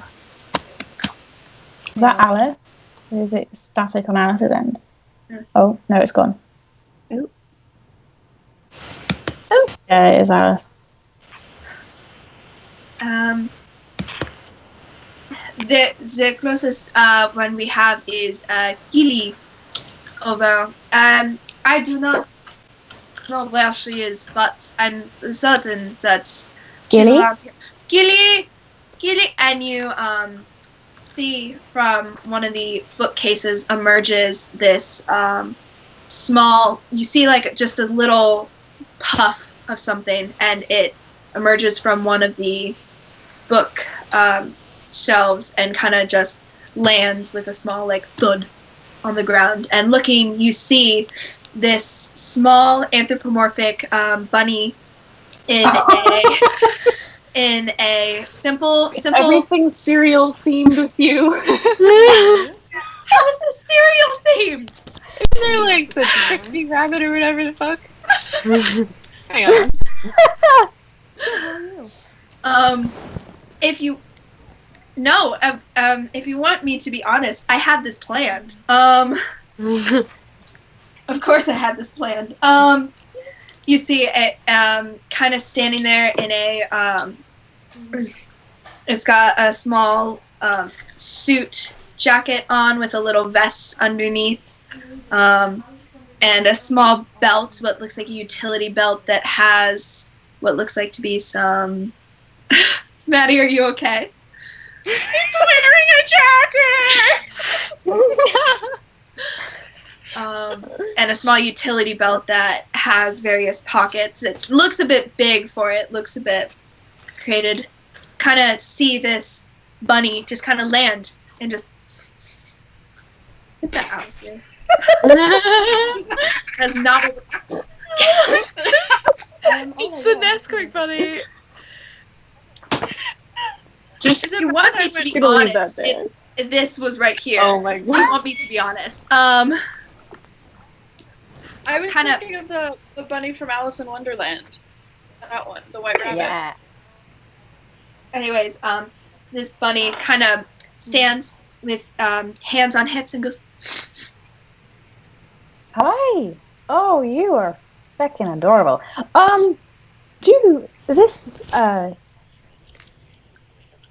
Is that Alice? Is it static on Alice's end? Yeah. Oh, no, it's gone. Oh. Yeah, it is Alice. The closest one we have is Gilly over. I do not know where she is, but I'm certain that she's Gilly? around here. Gilly, and you see from one of the bookcases emerges this small. You see like just a little puff of something, and it emerges from one of the book shelves and kind of just lands with a small like thud on the ground. And looking, you see this small anthropomorphic bunny in a simple. Everything's cereal themed with you. How is this cereal themed? Isn't there like the Trixie Rabbit or whatever the fuck? Hang on. If you if you want me to be honest, I had this planned. Of course I had this planned. You see it kind of standing there in a it's got a small suit jacket on with a little vest underneath, and a small belt, what looks like a utility belt that has what looks like to be some. Maddie, are you okay? He's wearing a jacket! And a small utility belt that has various pockets. It looks a bit big for it, looks a bit created. Kind of see this bunny just kind of land and just get that out of here. That's not. It's the Nesquik bunny. Just if you want me to be honest, this was right here. Oh my god. You want me to be honest. I was Kinda- thinking of the bunny from Alice in Wonderland. That one, the white rabbit. Yeah. Anyways, this bunny kind of stands with hands on hips and goes, Hi. Oh, you are fucking adorable.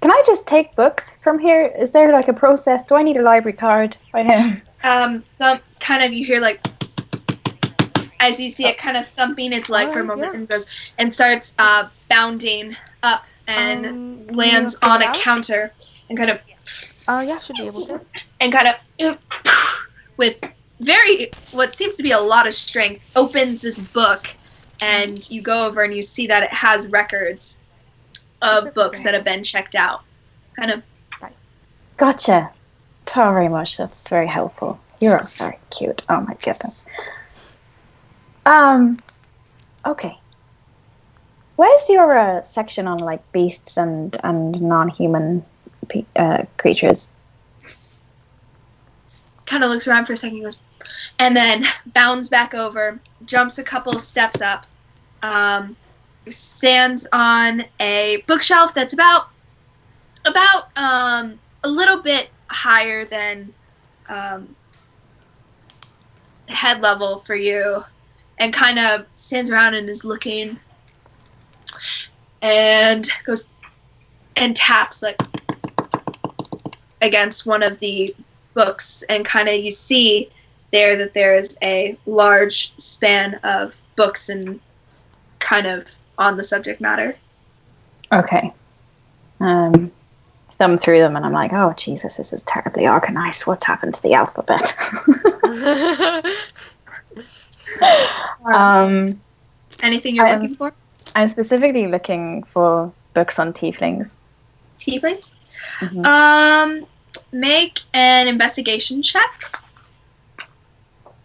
Can I just take books from here? Is there like a process? Do I need a library card? some kind of, you hear like, as you see it kind of thumping its leg for a moment, yeah. and goes and starts bounding up and lands you on a out? counter and kind of Yeah, should be able to. and kind of with what seems to be a lot of strength opens this book, and you go over and you see that it has records of books that have been checked out. Kind of. Gotcha. Thank you very much. That's very helpful. You're very cute. Oh my goodness. Okay. Where's your section on like beasts and non-human creatures? Kind of looks around for a second, goes, and then bounds back over, jumps a couple of steps up, stands on a bookshelf that's about a little bit higher than head level for you and kind of stands around and is looking and goes and taps like against one of the books, and kind of you see there that there is a large span of books and kind of on the subject matter. Okay. Thumb through them and I'm like, oh Jesus, this is terribly organized. What's happened to the alphabet? Anything you're looking for? I'm specifically looking for books on tieflings. Tieflings? Mm-hmm. Make an investigation check.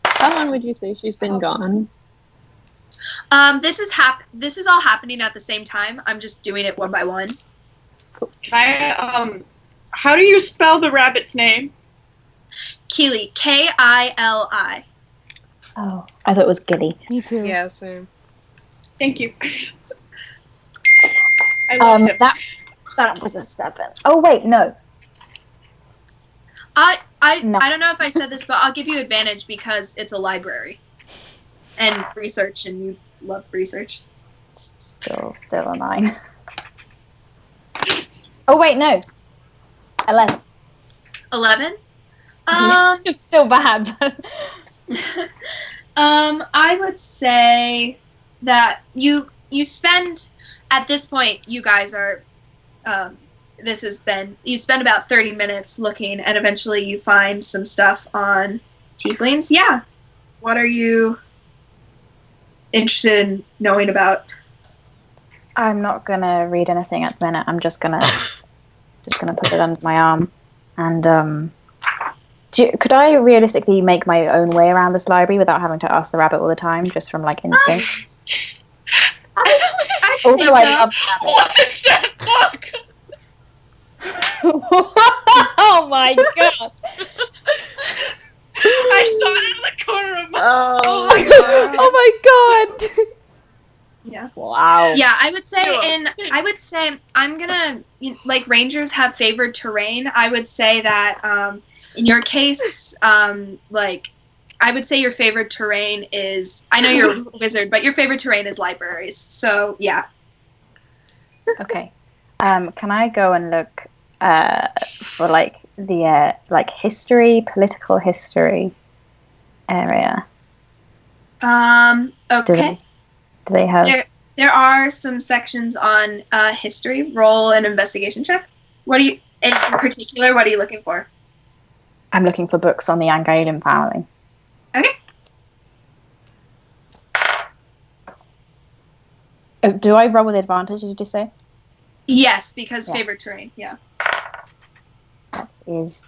How long would you say she's been gone? This is all happening at the same time. I'm just doing it one by one. Can I, how do you spell the rabbit's name? Keely. Kili. Oh, I thought it was Gilly. Me too. Yeah, same. Thank you. I love him. That was a 7. Oh wait, no. I No. don't know if I said this, but I'll give you advantage because it's a library and research, and you love research. Still a 9. Oh wait, no. 11. 11. It's still bad. But... I would say that you spend at this point. You guys are. You spend about 30 minutes looking, and eventually you find some stuff on tieflings. Yeah. What are you interested in knowing about? I'm not gonna read anything at the minute. I'm just gonna put it under my arm. And could I realistically make my own way around this library without having to ask the rabbit all the time, just from like instinct? I Also, think I so. love What is that book? oh my god! I saw it in the corner of my Oh my god! Yeah. Wow. Yeah, I would say Yeah. I'm gonna like rangers have favored terrain. I would say that in your case, like I would say your favorite terrain is. I know you're a wizard, but your favorite terrain is libraries. So yeah. Okay. Can I go and look for like the like history, political history area? Okay. Do they have? There are some sections on history. Roll an investigation check. What do you in particular? What are you looking for? I'm looking for books on the Angalian family. Okay. Oh, do I roll with advantage? Did you say? Yes, because Yeah. favorite terrain. Yeah. That is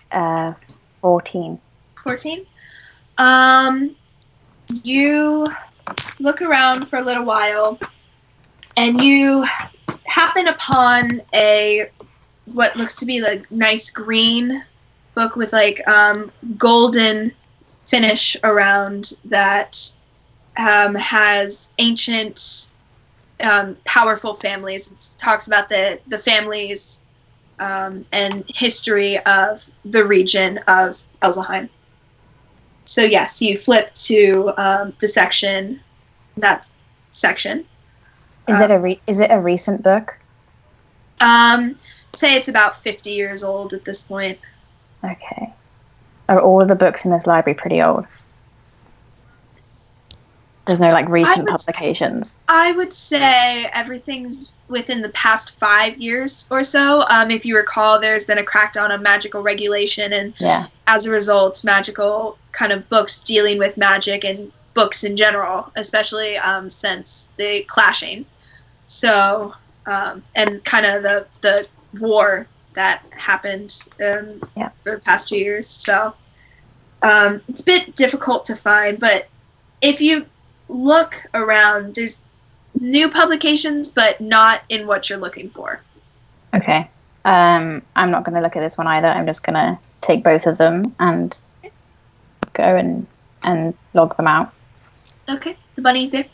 14. 14. You look around for a little while, and you happen upon what looks to be like nice green book with like golden finish around that has ancient powerful families. It talks about the families and history of the region of Elzaheim. So yes, you flip to the section. That section. Is it a recent book? Say it's about 50 years old at this point. Okay. Are all of the books in this library pretty old? There's no like recent publications. I would say everything's within the past 5 years or so. If you recall, there's been a crackdown on magical regulation, and as a result, magical kind of books dealing with magic and books in general, especially since the clashing. So, and kind of the war that happened for the past 2 years. So, it's a bit difficult to find, but if you look around, there's new publications, but not in what you're looking for. Okay. I'm not going to look at this one either. I'm just going to take both of them and go and log them out. Okay, the bunny's there.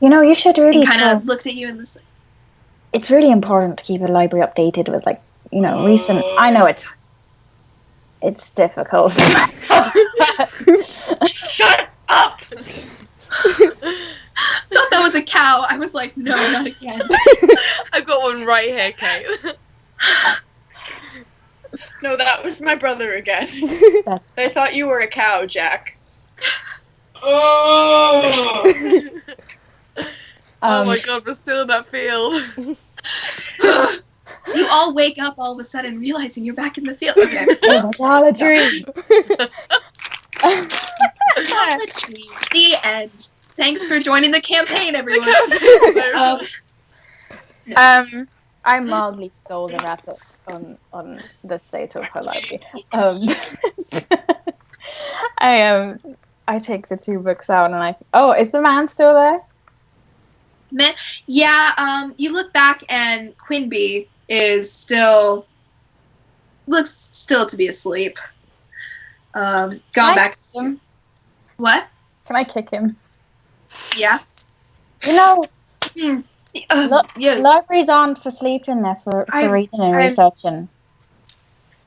You know, you should really He kind of looks at you and listens. It's really important to keep a library updated with, like, you know, recent. I know it's. It's difficult. Shut up! Thought that was a cow. I was like, no, not again. I've got one right here, Kate. No, that was my brother again. They thought you were a cow, Jack. Oh! Oh my god, we're still in that field. You all wake up all of a sudden realizing you're back in the field. Okay. It's all a dream. The end. Thanks for joining the campaign, everyone. I mildly stole the rat book on the state of her library. I take the 2 books out and is the man still there? Yeah, you look back and Quinby is looks still to be asleep. Gone back. What? Can I kick him? Yeah. You know, yes. libraries aren't for sleeping, they're for reading and researching.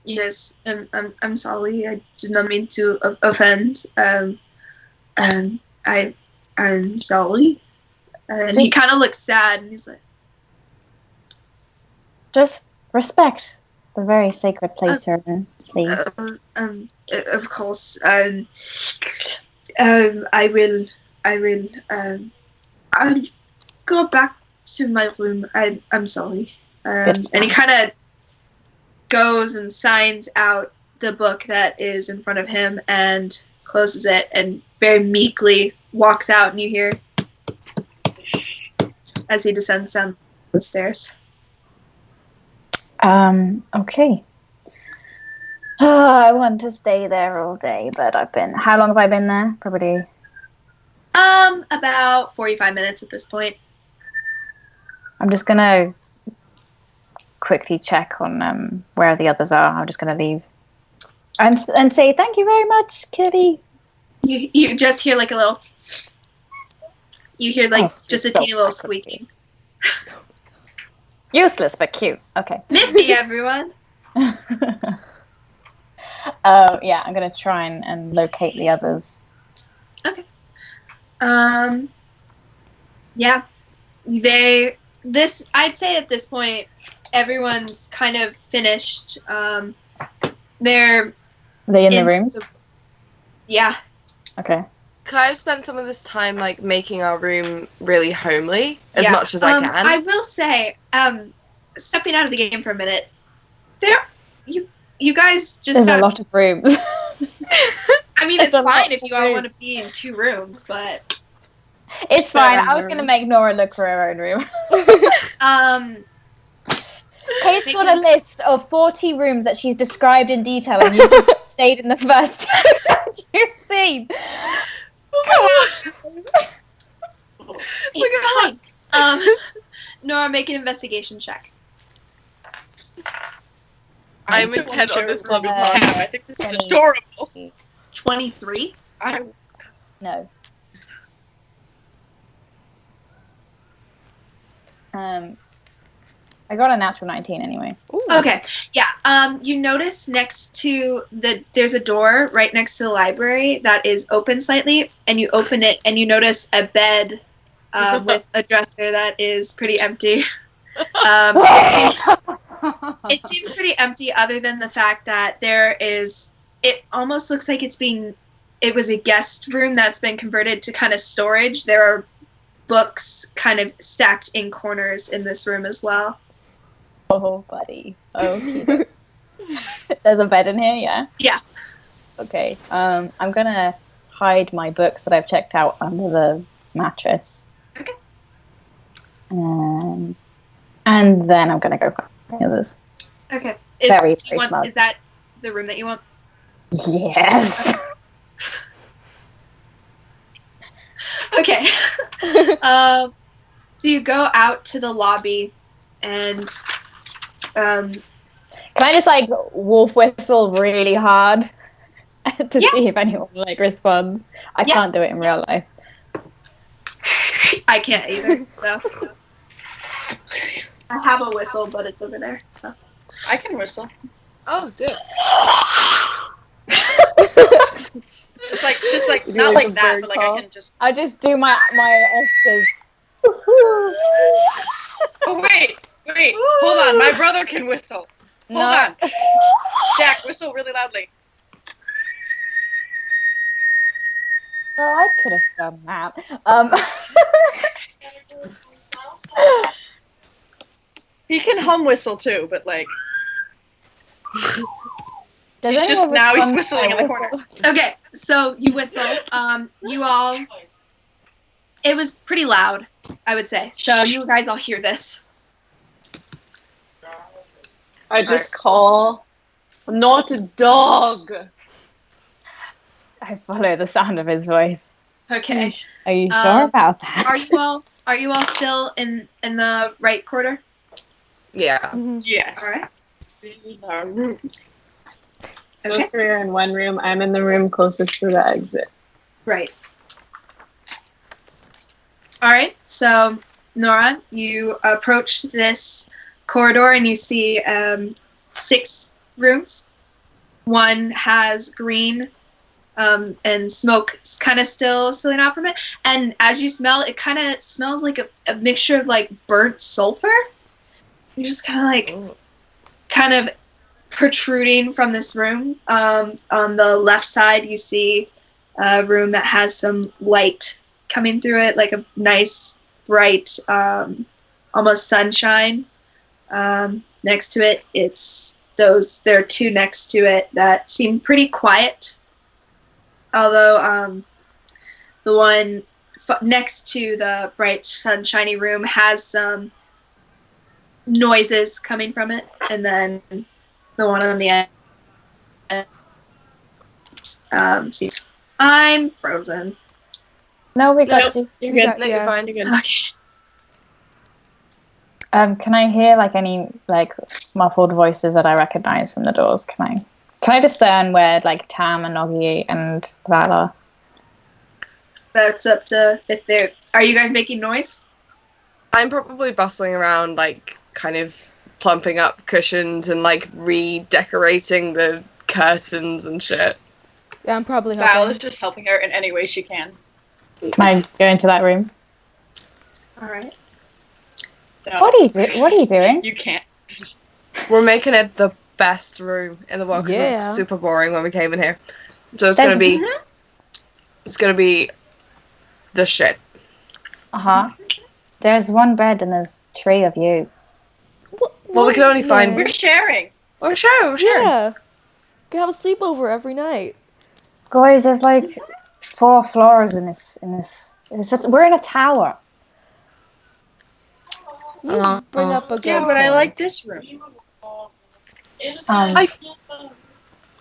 Yes, I'm sorry. I did not mean to offend. I'm sorry. And he kind of looks sad, and he's like, just respect the very sacred place you're in, please. Of course. I will. I'll go back to my room. I'm sorry. And he kind of goes and signs out the book that is in front of him and closes it and very meekly walks out, and you hear as he descends down the stairs. Okay. I want to stay there all day, but how long have I been there? Probably. About 45 minutes at this point. I'm just gonna quickly check on where the others are. I'm just gonna leave and say thank you very much, Kitty. You just hear like a little. You hear just a teeny little squeaking. Useless but cute. Okay. Nifty, everyone. Yeah, I'm gonna try and locate the others. Okay. Yeah. I'd say at this point, everyone's kind of finished. Are they in the rooms? Yeah. Okay. Could I have spent some of this time making our room really homely as much as I can? I will say, stepping out of the game for a minute, you guys just There's a lot of rooms. I mean, it's fine if you all want to be in 2 rooms, but it's fine. I was gonna make Nora look for her own room. Kate's got a list of 40 rooms that she's described in detail, and you just stayed in the first that you've seen. It's fine. Nora, make an investigation check. I'm intent on this lovely part. I think this is adorable. 23? No. I got a natural 19 anyway. Ooh. Okay, yeah. You notice next to there's a door right next to the library that is open slightly, and you open it and you notice a bed with a dresser that is pretty empty. It seems pretty empty, other than the fact that it almost looks like it was a guest room that's been converted to kind of storage. There are books kind of stacked in corners in this room as well. Oh, buddy. Okay. There's a bed in here, yeah? Yeah. Okay. I'm gonna hide my books that I've checked out under the mattress. Okay. And then I'm gonna go find the others. Okay. Very Is that the room that you want? Yes. Okay. So you go out to the lobby and can I just wolf whistle really hard to see if anyone responds? I can't do it in real life. I can't either, so I have a whistle, but it's over there. So. I can whistle. Oh, dude. like You do not like like a that, bird but like call? I can just. I just do my Oscars. Oh wait, hold on. My brother can whistle. Hold on, Jack, whistle really loudly. Well, I could have done that. He can hum whistle too, but like Does he's just anyone now he's respond to whistling in the my corner. whistle? Okay, so you whistle. You all. It was pretty loud, I would say. So you guys all hear this. I just call. I'm not a dog. I follow the sound of his voice. Okay. Are you sure about that? Are you all still in the right quarter? Yeah. Yes. All right. In our rooms. Okay. Those three are in one room. I'm in the room closest to the exit. Right. All right. So, Nora, you approach this corridor and you see 6 rooms. One has green and smoke kind of still spilling out from it. And as you smell, it kind of smells like a mixture of like burnt sulfur. You're just kind of protruding from this room. On the left side, you see a room that has some light coming through it, like a nice, bright, almost sunshine. Next to it, there are 2 next to it that seem pretty quiet. Although the one next to the bright, sunshiny room has some noises coming from it, and then the one on the end sees. I'm frozen. No, we got you. You're We good. got- No, yeah. you're fine. You're good. Okay. Can I hear like any like muffled voices that I recognize from the doors? Can I discern where like Tam and Noggy and Val are? That's up to if they're. Are you guys making noise? I'm probably bustling around, like, kind of plumping up cushions and, like, redecorating the curtains and shit. Yeah, I'm probably Val helping. is just helping her in any way she can. Can I go into that room? All right. No, What are you doing? you can't. We're making it the best room in the world because Yeah. it's super boring when we came in here. So it's gonna be, the shit. Uh-huh. There's one bed and there's 3 of you. Well, we can only find. We're sharing. We're sure. Yeah. We can have a sleepover every night. Guys, there's like 4 floors in this. We're in a tower. You bring up a good Yeah, but I point. like this room.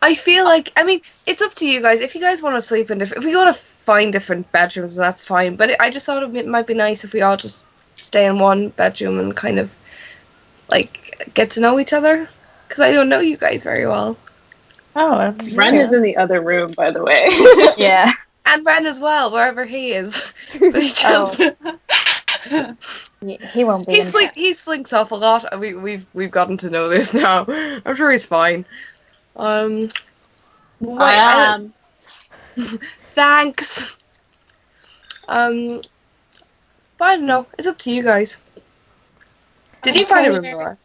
I feel like, I mean, it's up to you guys. If you guys want to sleep in if we want to find different bedrooms, that's fine. But I just thought it might be nice if we all just stay in one bedroom and kind of, like, get to know each other. Because I don't know you guys very well. Oh, Ren is in the other room, by the way. yeah. And Ren as well, wherever he is. But he just, He won't be. he slinks off a lot. We've gotten to know this now. I'm sure he's fine. I am. Thanks. But I don't know. It's up to you guys. Did you find a room, Nora?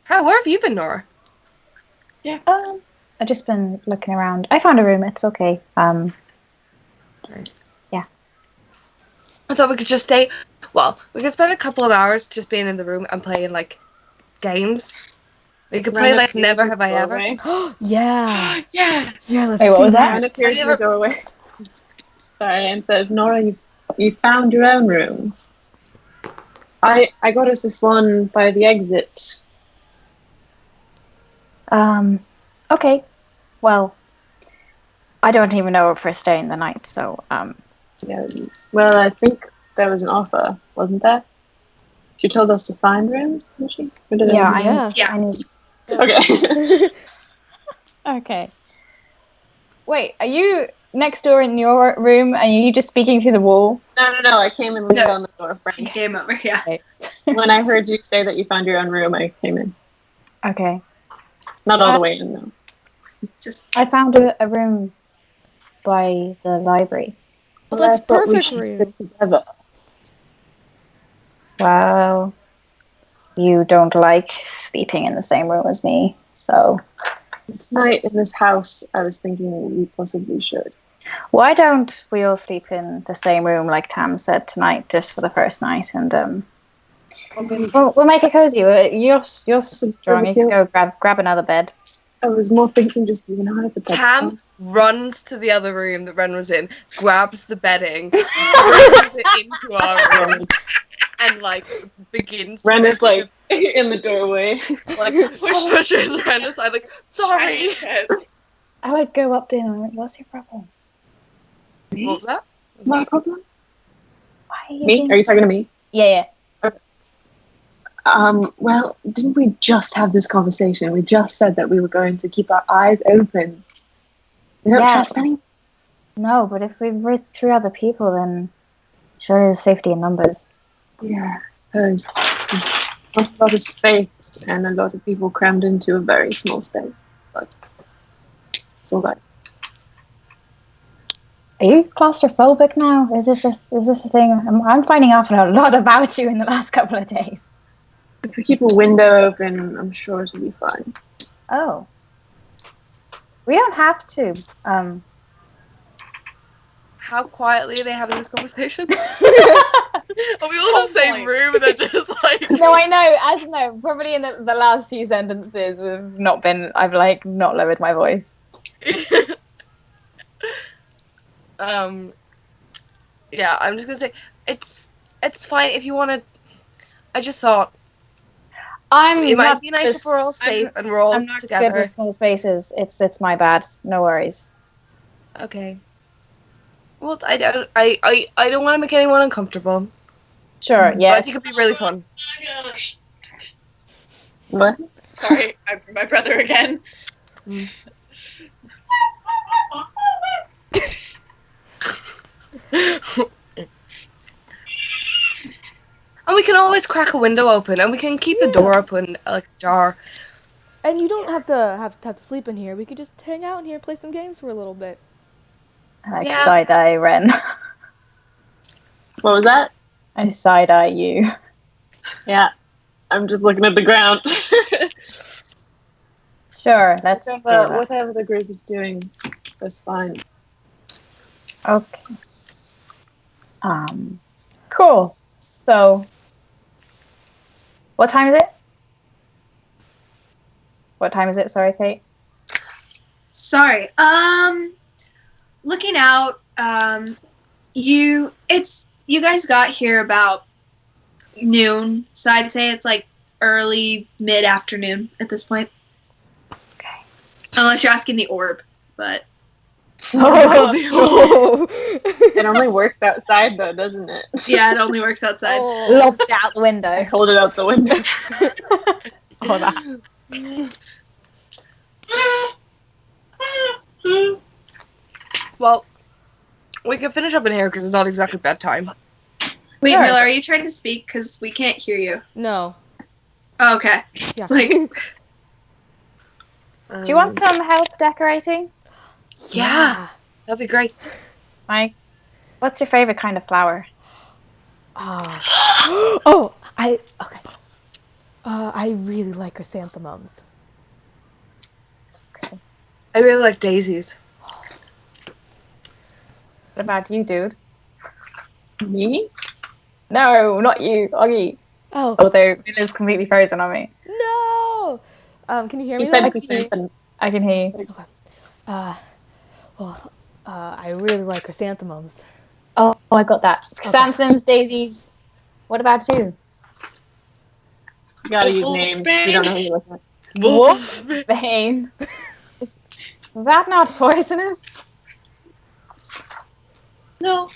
Where have you been, Nora? I've just been looking around. I found a room. It's okay. Yeah. I thought we could just stay. Well, we could spend a couple of hours just being in the room and playing like games. We could play like Never Have I Ever. Yeah. Yeah. Yeah, let's Wait, what do was that? Ren that. appears in the doorway. Sorry, and says, Nora, you found your own room. I got us this one by the exit. Okay. Well, I don't even know if we're staying the night, so Yeah. Well, I think there was an offer, wasn't there? She told us to find rooms, didn't she? Or did yeah, Yeah. I need. Okay. Okay. Wait, are you next door in your room? And are you just speaking through the wall? No. I came and leaned No. on the door frame. Game over. Yeah. When I heard you say that you found your own room, I came in. Okay. Not all the way in, though. Just I found a room by the library. Well, that's I thought we perfect should for you. stick together. Well, you don't like sleeping in the same room as me, so Tonight in this house, I was thinking we possibly should. why don't we all sleep in the same room, like Tam said tonight, just for the first night, and we'll make it cozy. You're strong. You can go grab another bed. I was more thinking just you and I at the bed. Tam runs to the other room that Ren was in, grabs the bedding, brings it into our room, and like begins. Ren is like in the doorway. Like pushes Ren aside, like sorry. I would go up to him and like, what's your problem? What was that? My problem? Why are you Me? doing- Are you talking to me? Yeah. Well, didn't we just have this conversation? We just said that we were going to keep our eyes open. We don't Yeah. trust anyone. No, but if we're with 3 other people, then sure there's safety in numbers. Yeah, I suppose. Just a lot of space and a lot of people crammed into a very small space. But it's all right. Are you claustrophobic now? Is this a thing? I'm finding out a lot about you in the last couple of days. If we keep a window open, I'm sure it'll be fine. Oh. We don't have to. How quietly are they having this conversation? Are we all in the same room and they're just like? No, I know. Probably in the last few sentences, I've like not lowered my voice. Yeah, I'm just gonna say it's fine if you want to. I just thought it might be nice if we're all safe and we're all I'm not good together. with small spaces. It's my bad. No worries. Okay. Well, I don't want to make anyone uncomfortable. Sure. But I Yes. think it'd be really fun. What? Sorry, my brother again. And we can always crack a window open, and we can keep the door open like ajar. And you don't have to sleep in here. We could just hang out in here, play some games for a little bit. I Yeah. side eye Ren. What was that? I side eye you. Yeah. I'm just looking at the ground. Sure. Let's do that. Whatever the group is doing, that's fine. Okay. Cool. So, what time is it? What time is it? Sorry, Kate. Sorry. Looking out, you guys got here about noon, so I'd say it's like early mid-afternoon at this point. Okay. Unless you're asking the orb, but Oh. It only works outside though, doesn't it? yeah, it only works outside. Oh. Lobbed it out the I window. hold it out the window. All that. Well, we can finish up in here because it's not exactly bedtime. Wait, Sure. Miller, are you trying to speak? Because we can't hear you. No. Oh, okay. Yeah. It's like, Do you want some help decorating? Yeah, that'd be great. Mike, what's your favorite kind of flower? Oh, okay. I really like chrysanthemums. I really like daisies. What about you, dude? Me? No, not you, Oggy. Oh, Although Miller's completely frozen on me. no. Can you hear me? You said now? chrysanthemum. I can hear you. I really like chrysanthemums. Oh, I got that. Chrysanthemums, daisies. What about you? You gotta use Wolf's names. bane. We don't know who you're looking at. Wolfsbane. Is that not poisonous? No.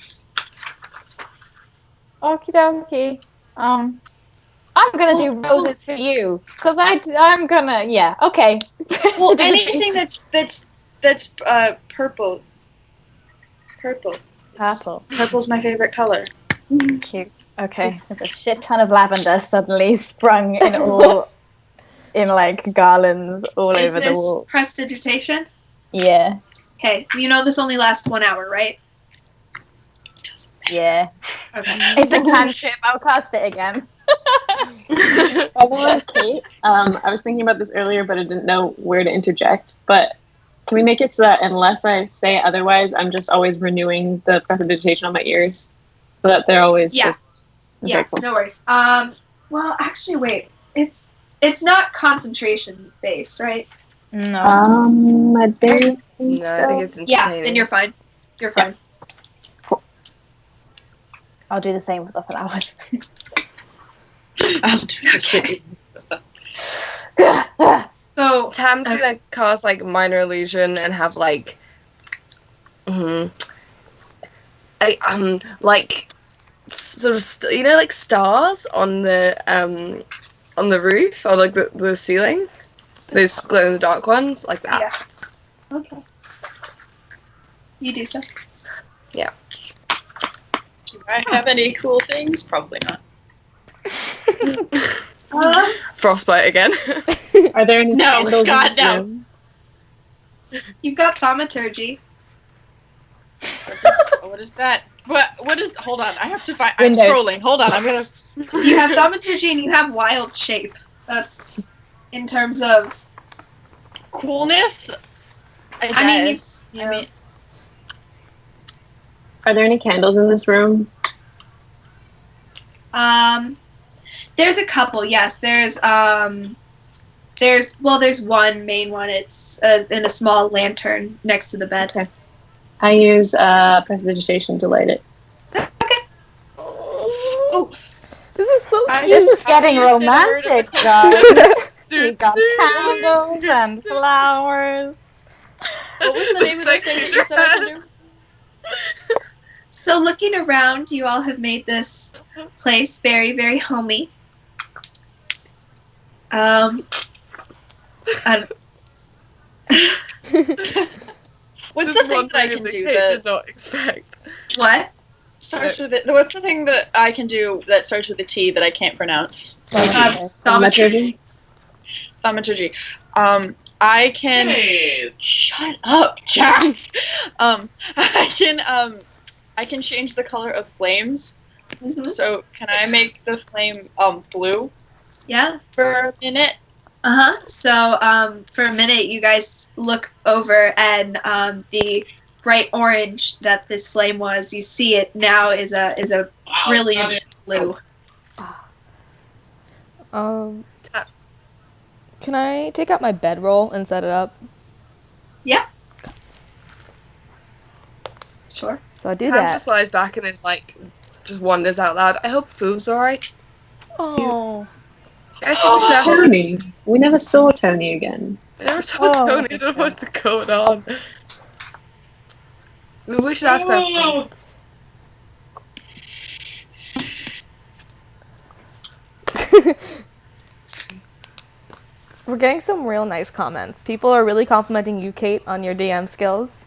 Okie dokie. I'm gonna do roses for you, cause I'm gonna, yeah, okay. Well, anything that's purple. Purple. Purple. Purple's my favorite color. Cute. Okay, there's a shit ton of lavender suddenly sprung in like garlands all is over the this wall. prestidigitation? Yeah. Okay, you know this only lasts 1 hour, right? Yeah. Okay. It's a cantrip. I'll cast it again. By the way, Kate, I was thinking about this earlier, but I didn't know where to interject. But can we make it so that unless I say otherwise, I'm just always renewing the prestidigitation on my ears, so that they're always Yeah. just Yeah, okay, cool. no worries. Well, actually, wait. It's not concentration based, right? No. I don't think No, so. I think it's Yeah, entertaining. then you're fine. You're fine. I'll do the same with the flowers. I'll do the same. So, Tam's gonna cause like minor illusion and have like, like sort of like stars on the roof or like the ceiling, those glow in the dark ones like that. yeah. Okay. You do so. Do I have any cool things? Probably not. Frostbite again. Are there any No, candles God, in this no. room? You've got thaumaturgy. What is that? What is? Hold on, I have to find. Windows. I'm scrolling. Hold on, I'm gonna. You have thaumaturgy and you have wild shape. That's in terms of. Coolness. I mean, you- guess. I mean, Are there any candles in this room? There's a couple. Yes, there's one main one. It's in a small lantern next to the bed. Okay. I use prestidigitation to light it. This is so I- cute. This is getting Have you seen a word of romantic, the- guys. We've got candles and flowers. what was the name of that thing that you said I could do? So looking around, you all have made this place very, very homey. I What's This the is thing one that I thing can that do Kate that did not expect. what? starts with it? What's the thing that I can do that starts with a T that I can't pronounce? Thaumaturgy. Thaumaturgy. I can. Shut up, Jack. I can change the color of flames. Mhm. So can I make the flame blue Yeah. for a minute? So for a minute, you guys look over, and the bright orange that this flame was, you see it now is a brilliant blue. Can I take out my bedroll and set it up? Yeah. Sure. So I do Tam that. just lies back and is like, just wonders out loud. I hope Foo's alright. Oh. I think we should ask. Tony. We never saw Tony again. I never saw Oh, Tony. I don't know what's going on. Maybe we should ask her. We're getting some real nice comments. People are really complimenting you, Kate, on your DM skills.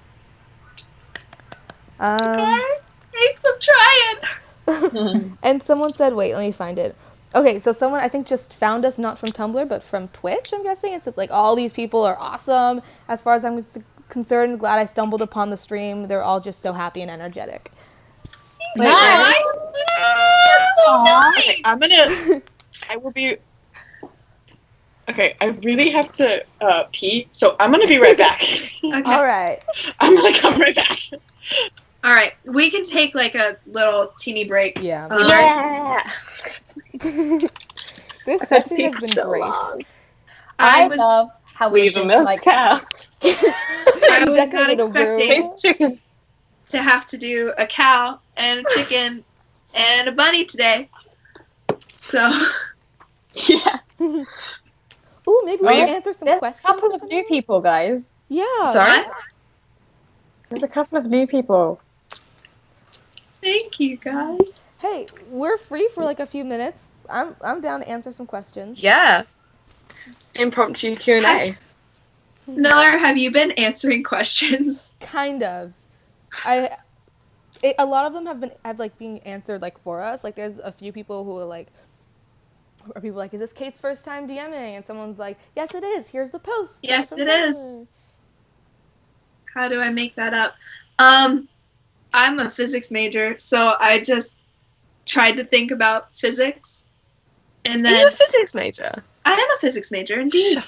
Thanks, I'm trying. And someone said, wait, let me find it. Okay, so someone I think just found us not from Tumblr, but from Twitch, I'm guessing. It said, like, all these people are awesome. As far as I'm concerned, glad I stumbled upon the stream. They're all just so happy and energetic. Nice. Nice. Okay, I will be. Okay, I really have to pee, so I'm gonna be right back. Okay. All right. I'm gonna come right back. All right. We can take like a little teeny break. Yeah. Yeah. This I've had session pee has for been so great. long. I was love how we Leave a just milk like cow. I was not Decorated a expecting room. Face chicken. to have to do a cow and a chicken and a bunny today. So Yeah. Ooh, maybe we can answer some There's a questions. couple of new people, guys. Yeah. Sorry? There's a couple of new people. thank you guys. Hey, we're free for like a few minutes. I'm down to answer some questions. Yeah. Impromptu Q&A. Miller, have you been answering questions? Kind of. A lot of them have like being answered like for us. Like there's a few people who are like, is this Kate's first time DMing? And someone's like, yes, it is. Here's the post. Yes, That's it okay. is. How do I make that up? I'm a physics major, so I just tried to think about physics, and Are you then a physics major? I am a physics major, indeed.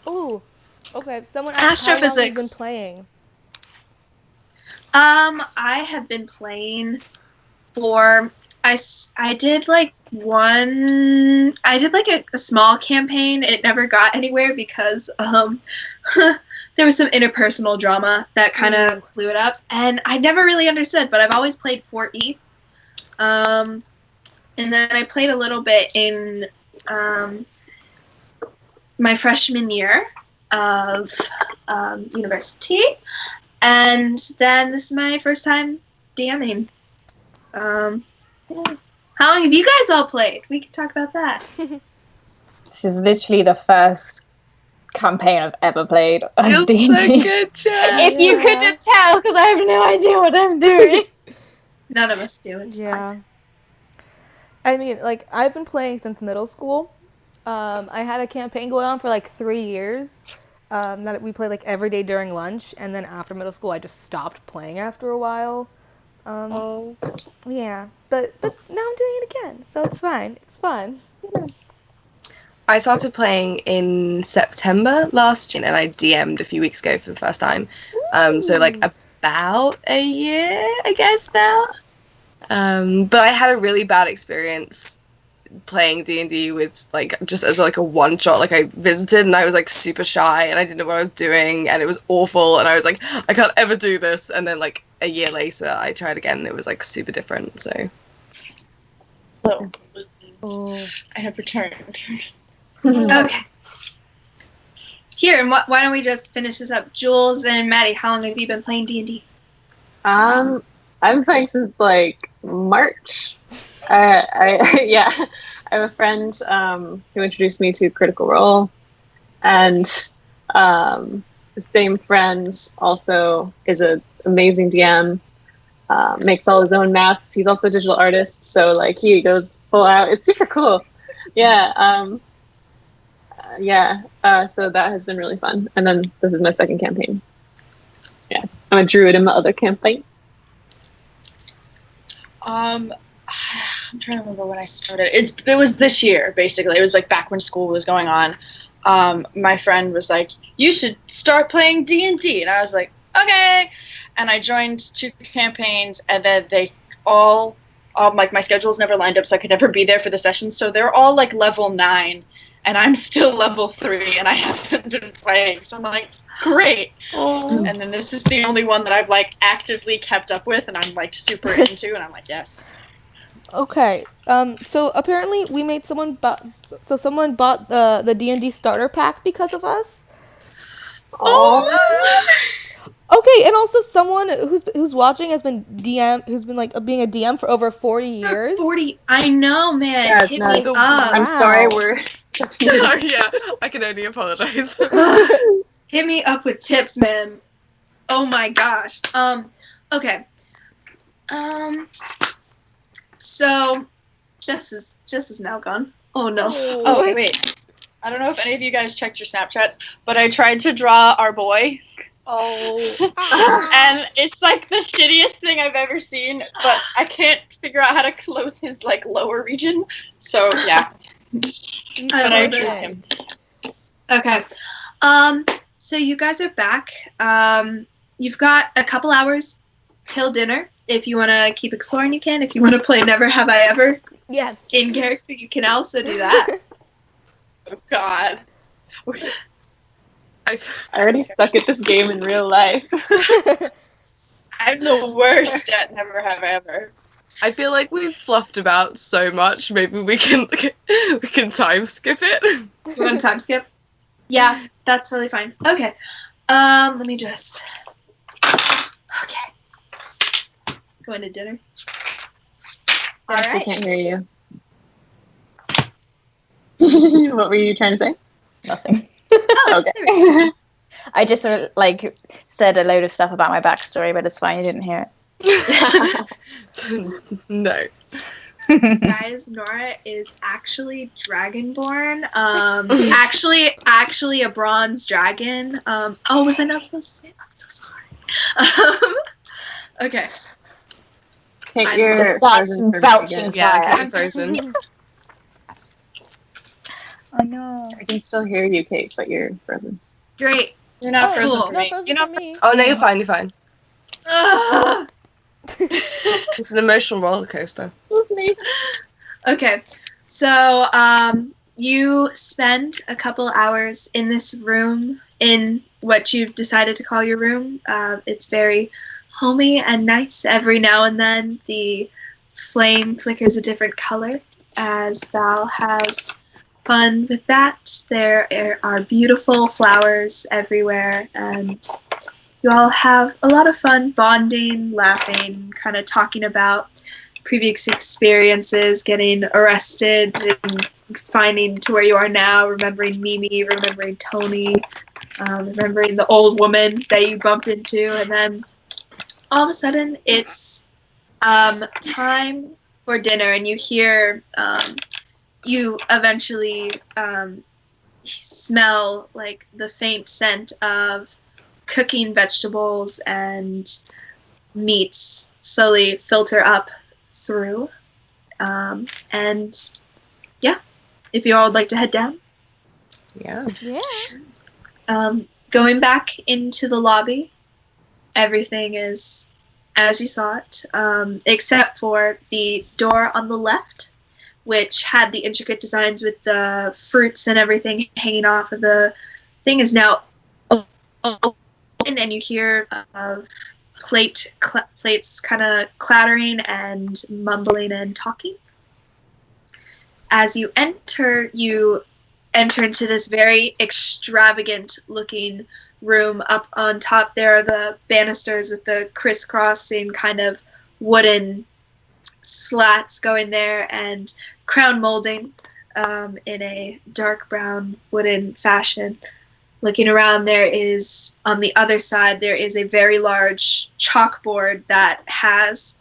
Ooh. Okay, someone asked how long you've been Astrophysics. playing. I have been playing for I did like a small campaign. It never got anywhere because there was some interpersonal drama that kind of blew it up, and I never really understood. But I've always played 4E, and then I played a little bit in my freshman year of university, and then this is my first time DMing. How long have you guys all played? We can talk about that. This is literally the first campaign I've ever played of You're D&D. so good, Jen. If you couldn't tell, because I have no idea what I'm doing. None of us do. It's fine. Yeah. I mean, like, I've been playing since middle school. I had a campaign going on for like 3 years. That we played like every day during lunch, and then after middle school, I just stopped playing after a while. Yeah, but now I'm doing it again, so it's fine. It's fun. I started playing in September last year, and I DM'd a few weeks ago for the first time. So like about a year, I guess now. But I had a really bad experience playing D&D with like just as like a one shot. Like I visited and I was like super shy and I didn't know what I was doing and it was awful and I was like, I can't ever do this. And then like a year later I tried again and it was like super different. So I have returned. Okay. Here, and why don't we just finish this up? Jules and Maddie, how long have you been playing D&D? I've been playing since like March. I have a friend who introduced me to Critical Role, and the same friend also is an amazing DM. Makes all his own maths. He's also a digital artist, so like he goes full out. It's super cool. Yeah. So that has been really fun. And then this is my second campaign. Yeah, I'm a druid in my other campaign. I'm trying to remember when I started. It was this year, basically. It was like back when school was going on. My friend was like, "You should start playing D&D," and I was like, "Okay." And I joined 2 campaigns, and then they all like my schedules never lined up, so I could never be there for the sessions. So they're all like level 9, and I'm still level 3, and I haven't been playing. So I'm like, great. And then this is the only one that I've like actively kept up with, and I'm like super into, and I'm like, yes. Okay. So apparently we made someone someone bought the D&D starter pack because of us. Okay, and also someone who's watching has been who's been like being a DM for over 40 years. 40. I know, man. Yeah, Hit it's me nuts. up. I'm sorry, we're yeah, I can only apologize. Hit me up with tips, man. Oh my gosh. Okay. So Jess is now gone. Oh no. Oh wait. I don't know if any of you guys checked your Snapchats, but I tried to draw our boy. And it's like the shittiest thing I've ever seen, but I can't figure out how to close his like lower region. So yeah. But I drew him. Okay. So you guys are back. You've got a couple hours till dinner. If you want to keep exploring, you can. If you want to play Never Have I Ever in character, you can also do that. Oh God. I already suck at this game in real life. I'm the worst at Never Have I Ever. I feel like we've fluffed about so much. Maybe we can time skip it. You want to time skip? Yeah, that's totally fine. Okay. Let me just. Okay. Going to dinner. All I right. can't hear you. What were you trying to say? Nothing. Oh, Okay. there we go. I just sort of like said a load of stuff about my backstory, but it's fine. You didn't hear it. No. Guys, Nora is actually dragonborn. Actually a bronze dragon. Was I not supposed to say that? I'm so sorry. Okay. Kate, I'm you're Just starts frozen for me belching again. Yeah, fire. Kate's frozen. I know. I can still hear you, Kate, but you're frozen. Great. You're not Oh, frozen cool. for not me. frozen You're for not me. Oh, no, you're fine, you're fine. Ugh. It's an emotional roller coaster. Okay, so you spend a couple hours in this room, in what you've decided to call your room. It's very homey and nice. Every now and then, the flame flickers a different color as Val has fun with that. There are beautiful flowers everywhere, and you all have a lot of fun bonding, laughing, kind of talking about previous experiences, getting arrested, and finding to where you are now, remembering Mimi, remembering Tony, remembering the old woman that you bumped into, and then all of a sudden it's time for dinner, and you hear, you eventually smell like the faint scent of cooking vegetables and meats slowly filter up through. And yeah, if you all would like to head down. Yeah. Yeah. Going back into the lobby, everything is as you saw it, except for the door on the left, which had the intricate designs with the fruits and everything hanging off of the thing, is now open, and you hear plates kind of clattering and mumbling and talking. As you enter into this very extravagant looking room. Up on top there are the banisters with the crisscrossing kind of wooden slats going there, and crown molding in a dark brown wooden fashion. Looking around, there is, on the other side, there is a very large chalkboard that has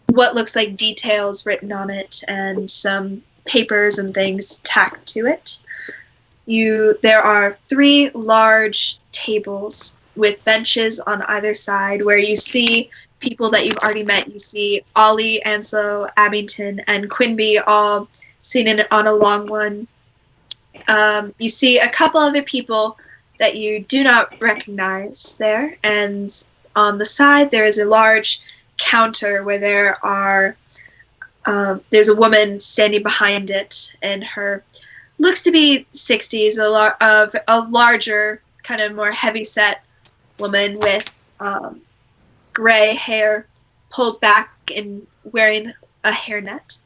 what looks like details written on it and some papers and things tacked to it. There are 3 large tables with benches on either side where you see people that you've already met. You see Ollie, Anslow, Abington, and Quinby all sitting on a long one. You see a couple other people that you do not recognize there, and on the side there is a large counter where there's a woman standing behind it, and her looks to be 60s, a larger, kind of more heavy-set woman with gray hair pulled back and wearing a hairnet,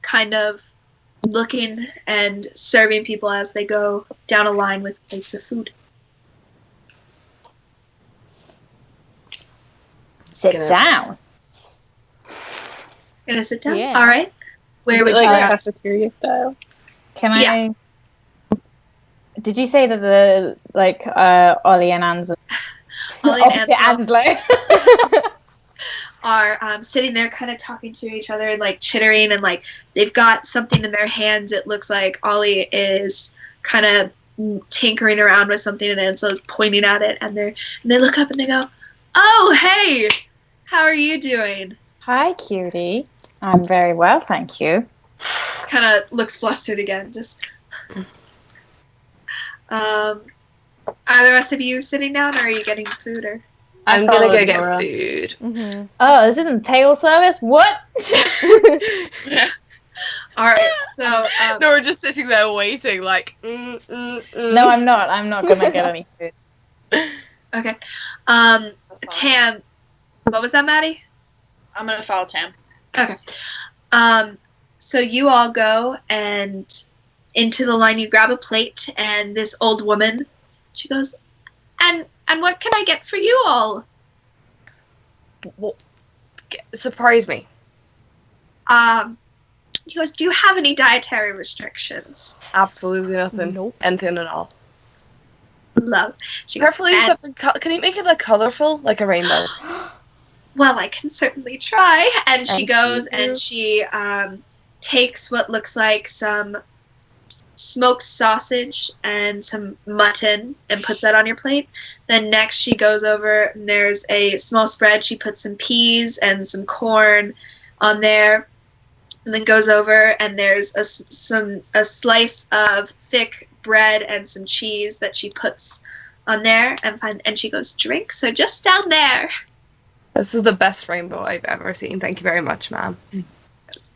kind of looking and serving people as they go down a line with plates of food. Sit down. Gonna sit down? Yeah. All right. Where would you like like? cafeteria style? Can Yeah. I? Did you say that the Ollie and Anslow? Ollie and Opposite Anslow Anslow. are sitting there kind of talking to each other and like chittering, and like they've got something in their hands. It looks like Ollie is kind of tinkering around with something, and Anslow's pointing at it, and they look up and they go, "Oh, hey, how are you doing?" Hi, cutie. I'm very well, thank you. Kind of looks flustered again. Just are the rest of you sitting down, or are you getting food? Or I'm gonna go followed get Nora. food. Mm-hmm. Oh, this isn't table service? What? all right, so No, we're just sitting there waiting, like. No, I'm not. I'm not gonna get any food. okay, Tam, what was that, Maddie? I'm gonna follow Tam. Okay. So you all go and into the line, you grab a plate, and this old woman, she goes, and what can I get for you all? Well, surprise me. She goes, do you have any dietary restrictions? Absolutely nothing. Nope. Anything at all. Love. She goes, Preferably something. Can you make it like colorful, like a rainbow? well, I can certainly try. And she Thank goes you. and she takes what looks like some smoked sausage and some mutton and puts that on your plate. Then next she goes over and there's a small spread. She puts some peas and some corn on there, and then goes over and there's a slice of thick bread and some cheese that she puts on there, and she goes, drink. So just down there. This is the best rainbow I've ever seen. Thank you very much, ma'am.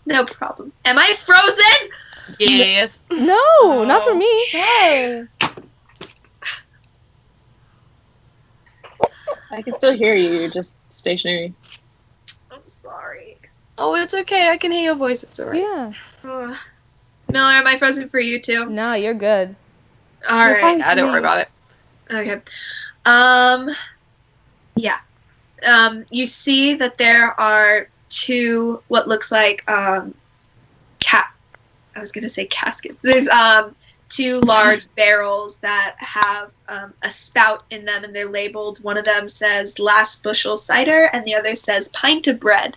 No problem. Am I frozen? Yes. No, not for me. Hey. I can still hear you. You're just stationary. I'm sorry. Oh, it's okay. I can hear your voice. It's alright. Yeah. Miller, am I frozen for you too? No, you're good. All You're right. fine. Don't worry about it. Okay. Yeah. You see that there are two, what looks like, I was going to say caskets. There's, two large barrels that have, a spout in them, and they're labeled. One of them says last bushel cider, and the other says pint of bread.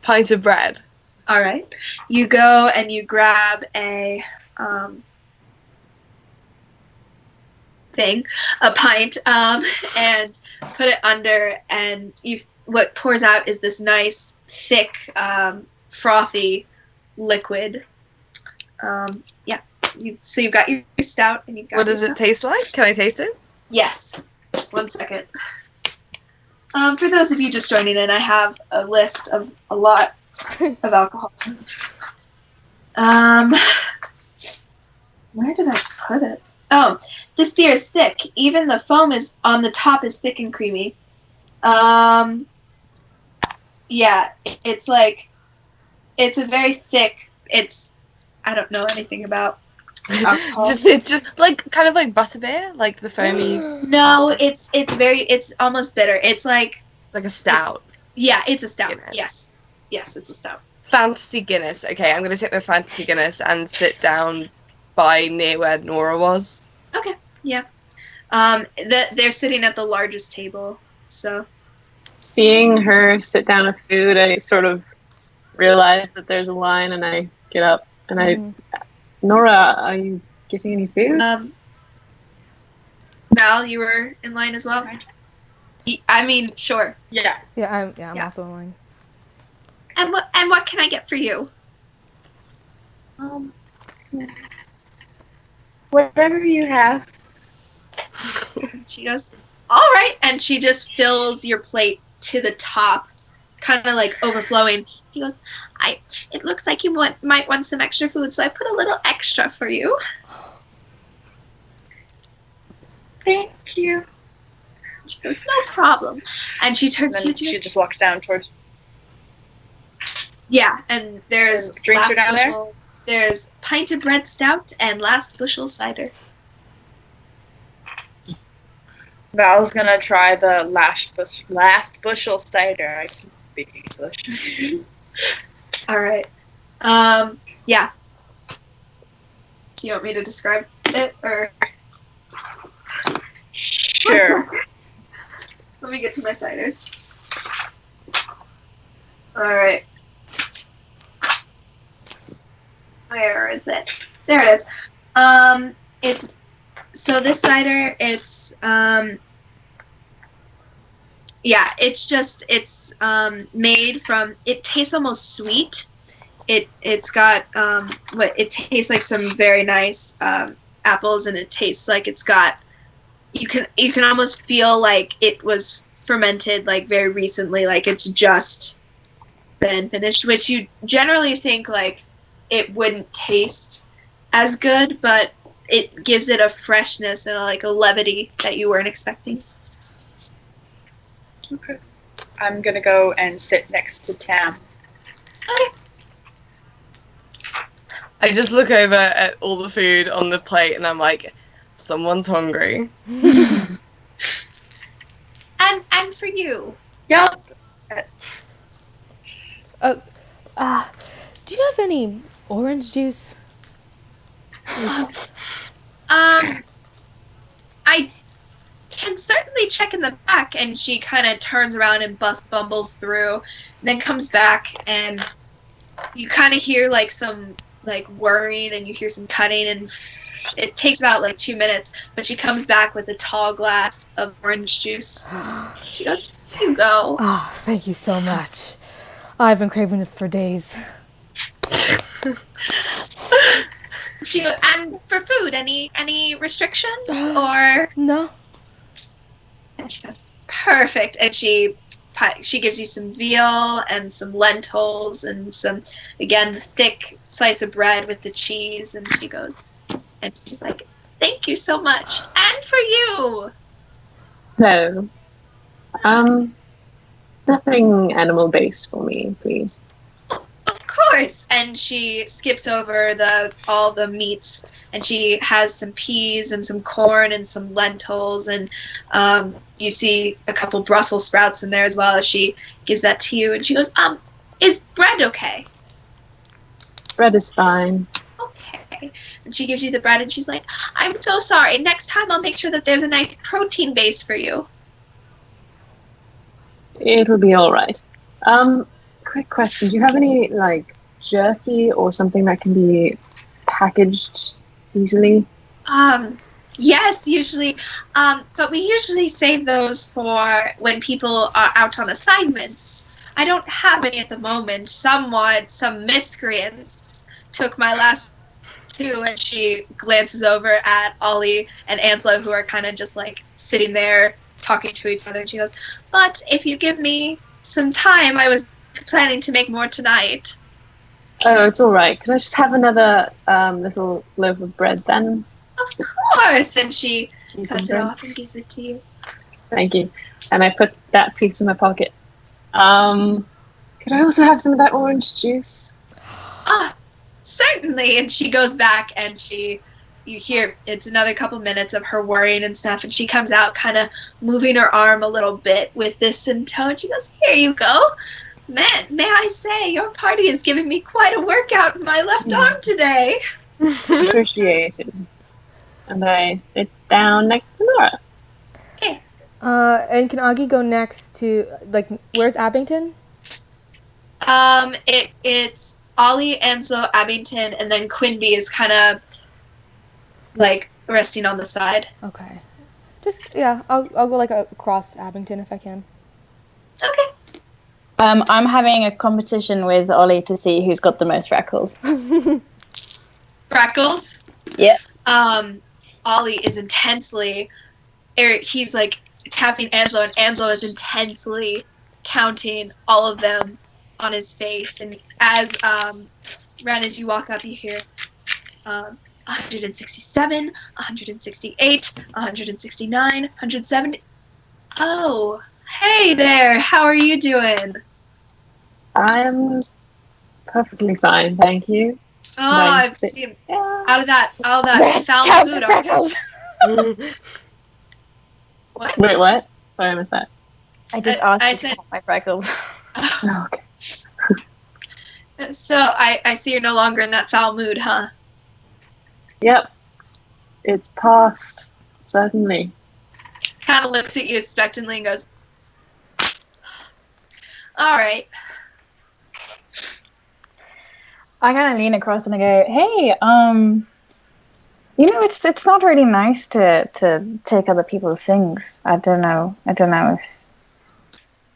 Pint of bread. All right. You go and you grab a, a pint, and put it under, and what pours out is this nice, thick, frothy liquid. Yeah. So you've got your stout, and you've got. What does it taste like? Can I taste it? Yes. 1 second. For those of you just joining in, I have a list of a lot of alcohols. Where did I put it? Oh, this beer is thick. Even the foam is on the top is thick and creamy. Yeah, it's like, it's a very thick, I don't know anything about alcohol. It's just like, kind of like butterbeer, like the foamy. No, it's almost bitter. It's like a stout. It's a stout. Guinness. Yes, it's a stout. Fantasy Guinness. Okay, I'm going to take my Fantasy Guinness and sit down by near where Nora was. Okay, yeah. They're sitting at the largest table, so. Seeing her sit down with food, I sort of realize that there's a line, and I get up and Nora, are you getting any food? Val, you were in line as well? I mean, sure. Yeah. Yeah, I'm also in line. And what can I get for you? Whatever you have. She goes, all right, and she just fills your plate to the top, kind of like overflowing. She goes, it looks like you might want some extra food, so I put a little extra for you. Thank you. She goes, no problem. And she turns to you. She just walks down towards. Yeah, and there's And drinks are down there? There's pint of bread stout and last bushel cider. Val's gonna try the last bushel cider. I can speak English. All right. Yeah. Do you want me to describe it, or? Sure. Let me get to my ciders. All right. Where is it? There it is. It's so this cider. It's yeah. It's made from. It tastes almost sweet. It's got it tastes like some very nice apples, and it tastes like it's got. You can almost feel like it was fermented like very recently, like it's just been finished, which you generally think like it wouldn't taste as good, but it gives it a freshness and a levity that you weren't expecting. Okay. I'm gonna go and sit next to Tam. Okay. I just look over at all the food on the plate and I'm like, someone's hungry. And for you. Yep. Do you have any orange juice? I can certainly check in the back. And she kind of turns around and bumbles through, then comes back, and you kind of hear like some like worrying, and you hear some cutting, and it takes about like 2 minutes, but she comes back with a tall glass of orange juice. She goes, "Here you go." Oh, thank you so much. I've been craving this for days. And for food, any restrictions or? No. And she goes, "Perfect." And she gives you some veal and some lentils and some, again, the thick slice of bread with the cheese. And she goes, and she's like, "Thank you so much. And for you." No. Nothing animal-based for me, please. Of course. And she skips over all the meats, and she has some peas and some corn and some lentils, and you see a couple Brussels sprouts in there as well. She gives that to you, and she goes, "Is bread okay?" Bread is fine. Okay. And she gives you the bread, and she's like, "I'm so sorry. Next time I'll make sure that there's a nice protein base for you." It'll be all right. Quick question. Do you have any, like, jerky or something that can be packaged easily? Yes, usually. But we usually save those for when people are out on assignments. I don't have any at the moment. Some miscreants took my last 2, and she glances over at Ollie and Ansela, who are kind of just, like, sitting there talking to each other, and she goes, "But if you give me some time, I was planning to make more tonight." Oh, it's all right. Could I just have another little loaf of bread then? Of course. And she cuts it off and gives it to you. Thank you. And I put that piece in my pocket. Could I also have some of that orange juice? Certainly. And she goes back, and you hear it's another couple minutes of her worrying and stuff, and she comes out kind of moving her arm a little bit with this in tow, and she goes, "Here you go. Man, may I say, your party has given me quite a workout in my left arm today." Appreciated. And I sit down next to Nora. Okay. And can Augie go next to, like, where's Abington? It's Ollie, Ansel, Abington, and then Quinby is kind of like resting on the side. Okay. Just, yeah, I'll go like across Abington if I can. Okay. I'm having a competition with Ollie to see who's got the most freckles. Freckles? Yeah. Ollie is intensely, he's like tapping Anzo, and Anzo is intensely counting all of them on his face. And as Ren, as you walk up, you hear 167, 168, 169, 170. Oh, hey there. How are you doing? I'm perfectly fine, thank you. Oh, I've seen out of that foul food. What? Wait, what? Sorry, I missed that. I just asked I you said- to count my freckles. Oh, okay. So I see you're no longer in that foul mood, huh? Yep. It's past, certainly. Kind of looks at you expectantly and goes, "All right." I kind of lean across and I go, "Hey, it's not really nice to take other people's things. I don't know if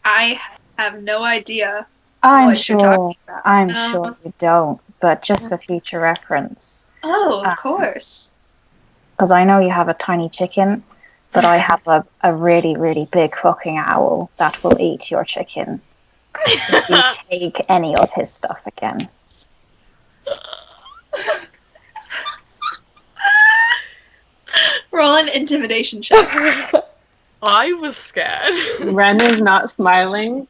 I have no idea. I'm what you're sure talking about. I'm sure you don't, but just for future reference, Oh, of course. because I know you have a tiny chicken, but I have a really really big fucking owl that will eat your chicken if you take any of his stuff again." Roll an intimidation check. I was scared. Ren is not smiling,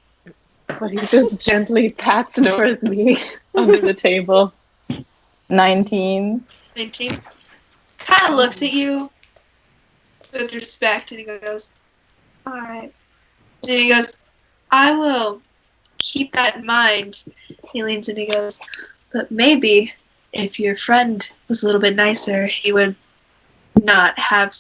but he just gently pats Nora's knee under the table. 19. 19. Kind of looks at you with respect, and he goes, "All right." And he goes, "I will keep that in mind." He leans and he goes, "But maybe if your friend was a little bit nicer, he would not have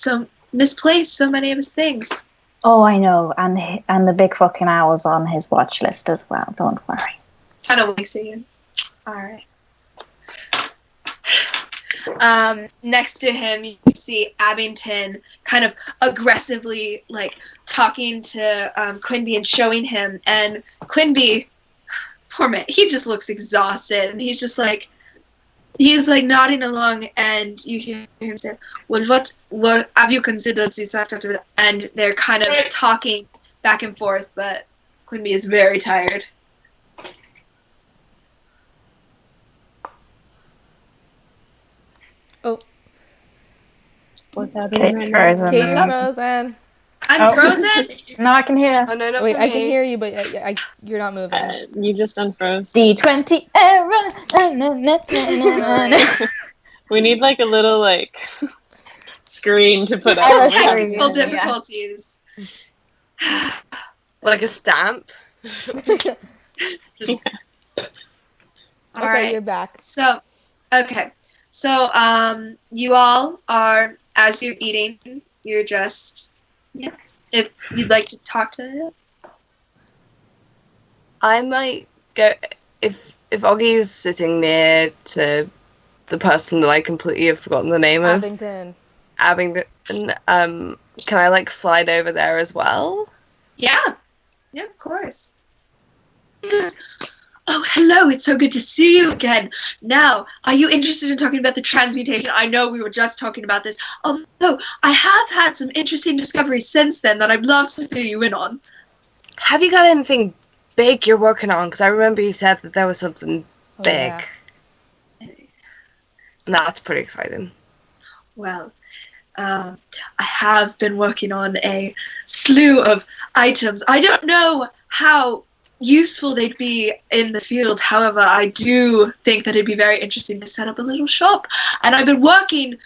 misplaced so many of his things." Oh, I know, and the big fucking owl's on his watch list as well. Don't worry. Kind of winks at you. All right. Next to him, you see Abington kind of aggressively, like, talking to Quinby and showing him. And Quinby, poor man, he just looks exhausted. And he's just like, he's like nodding along, and you hear him say, well, what have you considered this? And they're kind of talking back and forth, but Quinby is very tired. Oh, What's happening Kate's right now? frozen. Kate, you're frozen. I'm frozen? No, I can hear. Oh, no, not Wait, for I can me. hear you, but you're not moving. You just unfroze. D20 error. We need like a little like screen to put Error up. screen. Technical difficulties. Like a stamp. All Okay, right. you're back. So, okay. So, you all are, as you're eating, you're just, yeah. If you'd like to talk to them. I might go if Oggy is sitting near to the person that I completely have forgotten the name of. Abington. Can I like slide over there as well? Yeah. Yeah, of course. Oh, hello. It's so good to see you again. Now, are you interested in talking about the transmutation? I know we were just talking about this, although I have had some interesting discoveries since then that I'd love to fill you in on. Have you got anything big you're working on? Because I remember you said that there was something big. Yeah. And that's pretty exciting. Well, I have been working on a slew of items. I don't know how useful they'd be in the field. However, I do think that it'd be very interesting to set up a little shop. And I've been working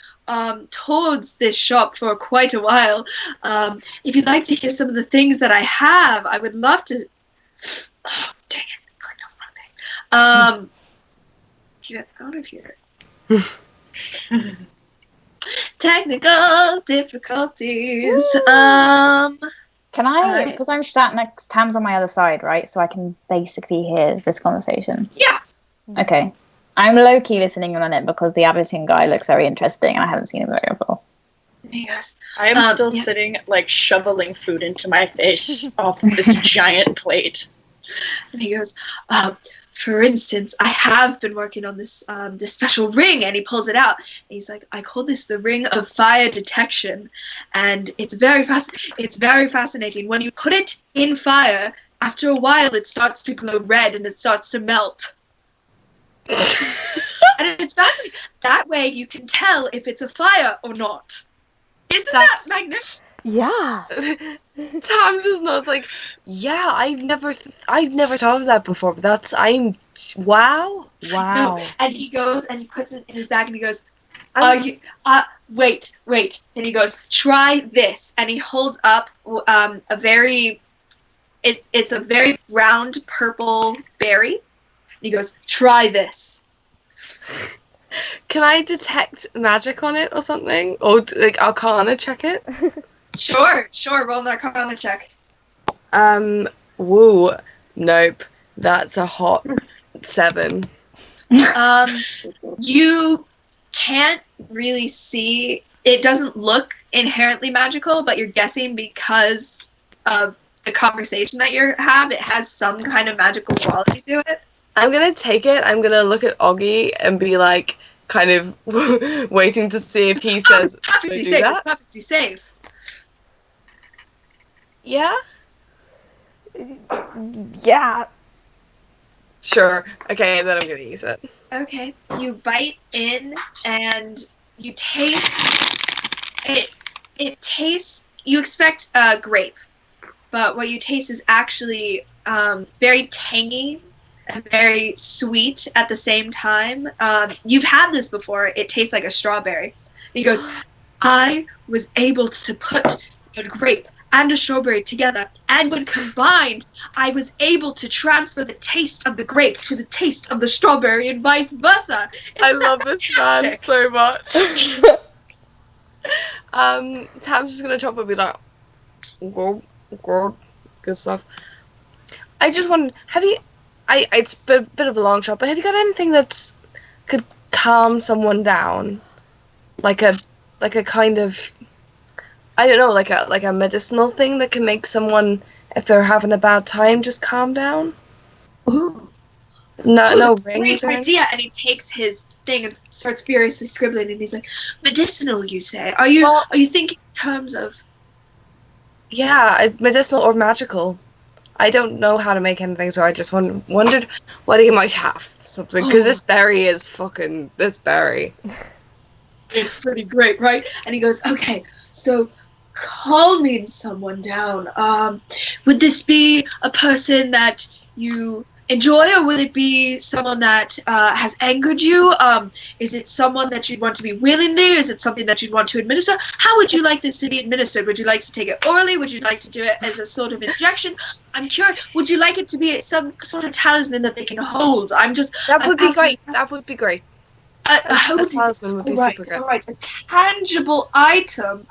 towards this shop for quite a while. If you'd like to hear some of the things that I have, I would love to... Oh, dang it. I clicked on the wrong thing. Get out of here. Technical difficulties. Can I, Alright. because I'm sat next, Tam's on my other side, right? So I can basically hear this conversation. Yeah. Okay. I'm low-key listening on it because the Abington guy looks very interesting and I haven't seen him very before. Yes. I am still yeah. sitting, like, shoveling food into my face off of this giant plate. And he goes, for instance, I have been working on this this special ring, and he pulls it out. And he's like, I call this the ring of fire detection, and it's very fascinating. When you put it in fire, after a while, it starts to glow red and it starts to melt. And it's fascinating. That way, you can tell if it's a fire or not. Isn't that magnificent? Yeah. Tam just knows, like, yeah, I've never thought of that before, but wow. No. And he goes and he puts it in his bag and he goes, wait. And he goes, try this. And he holds up it's a very round purple berry. And he goes, try this. Can I detect magic on it or something? Or, like, Arcana check it? Sure. Roll an Arcana check. Woo. Nope. That's a hot 7. You can't really see. It doesn't look inherently magical, but you're guessing because of the conversation that you have. It has some kind of magical quality to it. I'm gonna take it. I'm gonna look at Oggy and be like, kind of waiting to see if he says, Perfectly "Do safe. that?" Perfectly safe. Yeah. Yeah. Sure. Okay, then I'm gonna use it. Okay. You bite in and you taste it. It tastes. You expect grape, but what you taste is actually very tangy and very sweet at the same time. You've had this before. It tastes like a strawberry. And he goes, I was able to put a grape and a strawberry together, and when combined, I was able to transfer the taste of the grape to the taste of the strawberry and vice versa. I love this man so much. Tam's just gonna chop and be like, good stuff. I just wondered, have you? It's a bit of a long shot, but have you got anything that could calm someone down? like a kind of, I don't know, like a medicinal thing that can make someone, if they're having a bad time, just calm down. Ooh. No That's a rings. great idea. And he takes his thing and starts furiously scribbling, and he's like, "Medicinal, you say? Are you thinking in terms of?" Yeah, medicinal or magical. I don't know how to make anything, so I just wondered whether you might have something, because this berry is fucking this berry. It's pretty great, right? And he goes, "Okay, so calming someone down. Would this be a person that you enjoy, or would it be someone that has angered you? Is it someone that you'd want to be willingly? Is it something that you'd want to administer? How would you like this to be administered? Would you like to take it orally? Would you like to do it as a sort of injection? I'm curious. Would you like it to be some sort of talisman that they can hold? That would be great. That would be great. A talisman would be super good. All right, a tangible item.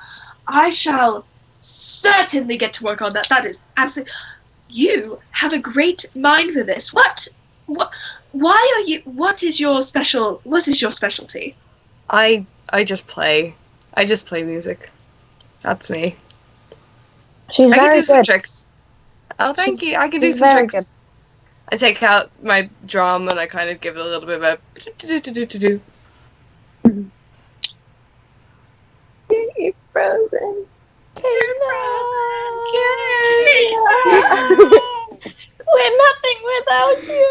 I shall certainly get to work on that. That is absolutely. You have a great mind for this. What? Why are you? What is your specialty? I just play. I just play music. That's me. She's I can very do some good. tricks. Oh, thank you. I can do she's some very tricks. good. I take out my drum and I kind of give it a little bit of a do. You're frozen. We're nothing without you.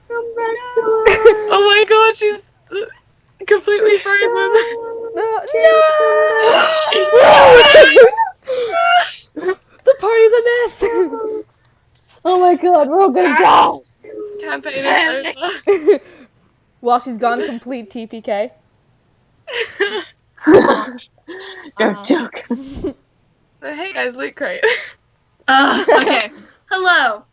Come back to us. Oh my god, she's completely frozen. The party's a mess. Oh my god, we're all gonna die. Campaign is over. While she's gone complete TPK. Don't joke. So, hey guys, Loot Crate. Okay. Hello.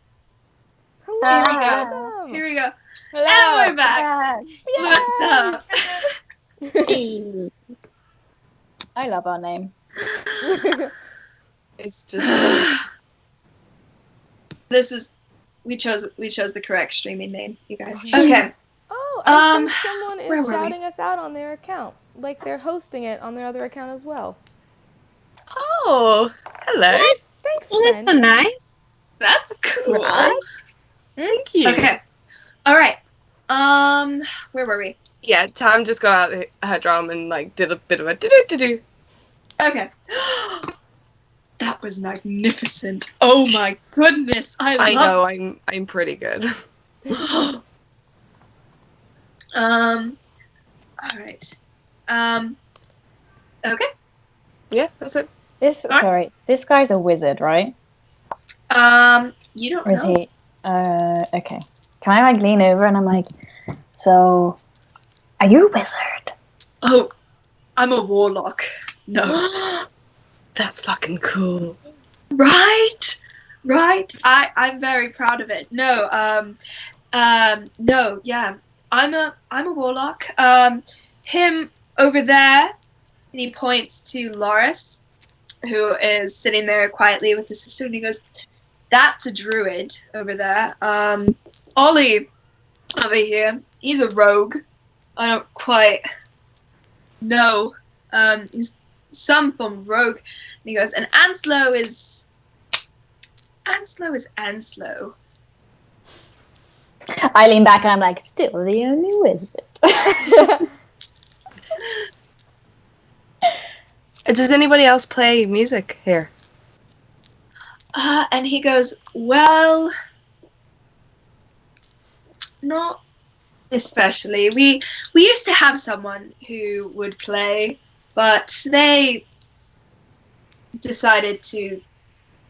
Hello. Here we go. Hello. And we're back. What's up? I love our name. It's just We chose the correct streaming name, you guys. Okay. Oh, I think someone where is were we? shouting us out on their account. Like they're hosting it on their other account as well. oh, hello. Thanks, Well, friend. that's so nice. That's cool. Thank you. Okay. All right. Where were we? Yeah, Tam just got out her drum and like did a bit of a do. Okay. That was magnificent. Oh my goodness. I know I'm pretty good. All right. Okay. Yeah, that's it. Sorry, this guy's a wizard, right? You don't Or is know. he? Okay. Can I like lean over and I'm like, so, are you a wizard? Oh, I'm a warlock. No. That's fucking cool. Right. I'm very proud of it. No. No. Yeah. I'm a warlock. Him over there, and he points to Loris, who is sitting there quietly with his sister, and he goes, "That's a druid over there. Ollie over here, he's a rogue. I don't quite know. He's some form of rogue." And he goes, "And Anslo is Anslo." I lean back and I'm like, still the only wizard. Does anybody else play music here? And he goes, "Well, not especially. We used to have someone who would play, but they decided to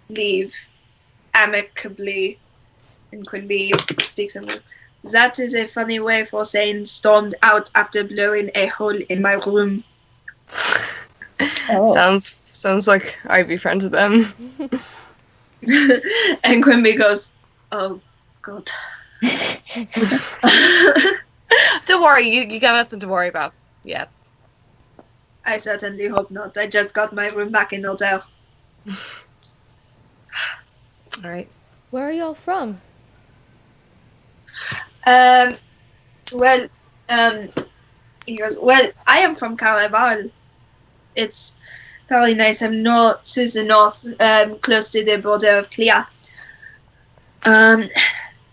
leave amicably." And Quimby speaks English. "That is a funny way for saying stormed out after blowing a hole in my room." Oh. Sounds like I'd be friends with them. And Quimby goes, "Oh, God." Don't worry, you got nothing to worry about. Yeah. I certainly hope not. I just got my room back in order. All right. Where are y'all from? Well, He goes, well, I am from Caraval. It's very nice. I'm to the north, close to the border of Clea.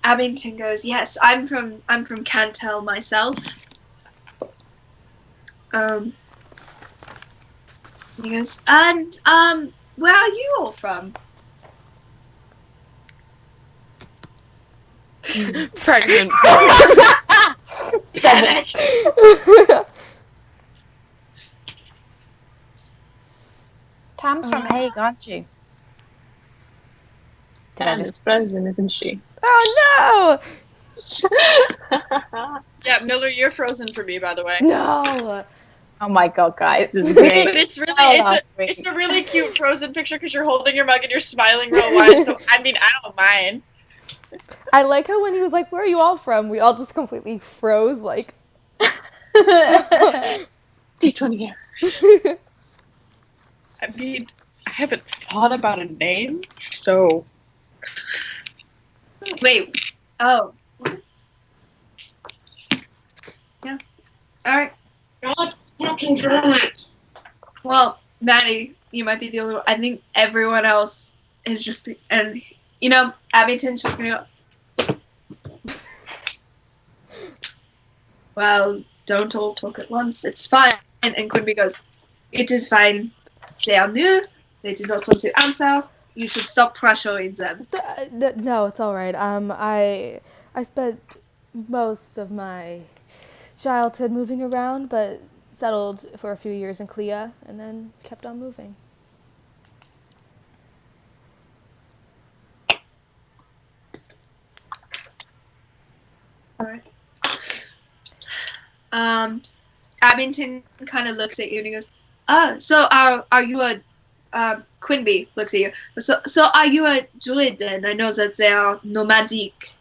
Abington goes, yes, I'm from Cantel myself. He goes, and where are you all from? Pregnant. Tam's from Hague, aren't you? Tam is frozen, isn't she? Oh Yeah, Miller, you're frozen for me, by the way. no! No! Oh my god, guys, this is great. But it's a really cute frozen picture because you're holding your mug and you're smiling real wide. So I mean, I don't mind. I like how when he was like, "Where are you all from?" we all just completely froze. Like, D20 here. I mean, I haven't thought about a name, so Wait. Oh. Yeah. All right. God fucking damn it. Well, Maddie, you might be the only one. I think everyone else is just, and you know, Abington's just gonna go. Well, don't all talk at once. It's fine. And Quimby goes, it is fine. They are new. They do not want to answer. You should stop pressuring them. no, it's all right. I spent most of my childhood moving around, but settled for a few years in Clea, and then kept on moving. All right. Abington kind of looks at you and he goes, so are you a, Quimby looks at you. So are you a druid then? I know that they are nomadic.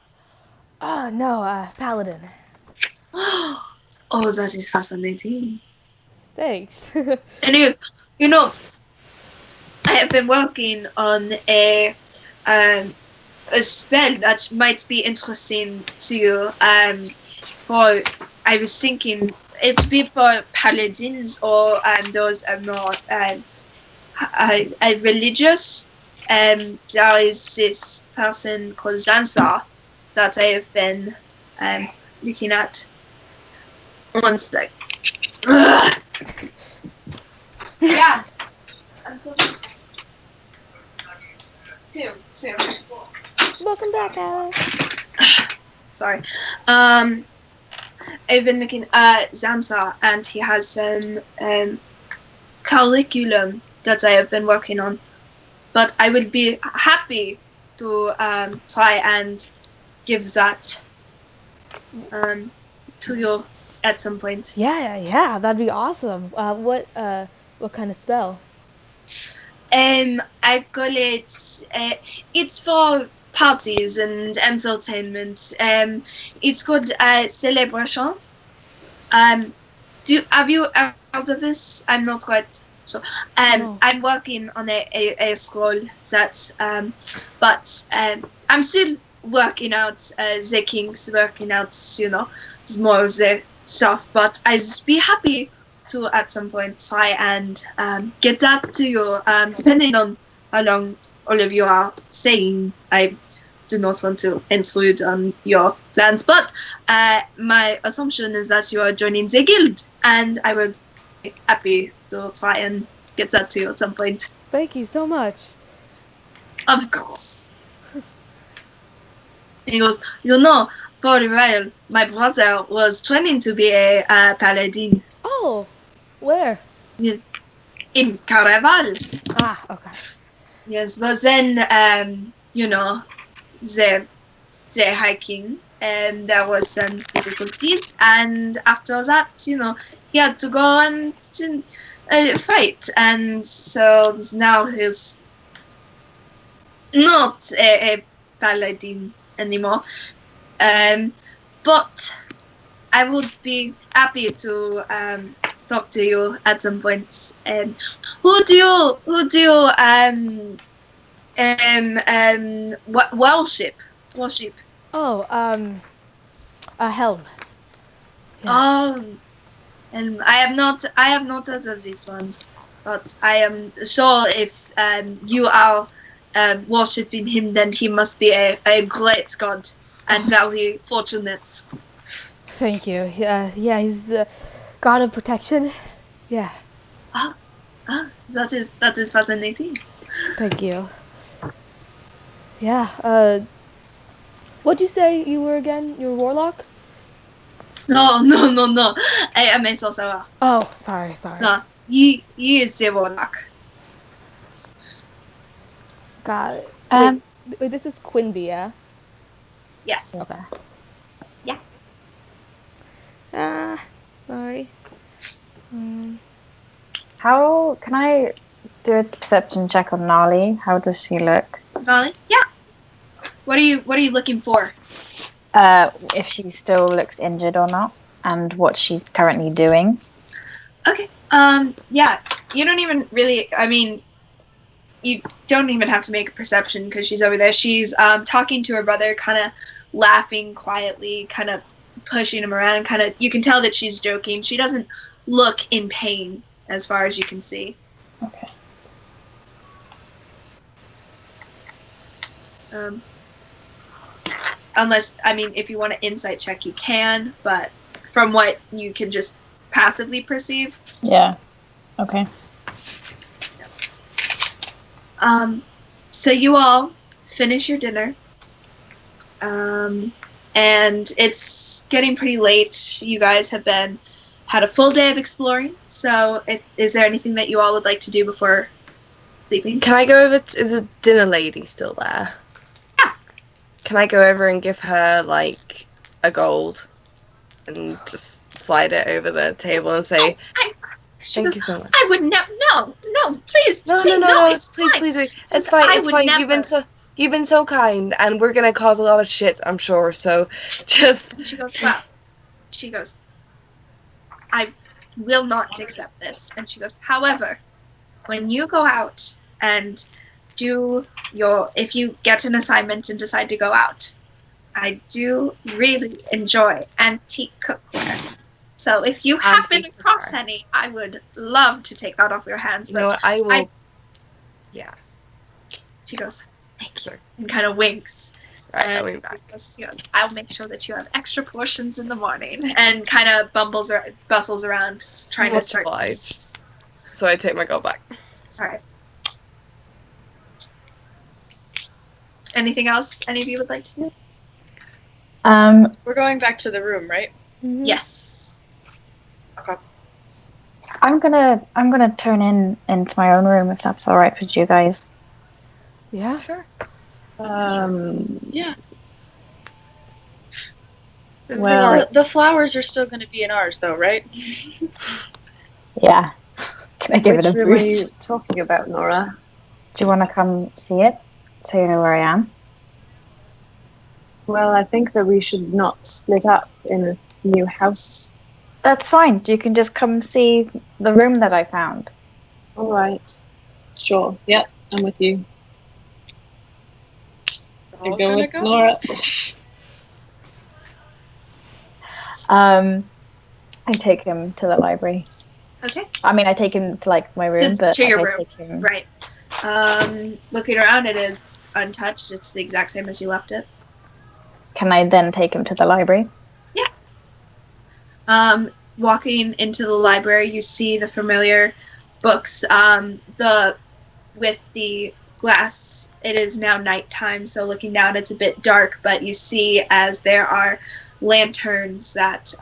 Oh, no, paladin. Oh, that is fascinating. Thanks. And you know, I have been working on a spell that might be interesting to you. For I was thinking it'd be for paladins or those more religious. There is this person called Zansa that I have been looking at. One sec. Yeah. I'm so soon. Welcome back, Alice. Sorry. I've been looking at Zamsa, and he has some curriculum that I have been working on. But I will be happy to try and give that to you at some point. Yeah, that'd be awesome. What kind of spell? I call it. It's for parties and entertainment. It's called Celebration. Have you heard of this? I'm not quite sure. No. I'm working on a scroll that, but I'm still working out the kinks, working out, more of the stuff. But I'd be happy to at some point try and get that to you, depending on how long all of you are staying. I do not want to intrude on your plans, but my assumption is that you are joining the guild, and I would be happy to try and get that to you at some point. Thank you so much. Of course. He goes, for a while, my brother was training to be a paladin. Oh, where? In Caraval. Ah, okay. Yes, but then, the hiking, and there was some difficulties, and after that, he had to go and fight, and so now he's not a paladin anymore. But I would be happy to talk to you at some point. Who do you worship? Oh, Helm. Yeah. And I have not heard of this one, but I am sure if you are worshipping him, then he must be a great god and very fortunate. Thank you. Yeah, he's the god of protection. Yeah, That is fascinating. thank you. Yeah, what'd you say you were again? You're a warlock? No. I am a sorcerer. Oh, sorry. No, he is a warlock. Got it. Um, Wait, this is Quinby, yeah? Yes. Okay. Yeah. Sorry. How can I do a perception check on Nali? How does she look? Nolly? Yeah. What are you looking for? If she still looks injured or not, and what she's currently doing. Okay. Yeah. You don't even really. I mean, you don't even have to make a perception because she's over there. She's talking to her brother, kind of laughing quietly, kind of pushing him around. Kind of. You can tell that she's joking. She doesn't look in pain, as far as you can see. Okay. Unless, I mean, if you want to insight check, you can, but from what you can just passively perceive. Yeah. Okay. So you all finish your dinner, and it's getting pretty late. You guys have had a full day of exploring. So, is there anything that you all would like to do before sleeping? Can I go over? Is the dinner lady still there? Yeah. Can I go over and give her like a gold, and just slide it over the table and say, "Thank you so much." I would never. No, please, No, please, please. It's fine. I It's would fine. never. You've been so kind, and we're gonna cause a lot of shit, I'm sure. So, just. And she goes, well. She goes, I will not accept this. And she goes, however, when you go out and if you get an assignment and decide to go out, I do really enjoy antique cookware. So if you happen across any, I would love to take that off your hands. You know what? I will. Yes. She goes, thank you, and kind of winks. Right, and I'll be back. she goes, I'll make sure that you have extra portions in the morning, and kind of bustles around trying to start. Obliged. So I take my gold back. All right. Anything else any of you would like to do? We're going back to the room, right? Mm-hmm. Yes. Okay. I'm gonna turn into my own room if that's all right with you guys. Yeah, sure. Yeah. Well, The flowers are still going to be in ours, though, right? Yeah. Can I give which it a room are you boost? talking about, Nora? Do you want to come see it so you know where I am? Well, I think that we should not split up in a new house. That's fine. You can just come see the room that I found. All right. Sure. Yep, I'm with you. All Go gonna with go? Nora. I take him to the library. Okay. I mean, I take him to like my room, but To your I room. take him. Right. Looking around, it is untouched. It's the exact same as you left it. Can I then take him to the library? Walking into the library, you see the familiar books. With the glass, it is now nighttime, so looking down, it's a bit dark. But you see, as there are lanterns that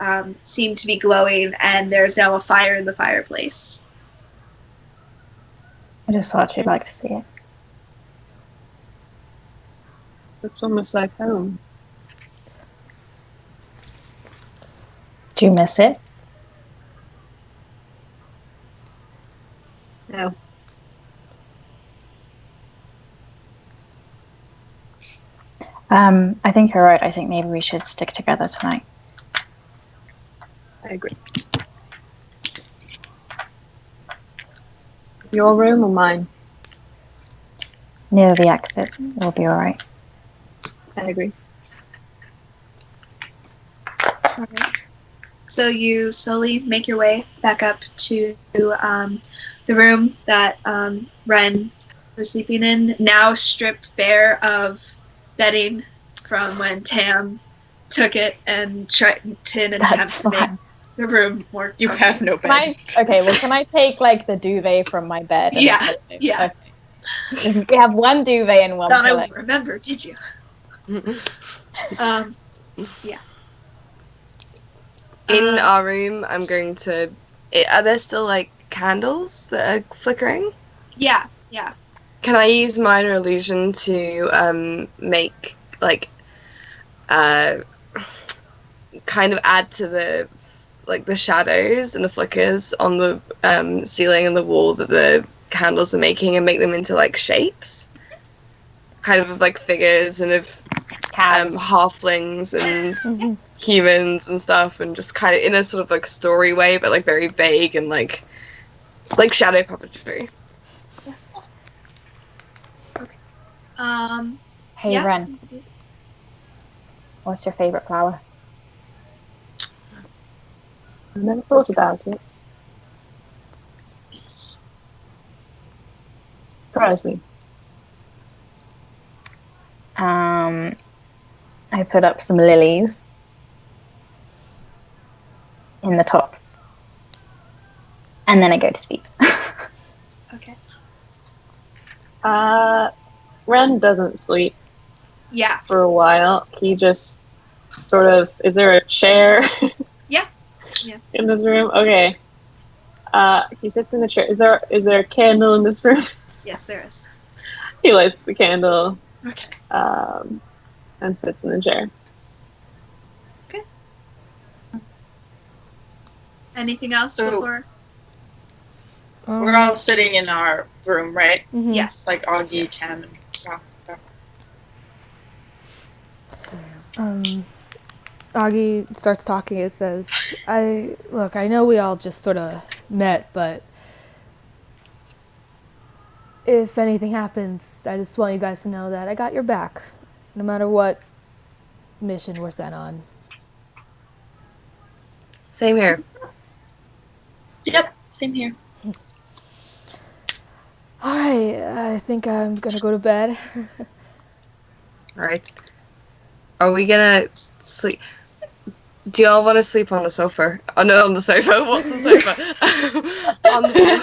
seem to be glowing, and there's now a fire in the fireplace. I just thought you'd like to see it. It's almost like home. Do you miss it? No. I think you're right. I think maybe we should stick together tonight. I agree. Your room or mine? Near the exit. We'll be alright. I agree. So you slowly make your way back up to the room that Ren was sleeping in, now stripped bare of bedding from when Tam took it and tried to attempt to make the room more You comfortable. have no Can I, bed. okay, well, can I take like the duvet from my bed? And Yeah, put it- yeah. Okay. We have one duvet and one Thought I pillow. would remember, did you? Yeah. In our room, I'm going to. Are there still like candles that are flickering? Yeah. Can I use minor illusion to make like kind of add to the shadows and the flickers on the ceiling and the wall that the candles are making and make them into like shapes, kind of like figures and of halflings and humans and stuff, and just kind of in a sort of like story way, but like very vague and like shadow puppetry. Hey, yeah. Ren, what's your favorite flower? I never thought about it. Surprise me. I put up some lilies in the top, and then I go to sleep. Okay. Ren doesn't sleep Yeah. for a while. He just sort of. Is there a chair? Yeah. In this room? Okay. He sits in the chair. Is there a candle in this room? Yes, there is. He lights the candle. Okay. And sits in the chair. Okay. Anything else So- before? We're all sitting in our room, right? Mhm. Yes. Like Augie, Tam, and stuff. Augie starts talking. It says, I know we all just sort of met, but if anything happens, I just want you guys to know that I got your back, no matter what mission we're sent on. Same here. Yep, same here. All right, I think I'm gonna go to bed. All right. Are we gonna sleep? Do y'all want to sleep on the sofa? Oh no, on the sofa. What's the sofa? On the floor.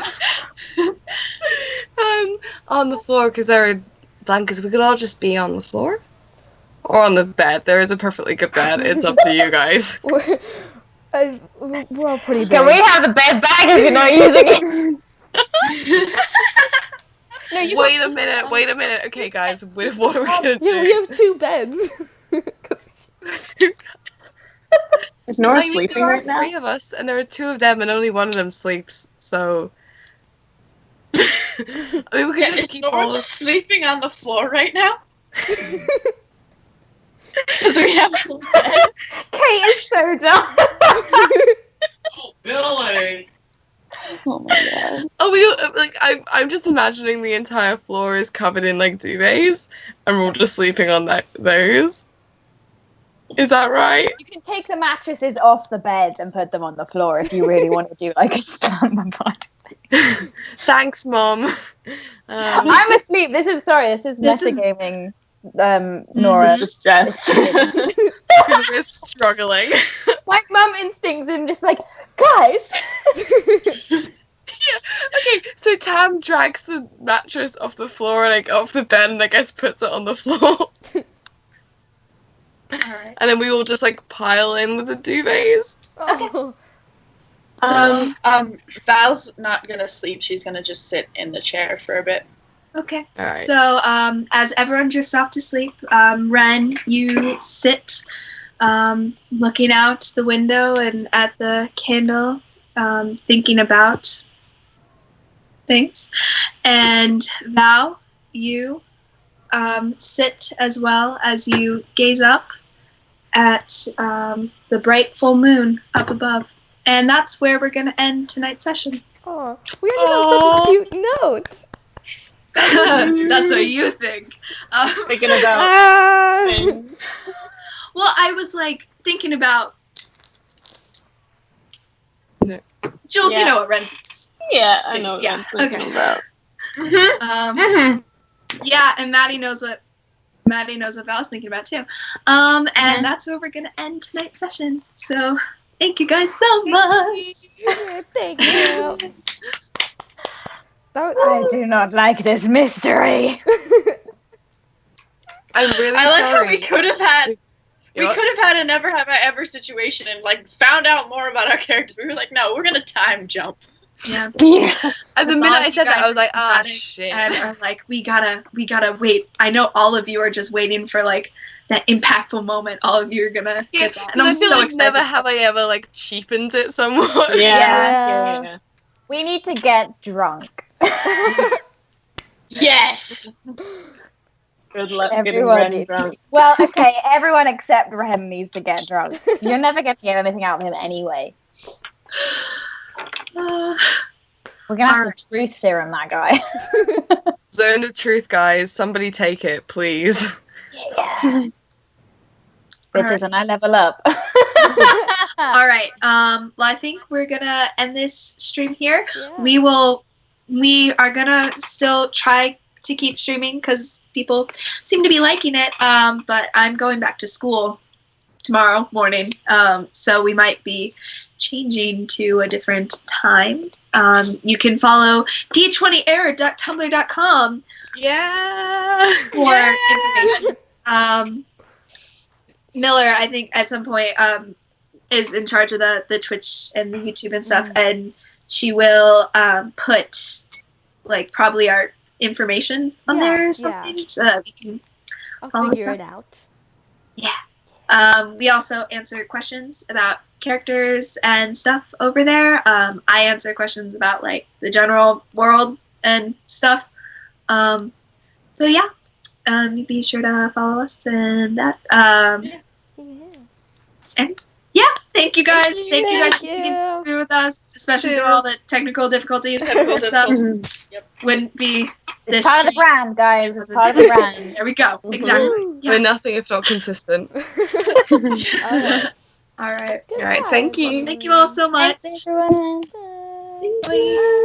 On the floor, because there are blankets. We could all just be on the floor, or on the bed. There is a perfectly good bed. It's up to you guys. We're all pretty big. Can we have the bed back if you're not using it? No, you Wait a minute. Okay, guys, what are we gonna do? Yeah, we have two beds. 'Cause- Is Nora I mean, sleeping there are right now? 3 of us, and there are 2 of them, and only one of them sleeps. So, I mean, we could Yeah, just is keep Nora all. just sleeping on the floor right now? Because we have a bed. Kate is so dumb. Billy. Oh my god. Oh, I'm just imagining the entire floor is covered in like duvets, and we're all just sleeping on those. Is that right? You can take the mattresses off the bed and put them on the floor if you really want to do like a slumber party. Thanks, Mom. I'm asleep. This is metagaming. Nora. This is just Jess. Because we're struggling. Like mum instincts and just like, guys. Okay, so Tam drags the mattress off the floor and like off the bed and I guess puts it on the floor. Alright. And then we all just like pile in with the duvets. Oh. Val's not gonna sleep. She's gonna just sit in the chair for a bit. Okay. Alright. So, as everyone drifts off to sleep, Ren, you sit looking out the window and at the candle, thinking about things. And Val, you sit as well as you gaze up at the bright full moon up above. And that's where we're going to end tonight's session. Oh, we ended on such a cute note. That's what you think. Thinking about Ah. things. Well, I was like thinking about Jules, Yeah. you know what Ren's is. Yeah, I know what Yeah, I'm thinking okay. about. Yeah, and Maddie knows what Val was thinking about too. And that's where we're gonna end tonight's session. So thank you guys so much. Yeah, thank you. I do not like this mystery. I'm really I like how sorry. we could have had You know a never have I ever situation and like found out more about our characters. We were like, no, we're gonna time jump. Yeah. Yeah. At the As long minute as I you said that, guys I was like, are ah, dramatic shit. And are like, we gotta wait. I know all of you are just waiting for like that impactful moment. All of you are gonna get that, and I'm I feel so like excited. never have I ever like cheapened it somewhat. Yeah. We need to get drunk. Yes. Good luck Everybody. getting drunk. Well, okay, everyone except Rem needs to get drunk. You're never going to get anything out of him anyway. We're going to have to truth serum that guy. Zone of truth, guys. Somebody take it, please. Yeah. Bitches, and I level up. All right. Well, I think we're gonna end this stream here. Yeah. We are gonna still try to keep streaming because people seem to be liking it. But I'm going back to school tomorrow morning. So we might be changing to a different time. You can follow d20error.tumblr.com for information. Miller, I think at some point is in charge of the Twitch and the YouTube and stuff, and she will put like probably our information on there or something so that we can I'll figure it out. Yeah. We also answer questions about characters and stuff over there. I answer questions about like the general world and stuff. So yeah, be sure to follow us and that. And yeah, thank you guys. Thank you guys for sticking through with us, especially through all the technical difficulties. Wouldn't be this. It's part of the brand, guys. It's part of the brand. There we go. Exactly. We're nothing if not consistent. All right. All right. Thank you. Thank you all so much. Thanks, everyone. Bye.